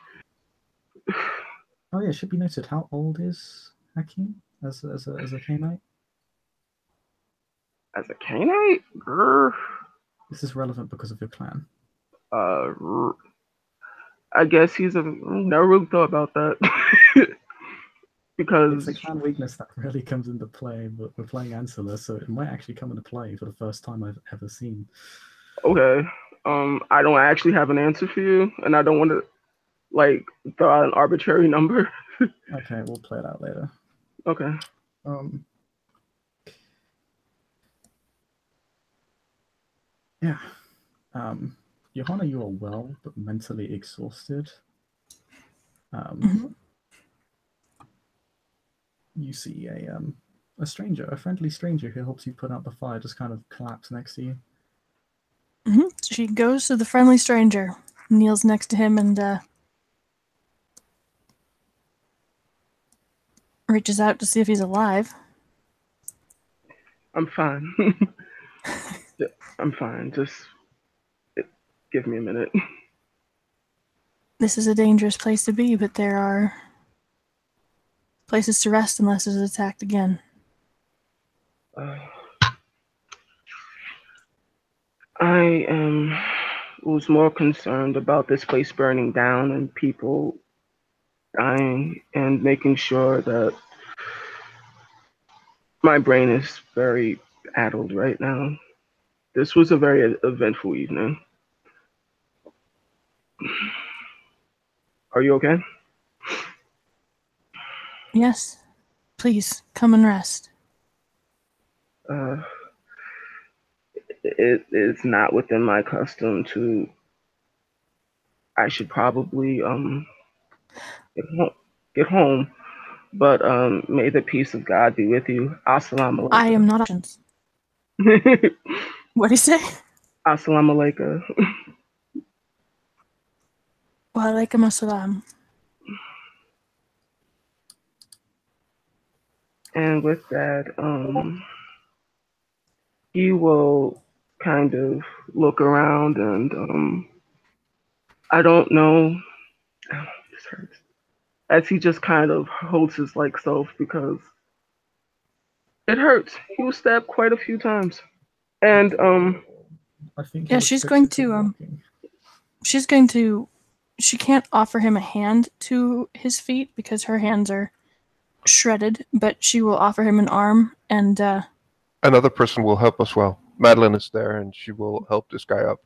A: Oh yeah, it should be noted. How old is Hakim as a Canite?
F: As a Canite?
A: This is relevant because of your clan.
F: I guess he's never really thought about that. Because
A: it's a clan weakness that really comes into play, but we're playing Ancilla, so it might actually come into play for the first time I've ever seen.
F: Okay. I don't actually have an answer for you, and I don't want to like throw out an arbitrary number.
A: Okay, we'll play it out later.
F: Okay.
A: Yeah. Iohanna, you are well, but mentally exhausted.
C: Mhm.
A: You see a stranger, a friendly stranger who helps you put out the fire, just kind of collapse next to you.
C: She goes to the friendly stranger, kneels next to him, and reaches out to see if he's alive.
F: I'm fine. Yeah, I'm fine. Just give me a minute.
C: This is a dangerous place to be, but there are places to rest unless it is attacked again.
F: I was more concerned about this place burning down and people dying and making sure that my brain is very addled right now. This was a very eventful evening. Are you okay?
C: Yes, please come and rest.
F: It is not within my custom to. I should probably get home, but may the peace of God be with you. Assalamu
C: I am
F: alaikum.
C: not options. What do you say?
F: Assalamu alaikum.
C: Wa alaikum assalam.
F: And with that, he will kind of look around and I don't know. This hurts. As he just kind of holds his like self because it hurts. He was stabbed quite a few times. And
A: I think.
C: Yeah, she's going to she's going to she can't offer him a hand to his feet because her hands are shredded, but she will offer him an arm and
H: Another person will help as well. Madeline is there, and she will help this guy up.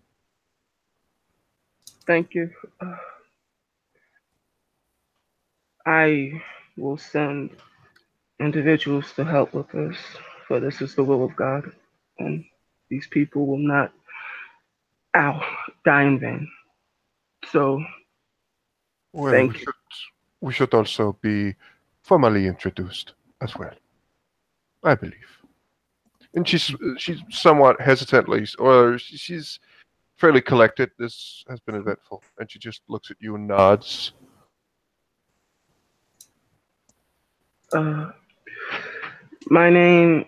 F: thank you. I will send individuals to help with this, for this is the will of God, and these people will not, die in vain. So,
H: Well,
F: thank you.
H: we should also be formally introduced as well, I believe. And she's somewhat hesitantly, or she's fairly collected. This has been eventful, and she just looks at you and nods.
F: My name,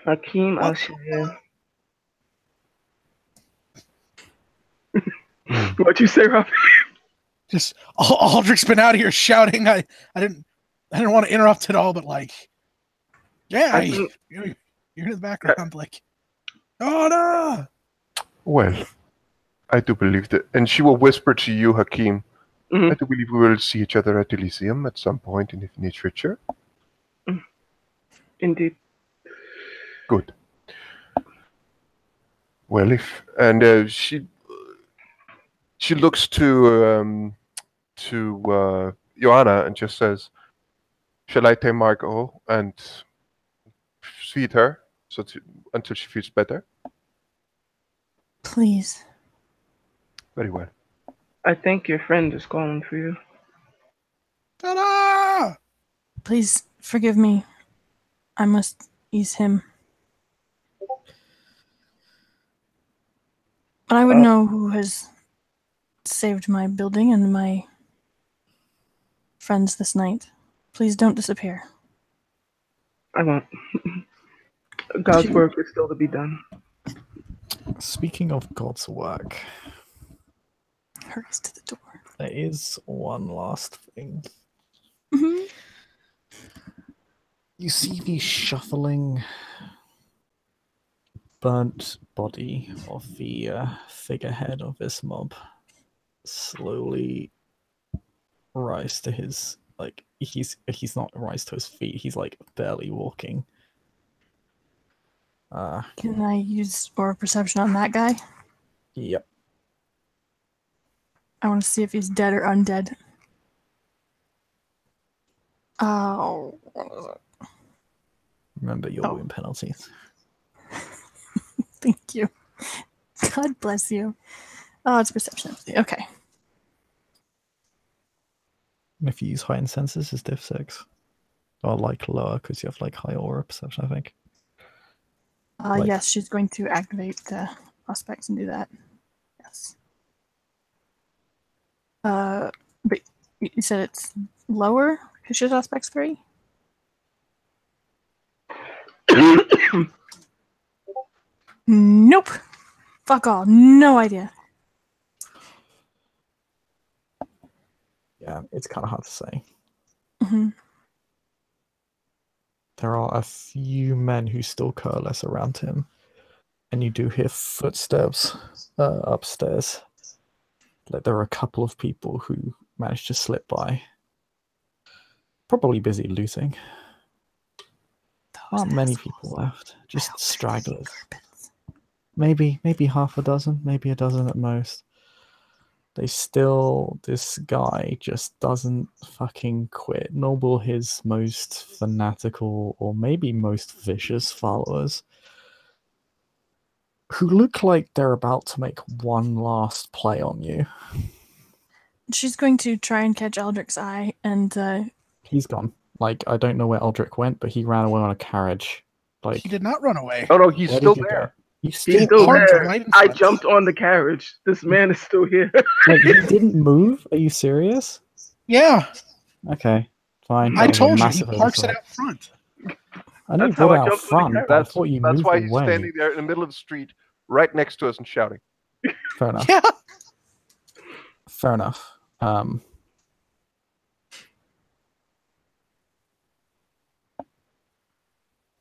F: Hakeem Al-Shaya. What you say, Rob?
D: Just Aldric's been out here shouting. I didn't want to interrupt at all, but like, yeah, you're in the background, like, oh no.
H: Well, I do believe that, and she will whisper to you, Hakeem.
F: Mhm.
H: I do believe we will see each other at Elysium at some point in the near future.
F: Indeed.
H: Good. Well, she looks to Iohanna and just says, "Shall I take Margot and feed her until she feels better?"
C: please.
H: Very well.
F: I think your friend is calling for you.
D: Ta-da!
C: Please forgive me. I must ease him. But I would know who has saved my building and my friends this night. Please don't disappear.
F: I won't. God's work is still to be done.
A: Speaking of God's work,
C: Hurries to the door.
A: there is one last thing.
C: Mhm.
A: You see the shuffling, burnt body of the figurehead of this mob slowly rise to his, like, he's not rise to his feet, he's like barely walking.
C: Can I use Aura Perception on that guy?
A: Yep.
C: I want to see if he's dead or undead. Oh, what is it?
A: Remember your
C: Oh.
A: wound penalties.
C: Thank you. God bless you. Oh, it's perception. Okay.
A: And if you use heightened senses, it's diff 6. Or like lower, because you have like high aura perception, I think. Like-
C: Yes, she's going to activate the aspects and do that. Yes. But you said it's lower because she has aspects 3? Nope. Fuck all. No idea.
A: Yeah, it's kind of hard to say.
C: Mm-hmm.
A: There are a few men who still coalesce around him, and you do hear footsteps upstairs. Like there are a couple of people who managed to slip by. Probably busy looting. Not many people left, just stragglers. Maybe half a dozen, maybe a dozen at most. This guy just doesn't fucking quit. Noble his most fanatical or maybe most vicious followers, who look like they're about to make one last play on you.
C: She's going to try and catch Aldric's eye, and
A: He's gone. Like, I don't know where Aldric went, but he ran away on a carriage. Like,
D: He did not run away.
H: Oh no, he's
A: where
H: still
A: did you
H: there.
A: go? He's
F: He's
A: still
F: still
D: parked
F: there.
D: right in
F: I
D: front.
F: jumped on the carriage. This man is still here.
A: Like, he didn't move? Are you serious?
D: Yeah,
A: Okay, fine.
D: I
A: That was a
D: told you he
A: massive
D: parks it
A: oversight.
D: out front.
A: I know you
F: That's how
A: brought
F: I
A: it out
F: jumped on the
A: front,
F: carriage.
A: but I thought you
H: That's
A: moved
H: why he's
A: away.
H: standing there in the middle of the street, right next to us and shouting.
A: Fair enough.
D: Yeah.
A: Fair enough.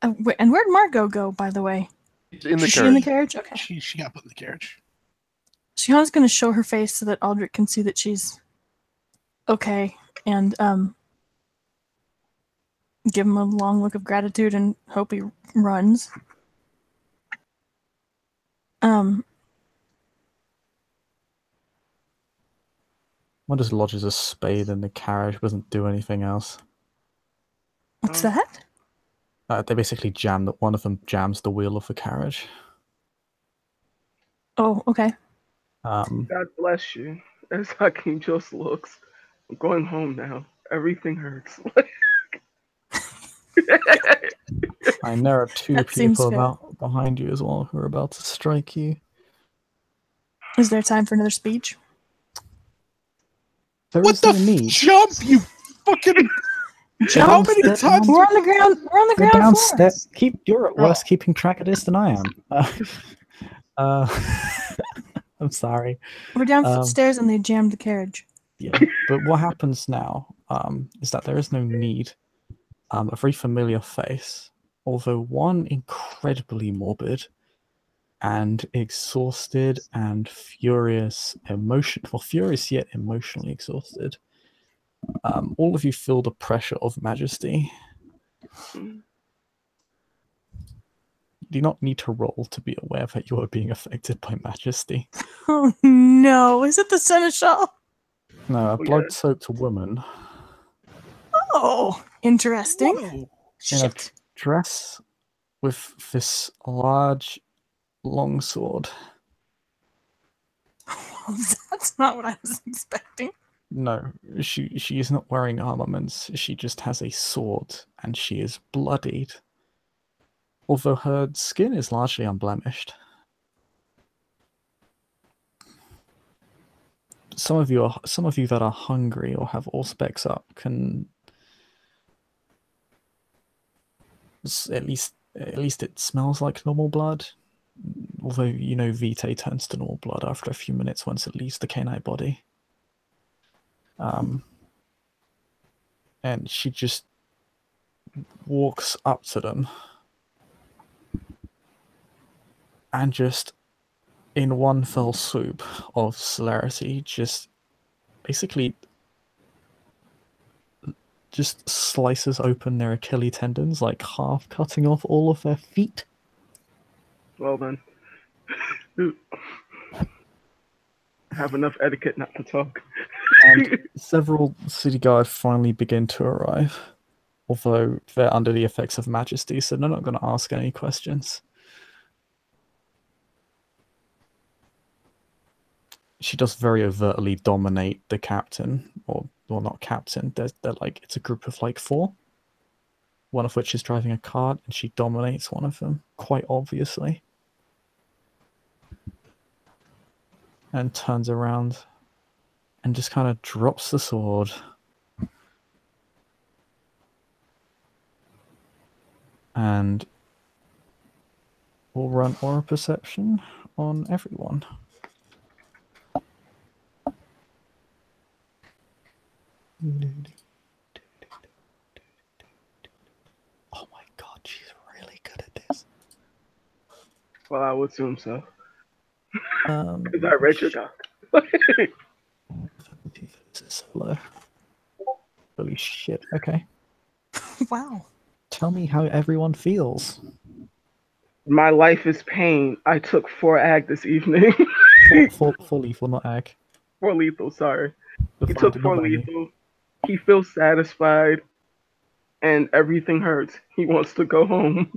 C: and where'd Margot go, by the way?
H: He's in the
C: Is she in the
H: carriage.
C: carriage? Okay.
D: She got put in the carriage.
C: Iohanna's going to show her face so that Aldrich can see that she's okay, and give him a long look of gratitude and hope he runs.
A: One just lodges a spade in the carriage, doesn't do anything else.
C: What's that?
A: They basically one of them jams the wheel of the carriage.
C: Oh, okay.
F: God bless you. As Hakeem just looks, I'm going home now. Everything hurts.
A: And there are two
C: That seems
A: people
C: fair.
A: behind you as well who are about to strike you.
C: Is there time for another speech?
A: There
D: What
A: is
D: the
A: no need.
D: jump, you fucking... How many
A: Downstairs-
D: times...
C: We're on the ground. We're on the
A: They're
C: ground
A: downstairs. You're at worse
D: Oh.
A: keeping track of this than I am. I'm sorry.
C: floor. We're downstairs and they jammed the carriage.
A: Yeah, but what happens now is that there is no need. A very familiar face, although one incredibly morbid and exhausted and furious, furious yet emotionally exhausted. All of you feel the pressure of majesty. You do not need to roll to be aware that you are being affected by majesty.
C: Oh no! Is it the seneschal?
A: No, a
F: yeah.
A: blood-soaked woman
C: Oh, interesting.
D: Whoa.
A: in a
C: Shit.
A: dress with this large, long sword.
C: Well, that's not what I was expecting.
A: No, she is not wearing armaments. She just has a sword, and she is bloodied. Although her skin is largely unblemished. Some of you that are hungry or have all specs up can at least it smells like normal blood. Although you know Vitae turns to normal blood after a few minutes once it leaves the canine body. And she just walks up to them and just in one fell swoop of celerity just basically just slices open their Achilles tendons, like half cutting off all of their feet.
F: Well then, have enough etiquette not to talk.
A: And several city guard finally begin to arrive, although they're under the effects of majesty, so they're not going to ask any questions. She does very overtly dominate the captain, or not captain. They're like, it's a group of like 4, one of which is driving a cart, and she dominates one of them quite obviously, and turns around and just kind of drops the sword. And we'll run aura perception on everyone. Oh my god, she's really good at this.
F: Well, I would assume so.
A: Um,
F: Because I read your doc.
A: This is so low. Holy shit, okay.
C: Wow.
A: Tell me how everyone feels.
F: My life is pain. I took 4 ag this evening.
A: For lethal, not ag.
F: 4 lethal, sorry. He
A: Defined,
F: took
A: not
F: 4
A: baggy.
F: lethal. He feels satisfied. And everything hurts. He wants to go home.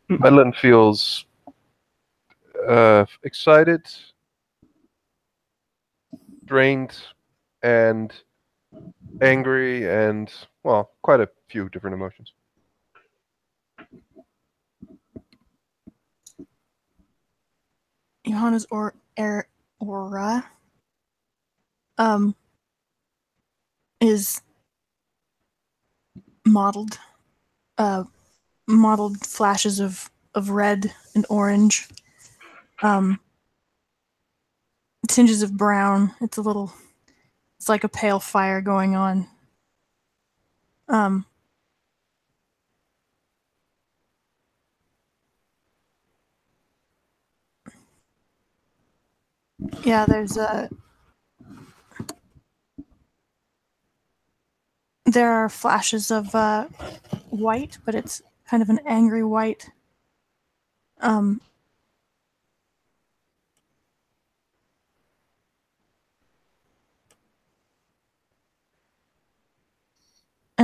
H: Madeline feels excited, drained, and angry, and, well, quite a few different emotions.
C: Johanna's aura is modeled flashes of red and orange, tinges of brown. It's like a pale fire going on. Yeah, there are flashes of white, but it's kind of an angry white. And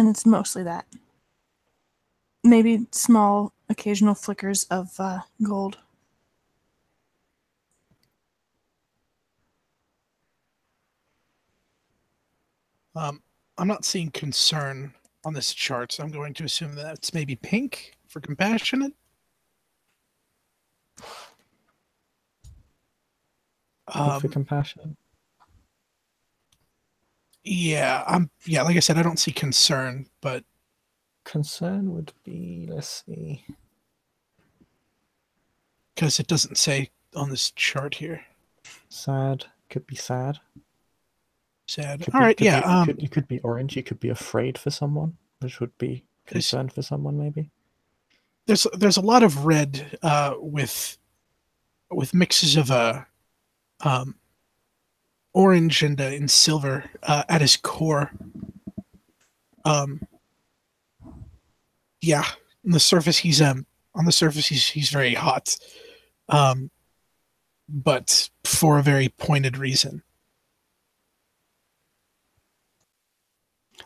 C: it's mostly that. Maybe small, occasional flickers of gold.
D: I'm not seeing concern on this chart, so I'm going to assume that it's maybe pink for compassionate.
A: For compassion.
D: Yeah, like I said, I don't see concern, but
A: concern would be, let's see,
D: because it doesn't say on this chart here.
A: Sad, could be sad.
D: Sad. All right, yeah.
A: You could be orange. You could be afraid for someone, which would be concerned for someone, maybe.
D: There's a lot of red with mixes of orange and silver at his core. Yeah, on the surface he's very hot, but for a very pointed reason.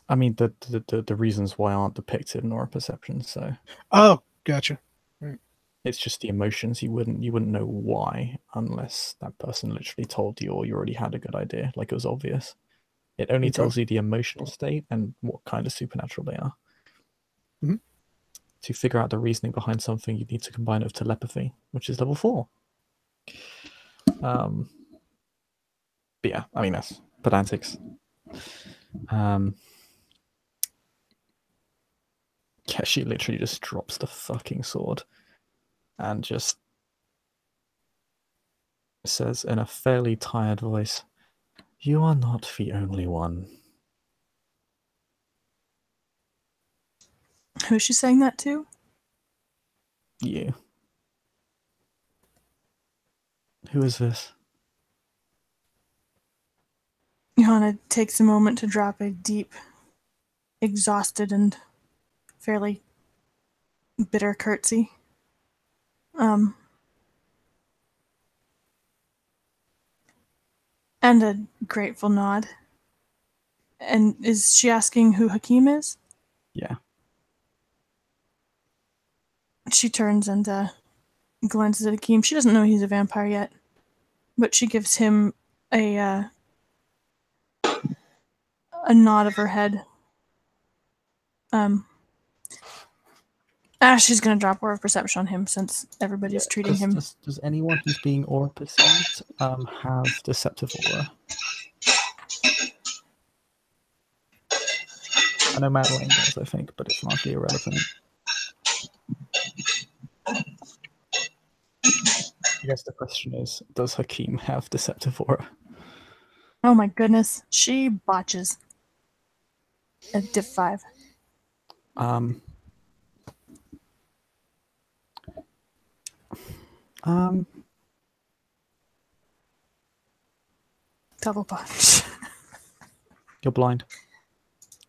A: I mean, the reasons why aren't depicted in aura perception, so.
D: Oh, gotcha.
A: Right. It's just the emotions. You wouldn't know why unless that person literally told you, or you already had a good idea, like it was obvious. It only tells you the emotional state and what kind of supernatural they are.
D: Mm-hmm.
A: To figure out the reasoning behind something, you need to combine it with telepathy, which is level 4. But yeah, I mean, that's pedantics. Yeah, she literally just drops the fucking sword and just says in a fairly tired voice, "You are not the only one."
C: Who's she saying that to?
A: You. Who is this?
C: Johanna takes a moment to drop a deep, exhausted, and fairly bitter curtsy. And a grateful nod. And is she asking who Hakim is?
A: Yeah.
C: She turns and glances at Hakim. She doesn't know he's a vampire yet, but she gives him a nod of her head. She's gonna drop Aura of Perception on him since everybody's treating him.
A: Does anyone who's being aura perceived have deceptive aura? I know Madeline does, I think, but it's largely irrelevant. I guess the question is, does Hakim have deceptive aura?
C: Oh my goodness, she botches. At Div 5. Double punch.
A: You're blind.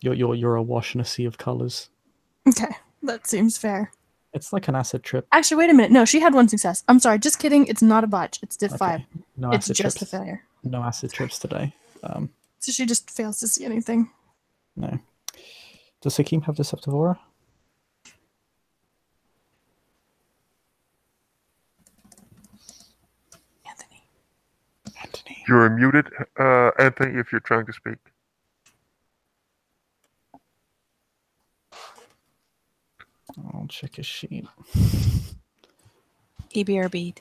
A: You're awash in a sea of colors.
C: Okay, that seems fair.
A: It's like an acid trip.
C: Actually, wait a minute. No, she had one success. I'm sorry, just kidding. It's not a botch. It's Div 5.
A: No
C: It's
A: acid
C: just
A: trips.
C: a failure.
A: No acid trips today.
C: So she just fails to see anything.
A: No. Does Hakim have deceptive aura? Anthony.
H: You're muted, Anthony, if you're trying to speak.
A: I'll check his sheet.
E: EBRB'd.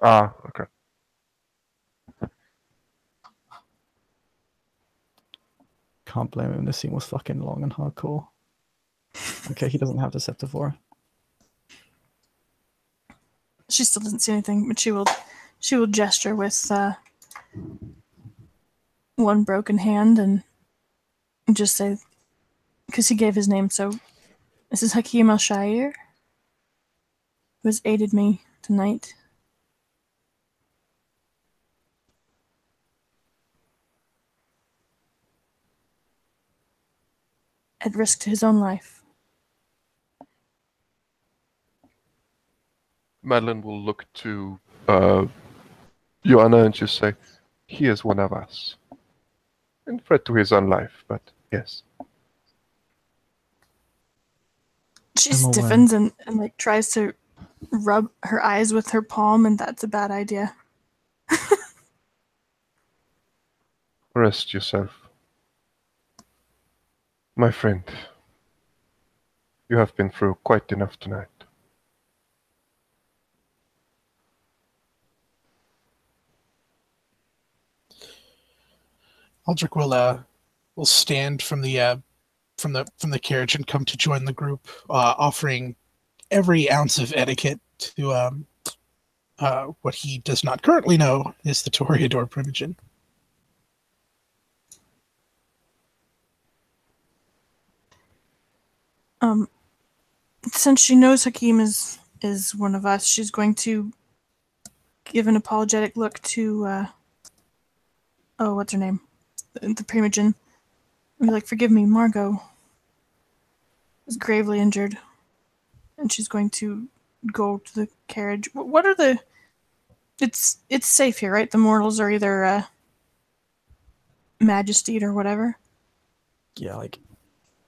H: Ah, okay.
A: Can't blame him. This scene was fucking long and hardcore. Okay, he doesn't have deceptive aura.
C: She still doesn't see anything, but she will gesture with one broken hand and just say, because he gave his name, so this is Hakim al-Shair, who has aided me tonight. At risk to his own life.
H: Madeline will look to Iohanna and just say, he is one of us. And threat to his own life, but yes.
C: She
A: I'm aware.
C: stiffens and like tries to rub her eyes with her palm, and that's a bad idea.
H: Rest yourself. My friend, you have been through quite enough tonight.
D: Aldric will stand from the carriage and come to join the group, offering every ounce of etiquette to what he does not currently know is the Toreador Primogen.
C: Since she knows Hakim is one of us, she's going to give an apologetic look to what's her name? The Primogen. Be like, forgive me, Margot is gravely injured. And she's going to go to the carriage. What are the... It's safe here, right? The mortals are either Majesty or whatever.
A: Yeah, like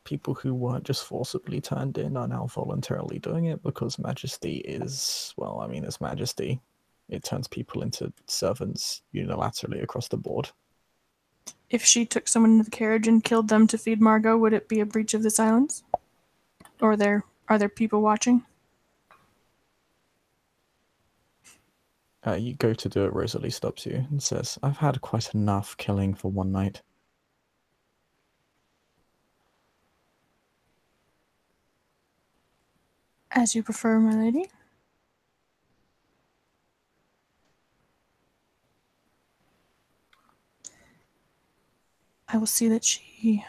A: people who weren't just forcibly turned in are now voluntarily doing it because Majesty is, well, I mean, it's Majesty. It turns people into servants unilaterally across the board.
C: If she took someone into the carriage and killed them to feed Margot, would it be a breach of the silence? Or are there people watching?
A: You go to do it, Rosalie stops you and says, I've had quite enough killing for one night.
C: As you prefer, my lady. I will see that she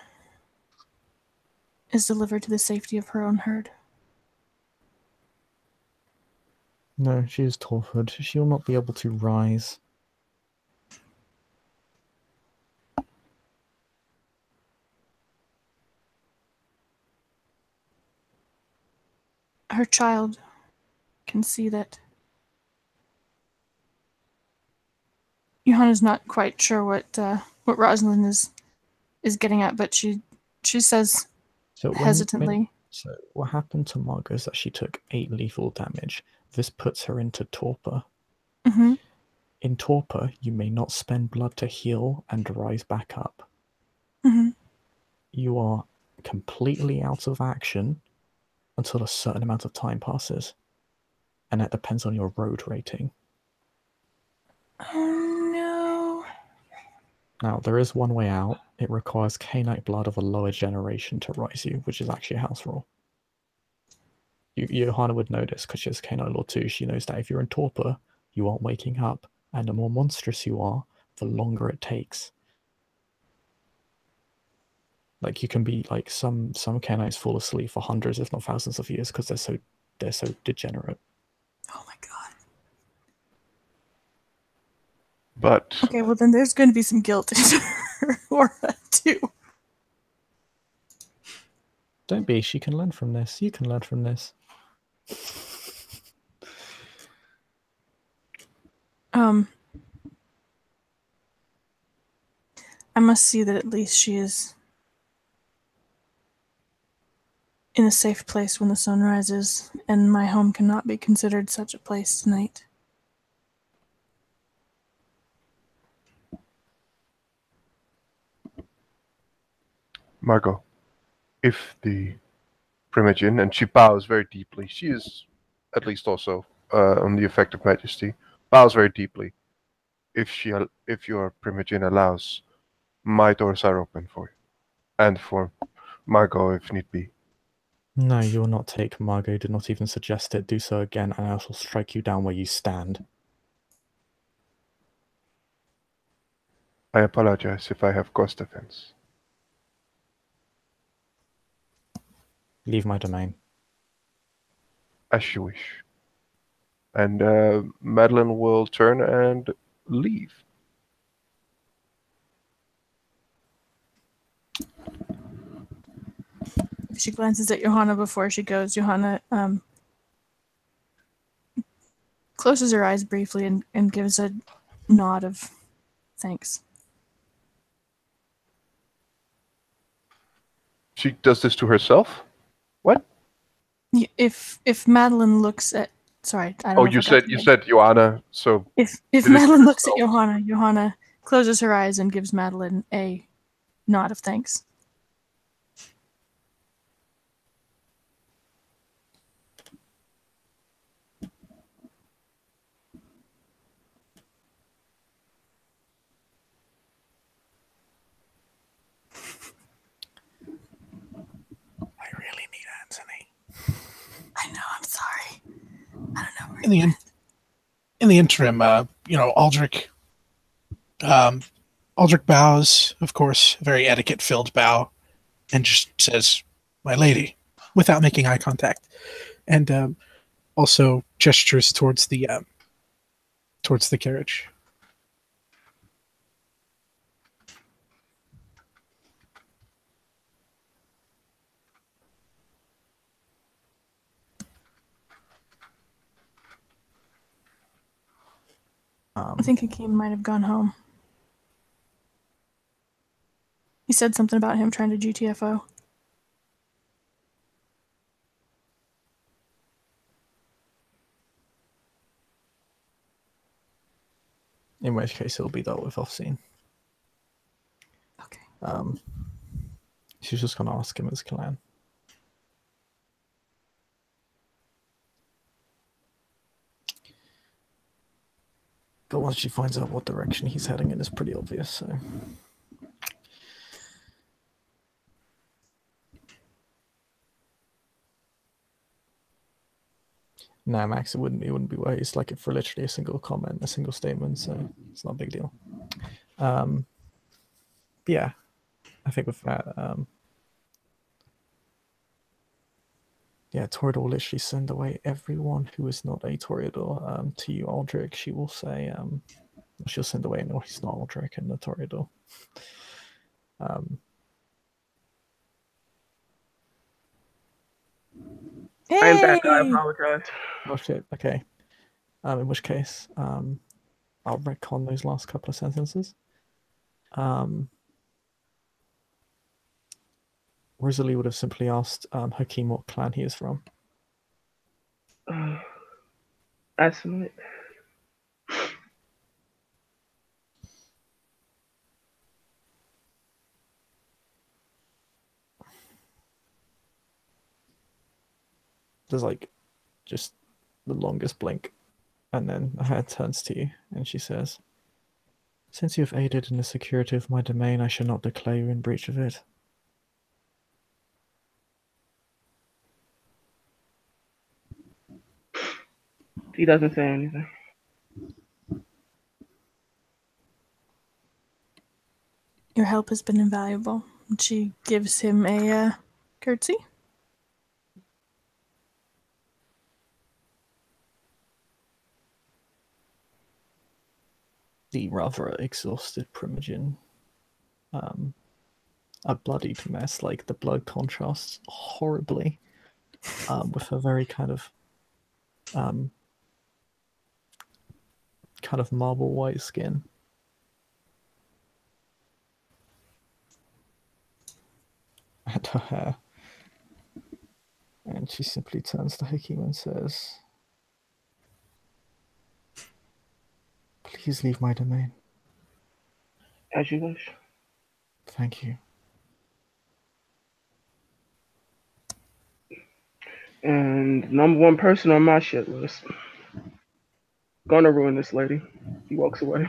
C: is delivered to the safety of her own herd.
A: No, she is tortured. She will not be able to rise.
C: her child can see that Iohanna's not quite sure what Rosalind is getting at, but she says
A: So
C: hesitantly.
A: So what happened to Margot is that she took 8 lethal damage. This puts her into torpor.
C: Mm-hmm.
A: In torpor, you may not spend blood to heal and rise back up.
C: Mm-hmm.
A: You are completely out of action until a certain amount of time passes. And that depends on your road rating.
C: Oh no.
A: Now, there is one way out. It requires canine blood of a lower generation to rise you, which is actually a house rule. Iohanna would know this because she has canine law too. She knows that if you're in torpor, you aren't waking up, and the more monstrous you are, the longer it takes. Like you can be like some canines fall asleep for hundreds, if not thousands of years because they're so degenerate.
C: Oh my god.
H: But
C: Okay, well then there's going to be some guilt in her aura too.
A: Don't be. She can learn from this. You can learn from this.
C: I must see that at least she is in a safe place when the sun rises, and my home cannot be considered such a place tonight.
H: Margot, if the Primogen, and she bows very deeply, she is at least also on the effective majesty, bows very deeply. If your Primogen allows, my doors are open for you, and for Margot if need be.
A: No, you will not take Margot. Do not even suggest it. Do so again, and I shall strike you down where you stand.
H: I apologize if I have caused offense.
A: Leave my domain.
H: As you wish. And Madeline will turn and leave.
C: She glances at Iohanna before she goes. Iohanna closes her eyes briefly and gives a nod of thanks.
H: She does this to herself? What?
C: If Madeline looks at, sorry, I don't know.
H: You said Iohanna. So
C: if Madeline looks at Iohanna closes her eyes and gives Madeline a nod of thanks.
A: I really need Anthony.
C: I know. I'm sorry. I don't know.
D: In the interim, Aldric bows, of course, a very etiquette-filled bow, and just says, "My lady," without making eye contact, and also gestures towards the carriage.
C: I think Hakeem might have gone home. He said something about him trying to GTFO.
A: In which case, it'll be dealt with off scene.
C: Okay.
A: She's just gonna ask him his clan. But once she finds out what direction he's heading in, it's pretty obvious. So. Nah, Max, it wouldn't be waste like it for literally a single comment, a single statement, so it's not a big deal. But yeah, I think with that, yeah, Toreador will literally send away everyone who is not a Toreador to you, Aldric. She will say, she'll send away anyone who's not Aldric and the Toreador.
C: Hey!
F: I am back. I apologize.
A: Oh shit. Okay. In which case, I'll retcon those last couple of sentences. Rosalie would have simply asked Hakeem what clan he is from.
F: Estimate.
A: There's like just the longest blink, and then her turns to you and she says, "Since you have aided in the security of my domain, I shall not declare you in breach of it."
F: He doesn't say anything.
C: Your help has been invaluable. She gives him a curtsy.
A: The rather exhausted Primogen, a bloodied mess, like the blood contrasts horribly with her very kind of marble white skin. And her hair. And she simply turns to Hakeem and says, "Please leave my domain."
F: As you wish.
A: "Thank you."
F: And number one person on my shit list. Gonna ruin this lady. He walks away.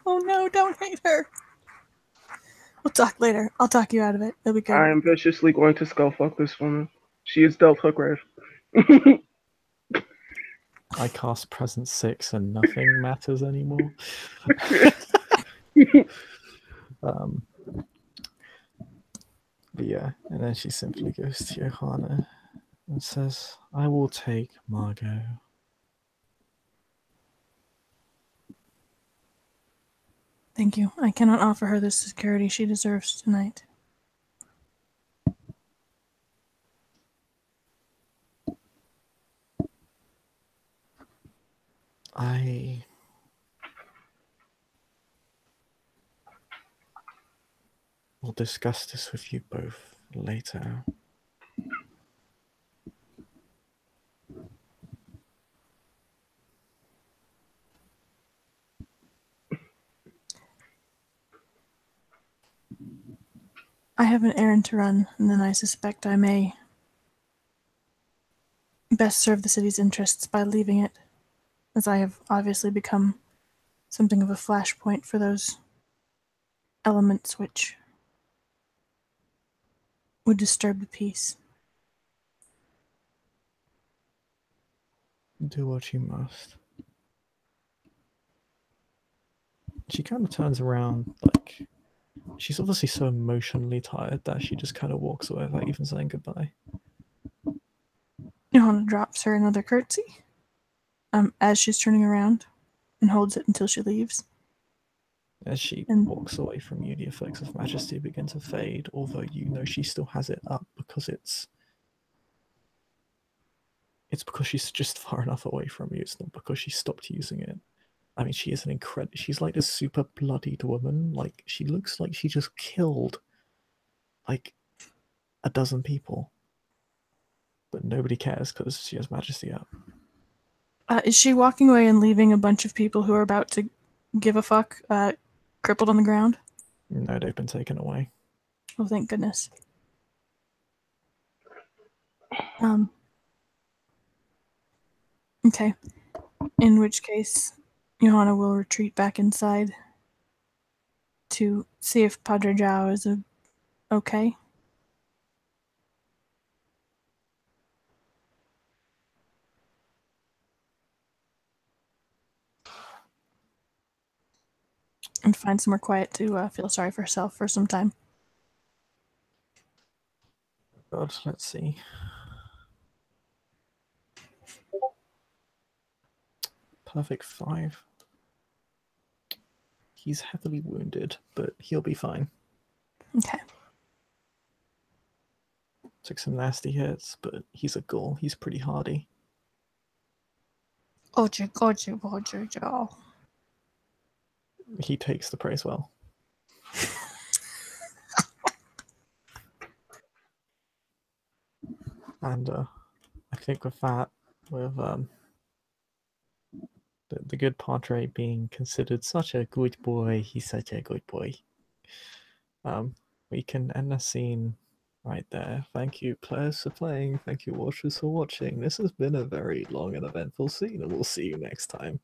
C: Oh no, don't hate her. We'll talk later. I'll talk you out of it. It'll be good.
F: I am viciously going to skull fuck this woman. She is dealt her grave.
A: I cast Present 6 and nothing matters anymore. But yeah, and then she simply goes to Iohanna and says, "I will take Margot."
C: Thank you. I cannot offer her the security she deserves tonight.
A: I will discuss this with you both later.
C: I have an errand to run, and then I suspect I may best serve the city's interests by leaving it, as I have obviously become something of a flashpoint for those elements which would disturb the peace.
A: Do what you must. She kind of turns around, like, she's obviously so emotionally tired that she just kind of walks away without even saying goodbye.
C: Johanna drops her another curtsy as she's turning around and holds it until she leaves.
A: As she
C: And-
A: walks away from you, the effects of majesty begin to fade, although you know she still has it up because it's because she's just far enough away from you. It's not because she stopped using it. I mean, she is an incredible. She's like this super bloodied woman. Like, she looks like she just killed like a dozen people, but nobody cares because she has majesty up.
C: Is she walking away and leaving a bunch of people who are about to give a fuck crippled on the ground?
A: No, they've been taken away.
C: Oh, thank goodness. Okay. In which case, Johanna will retreat back inside to see if Padre Zhao is okay. And find somewhere quiet to feel sorry for herself for some time.
A: God, let's see. Perfect 5. He's heavily wounded, but he'll be fine.
C: Okay.
A: Took some nasty hits, but he's a ghoul. He's pretty hardy.
C: Ojo.
A: He takes the praise well. And I think with that, with the good Padre being considered such a good boy, he's such a good boy. We can end the scene right there. Thank you, players, for playing. Thank you, watchers, for watching. This has been a very long and eventful scene, and we'll see you next time.